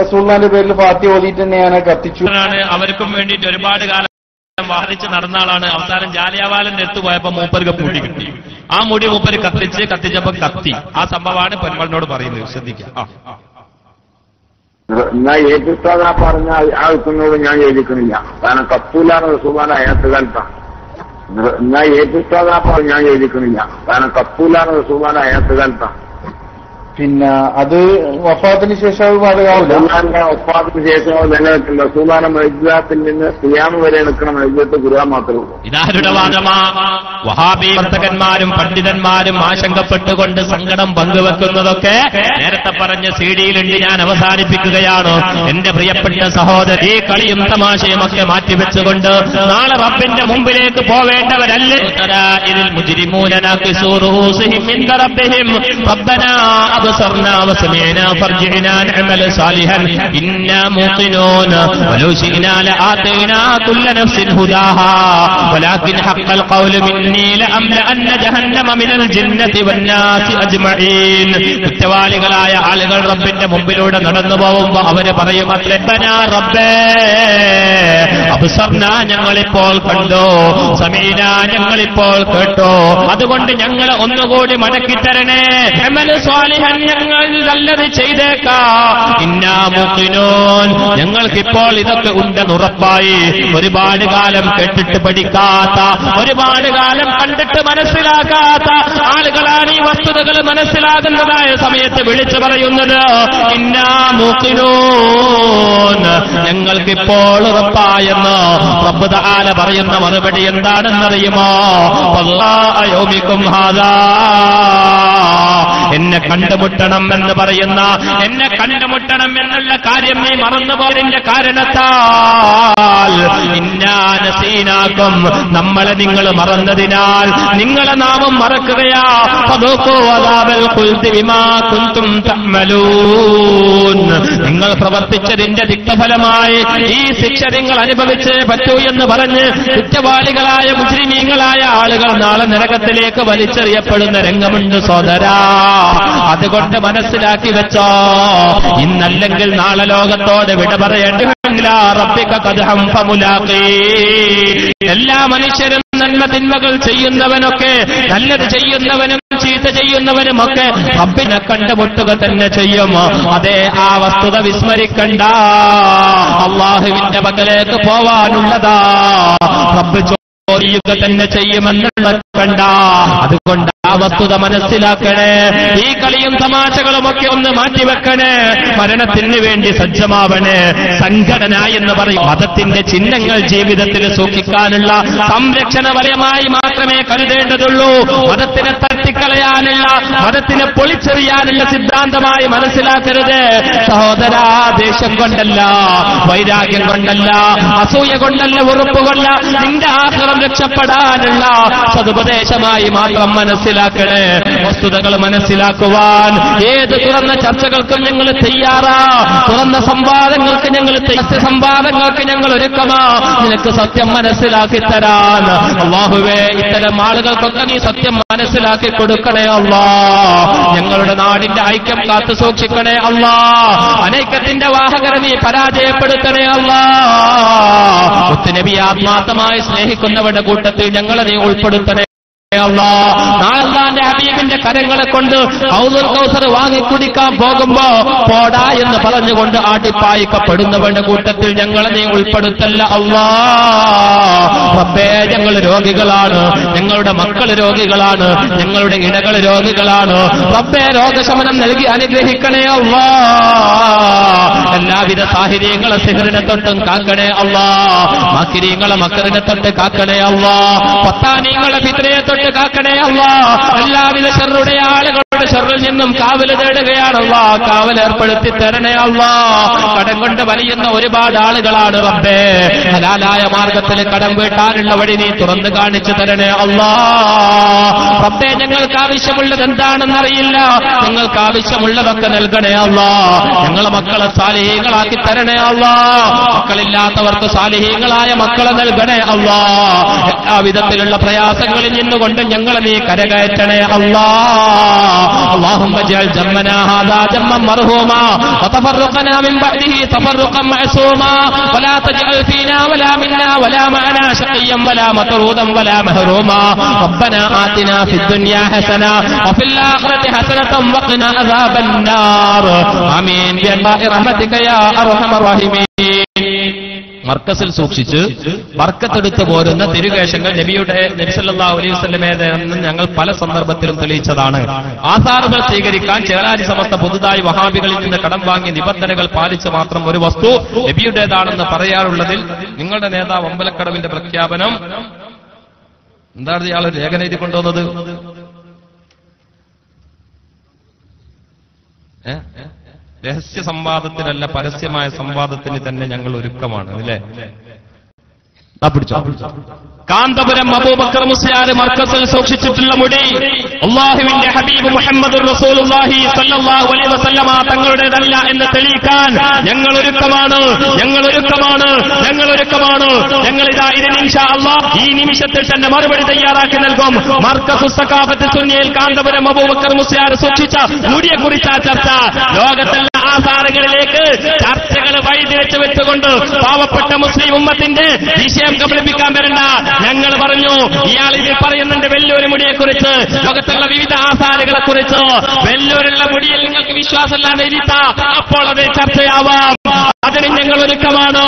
റസൂലുള്ളാഹിന്റെ പേരിൽ ഫാത്തിഹ ഓതിയിട്ട് തന്നെ ഞാൻ കത്തിച്ചു. അവർക്കും വേണ്ടിയിട്ട് ഒരുപാട് കാലം വാദിച്ച് നടന്ന ആളാണ്. അവസാനം ജാലിയൻവാലന്റെ അടുത്ത് പോയപ്പോ മൂപ്പർക്ക് മുടി കിട്ടി. ആ മുടി മൂപ്പര് കത്തിച്ചപ്പോ കത്തി. ആ സംഭവമാണ് പെരുമാളിനോട് പറയുന്നത്. ശ്രദ്ധിക്കാം. എന്നാ ഏറ്റുസ്താദ് പറഞ്ഞ ആൾക്കുന്നോട് ഞാൻ യോജിക്കണില്ല. കാരണം കത്തൂലാണ് റസൂലുള്ളാഹിന്റെ ഹയാത്ത് കാലത്താണ്. എന്നാ ഏറ്റുസ്താദ് പറഞ്ഞ ഞാൻ യോജിക്കണില്ല. കാരണം കത്തൂലാണ് റസൂലുള്ളാഹിന്റെ ഹയാത്ത് കാലത്താണ്. പിന്നെ അത് വഫാത്തിന് ശേഷം ബാധകമാവില്ല. വഫാത്തിന് ശേഷം നിലനിൽക്കുന്ന റസൂലുള്ളാഹിന്റെ മഅ്ജിസാത്തിൽ നിന്ന് ഖിയാമത്ത് വരെ നിൽക്കുന്ന മഅ്ജിസത്ത് ഖുർആൻ മാത്രമേ ഉള്ളൂ. ഇതാരുടെ വാദമാ? വഹാബി വർത്തകന്മാരും പണ്ഡിതന്മാരും ആശങ്കപ്പെട്ടുകൊണ്ട് സങ്കടം പങ്കുവെക്കുന്നതൊക്കെ നേരത്തെ പറഞ്ഞ സീഡിയിലുണ്ട്. ഞാൻ അവസാനിപ്പിക്കുകയാണ്. എന്റെ പ്രിയപ്പെട്ട സഹോദരി, കളിയും തമാശയും ഒക്കെ മാറ്റിവെച്ചുകൊണ്ട് നാളെ റബ്ബിന്റെ മുമ്പിലേക്ക് പോവേണ്ടവരല്ല. ഇതിൽ മുജ്രിമൂന റബ്ബിഹിം റബ്ബനാ أبصرنا وسمعنا فارجعنا نعمل صالحا إنا موقنون ولو شئنا لآتينا كل نفس هداها ولكن حق القول مني لأملأن جهنم من الجنة والناس أجمعين. കുറ്റവാളികളായ ആളുകൾ റബ്ബിന്റെ മുമ്പിലൂടെ നടന്നു പോകുമ്പോ അവര് പറയും, റബ്ബനാ റബ്ബേ അബ്സർനാ ഞങ്ങളിപ്പോൾ കണ്ടോ, സമീനാ ഞങ്ങളിപ്പോൾ കേട്ടോ, അതുകൊണ്ട് ഞങ്ങൾ ഒന്നുകൂടി മടക്കിത്തരണേ, ഞങ്ങൾ നല്ലത് ചെയ്തേക്കാം. ഇന്നാ മുഖിനൂൻ ഞങ്ങൾക്കിപ്പോൾ ഇതൊക്കെ ഉണ്ടെന്നുറപ്പായി. ഒരുപാട് കാലം കേട്ടിട്ട് പഠിക്കാത്ത, ഒരുപാട് കാലം കണ്ടിട്ട് മനസ്സിലാക്കാത്ത ആളുകളാണ് ഈ വസ്തുതകൾ മനസ്സിലാകുന്നതായ സമയത്ത് വിളിച്ചു പറയുന്നത് ഇന്നാ മുഖിനൂൻ ഞങ്ങൾക്കിപ്പോൾ ഉറപ്പായെന്ന് റബ്ബ് തആല പറയുന്ന മറുപടി എന്താണെന്നറിയുമോ? വല്ലാഹി യൗമിക്കും ഹാദാ എന്നെ കണ്ടുമുട്ടണം എന്ന് പറയുന്ന, എന്നെ കണ്ടുമുട്ടണം എന്നുള്ള കാര്യം നീ മറന്നുപോയതിന്റെ കാരണത്താൽ ഇന്നാനസീനാക്കും നമ്മളെ നിങ്ങൾ മറന്നതിനാൽ നിങ്ങളെ നാമം മറക്കുകയാ. നിങ്ങൾ പ്രവർത്തിച്ചതിന്റെ തിക്തഫലമായി ഈ ശിക്ഷ നിങ്ങൾ അനുഭവിച്ചേ പറ്റൂ എന്ന് പറഞ്ഞ് കുറ്റവാളികളായ മുജ്രിമീങ്ങളായ ആളുകൾ നാളെ നരകത്തിലേക്ക് വലിച്ചെറിയപ്പെടുന്ന രംഗമുണ്ട് സോദരാ. അതുകൊണ്ട് മനസ്സിലാക്കി വെച്ചോ, ഇന്നല്ലെങ്കിൽ നാളെ ലോകത്തോട് വിട പറയേണ്ടി എല്ലാ മനുഷ്യരും നന്മ തിന്മകൾ ചെയ്യുന്നവനൊക്കെ, നല്ലത് ചെയ്യുന്നവനും ചീത്ത ചെയ്യുന്നവനുമൊക്കെ റബ്ബിനെ കണ്ടുമുട്ടുക തന്നെ ചെയ്യും. അതേ, ആ വസ്തുത വിസ്മരിക്കണ്ട. അല്ലാഹുവിന്റെ പക്കലേക്ക് പോവാനുള്ളതാ. റബ്ബ് ചോദിക്കുക തന്നെ ചെയ്യുമെന്നുള്ള കണ്ട. അതുകൊണ്ട് ആ വസ്തുത മനസ്സിലാക്കണേ. ഈ കളിയും തമാശകളുമൊക്കെ ഒന്ന് മാറ്റിവെക്കണേ. മരണത്തിന് വേണ്ടി സജ്ജമാവണേ. സംഘടന എന്ന് പറയും മതത്തിന്റെ ചിഹ്നങ്ങൾ ജീവിതത്തിൽ സൂക്ഷിക്കാനുള്ള സംരക്ഷണ വലയമായി മാത്രമേ കരുതേണ്ടതുള്ളൂ. മതത്തിനെ തട്ടിക്കളയാനുള്ള, മതത്തിനെ പൊളിച്ചെറിയാനുള്ള സിദ്ധാന്തമായി മനസ്സിലാക്കരുത് സഹോദരാ. ദേഷ്യം കൊണ്ടല്ല, വൈരാഗ്യം കൊണ്ടല്ല, അസൂയ കൊണ്ടല്ല, വെറുപ്പ് കൊണ്ട നിന്റെ ആഗ്രഹം രക്ഷപ്പെടാനുള്ള സതുപദേശമായി മാത്രം മനസ്സിലാക്കണേ. വസ്തുതകൾ മനസ്സിലാക്കുവാൻ ഏത് തുറന്ന ചർച്ചകൾക്കും ഞങ്ങൾ തയ്യാറാ. തുറന്ന സംവാദങ്ങൾക്ക് ഞങ്ങൾ സംവാദങ്ങൾക്ക് ഞങ്ങൾ ഒരുക്കമാ. നിനക്ക് സത്യം മനസ്സിലാക്കി തരാൻ. അല്ലാഹുവേ, ഇത്തരം ആളുകൾക്കൊക്കെ നീ സത്യം മനസ്സിലാക്കി കൊടുക്കണേ അല്ലാ. ഞങ്ങളുടെ നാടിന്റെ ഐക്യം കാത്തു സൂക്ഷിക്കണേ അല്ലാ. അനൈക്യത്തിന്റെ വാഹകരെ നീ പരാജയപ്പെടുത്തണേ അല്ലാ. മുത്തുനബി ആത്മാർത്ഥമായി സ്നേഹിക്കുന്നവരുടെ കൂട്ടത്തിൽ ഞങ്ങളെ നീ ഉൾപ്പെടുത്തണേ നാളെ ഹബീബിന്റെ കരങ്ങളെ കൊണ്ട് ഹൗദുൽ കൗസർ വാങ്ങിക്കുടിക്കാൻ പോകുമ്പോ പോടാ എന്ന് പറഞ്ഞുകൊണ്ട് ആട്ടിപ്പായിക്കപ്പെടുന്നവരുടെ കൂട്ടത്തിൽ ഞങ്ങളെ നീ ഉൾപ്പെടുത്തല്ല അല്ലാ. റബ്ബേ, ഞങ്ങൾ രോഗികളാണ്, ഞങ്ങളുടെ മക്കൾ രോഗികളാണ്, ഞങ്ങളുടെ ഇണകൾ രോഗികളാണ്. റബ്ബേ, രോഗശമനം നൽകി അനുഗ്രഹിക്കണേ അല്ലാ. എല്ലാവിധ സാഹചര്യങ്ങളെ സിഹറിനെ തൊട്ടും കാക്കണേ അല്ലാ. മക്കിരീങ്ങളെ മക്കറിനെ തൊട്ട് കാക്കണേ അല്ലാ. പത്താനീങ്ങളെ ഫിത്നയെ തൊട്ട് കാക്കണേ അല്ലാ. എല്ലാവിധ ശർറുടെ ആളുകളുടെ ഷർറിൽ നിന്നും കാവല് തേടുകയാണ് അല്ലാ. കാവലേർപ്പെടുത്തി തരണേ അല്ലാ. കടം കൊണ്ട് വലിയുന്ന ഒരുപാട് ആളുകളാണ് റബ്ബേ. ഹലാലായ മാർഗത്തിൽ കടം വീട്ടാനുള്ള വഴി നീ തുറന്നു കാണിച്ചു തരണേ അല്ലാ. റബ്ബേ, ഞങ്ങൾക്ക് ആവശ്യമുള്ളത് എന്താണെന്നറിയില്ല, ഞങ്ങൾക്ക് ആവശ്യമുള്ളതൊക്കെ നൽകണേ അല്ലാ. ഞങ്ങളെ മക്കളെ സാലിഹീങ്ങളാക്കി തരണേ അല്ലാ. മക്കളില്ലാത്തവർക്ക് സാലിഹീങ്ങളായ മക്കളെ നൽകണേ അല്ലാ. എല്ലാ വിധത്തിലുള്ള പ്രയാസങ്ങളിൽ നിന്നുകൊണ്ട് ഞങ്ങളെ നീ കരകയറ്റണേ അല്ലാ. اللهم اجعل جمعنا هذا جمعا مرحوما وتفرقنا من بعده تفرقا معصوما ولا تجعل فينا ولا منا ولا معنا شقيا ولا مطرودا ولا محروما. ربنا آتنا في الدنيا حسنة وفي الآخرة حسنة وقنا عذاب النار. آمين برحمتك يا أرحم الراحمين. മർക്കസിൽ സൂക്ഷിച്ച് ബർക്കത്തെടുത്ത് പോരുന്ന തിരുകേശങ്ങൾ നബി സല്ലല്ലാഹു അലൈഹി വസല്ലമയെന്ന് ഞങ്ങൾ പല സന്ദർഭത്തിലും തെളിയിച്ചതാണ്. ആധാറുകൾ സ്വീകരിക്കാൻ ചേളാരി സമസ്ത പുതുതായി വഹാബികളിൽ നിന്ന് കടം വാങ്ങിയ നിബന്ധനകൾ പാലിച്ച് മാത്രം ഒരു വസ്തു നബിയുടേതാണെന്ന് പറയാറുള്ളതിൽ നിങ്ങളുടെ നേതാവ് അമ്പലക്കടവിന്റെ പ്രഖ്യാപനം എന്താണ് ഇയാൾ രേഖ എഴുതി കൊണ്ടുവന്നത്? രഹസ്യ സംവാദത്തിനല്ല, പരസ്യമായ സംവാദത്തിന് തന്നെ ഞങ്ങൾ ഒരുക്കമാണ്. അല്ലേ? കാന്തപുരം അബൂബക്കർ മുസ്ലിയാർ മർക്കസിൽ സൂക്ഷിച്ചിട്ടുള്ള മുടി അല്ലാഹുവിന്റെ ഹബീബ് മുഹമ്മദ് റസൂലുള്ളാഹി സ്വല്ലല്ലാഹു അലൈഹി വസല്ലമ തങ്ങളുടേതല്ല എന്ന് തെളിയിക്കാൻ ഞങ്ങൾ ഒരുക്കമാണ്. ഞങ്ങൾ ഇതാ ഇതിന് ഇൻഷാ അല്ലാഹ് ഈ നിമിഷത്തിൽ തന്നെ മറുപടി തയ്യാറാക്കി നൽകും. മർക്കസു സഖാഫത്ത് സുന്നിയിൽ കാന്തപുരം അബൂബക്കർ മുസ്ലിയാർ സൂക്ഷിച്ച മുടിയെ കുറിച്ച ചർച്ച ലോകത്തുള്ള ആധാരങ്ങളിലേക്ക് ചർച്ചകൾ വഴിതിരിച്ചു വെച്ചുകൊണ്ട് പാവപ്പെട്ട മുസ്ലിം ഉമ്മത്തിന്റെ വിഷയം കബളിപ്പിക്കാൻ വരണ്ട. ഞങ്ങൾ പറഞ്ഞു, ഇയാൾ ഇതിൽ പറയുന്നുണ്ട് വെല്ലൂര് മുടിയെക്കുറിച്ച്, ലോകത്തുള്ള വിവിധ ആധാരങ്ങളെ കുറിച്ച്. വെല്ലൂരുള്ള മുടിയിൽ നിങ്ങൾക്ക് വിശ്വാസമില്ലാതെ ഇരുത്താം, അപ്പോൾ അത് ചർച്ചയാവാം. അതിന് ഞങ്ങൾ ഒരുക്കമാണ്.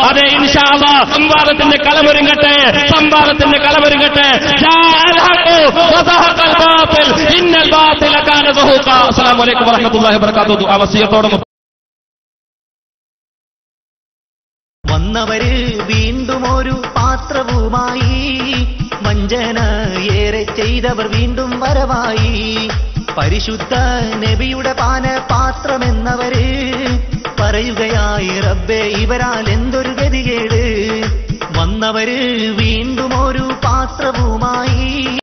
അതെ, ഇൻഷാ അല്ലാഹ് സംവാദത്തിന്റെ കളമൊരുങ്ങട്ടെ. അസ്സലാമു അലൈക്കും വറഹ്മത്തുള്ളാഹി വബറകാതുഹു. അവസിയത്തോടെ വന്നവര് വീണ്ടും ഒരു പാത്രവുമായി, വഞ്ചന ഏറെ ചെയ്തവർ വീണ്ടും വരവായി. പരിശുദ്ധ നബിയുടെ പാനപാത്രമെന്നവര് പറയുകയായി, റബ്ബേ ഇവരാൽ എന്തൊരു ഗതികേട്. വന്നവര് വീണ്ടും ഒരു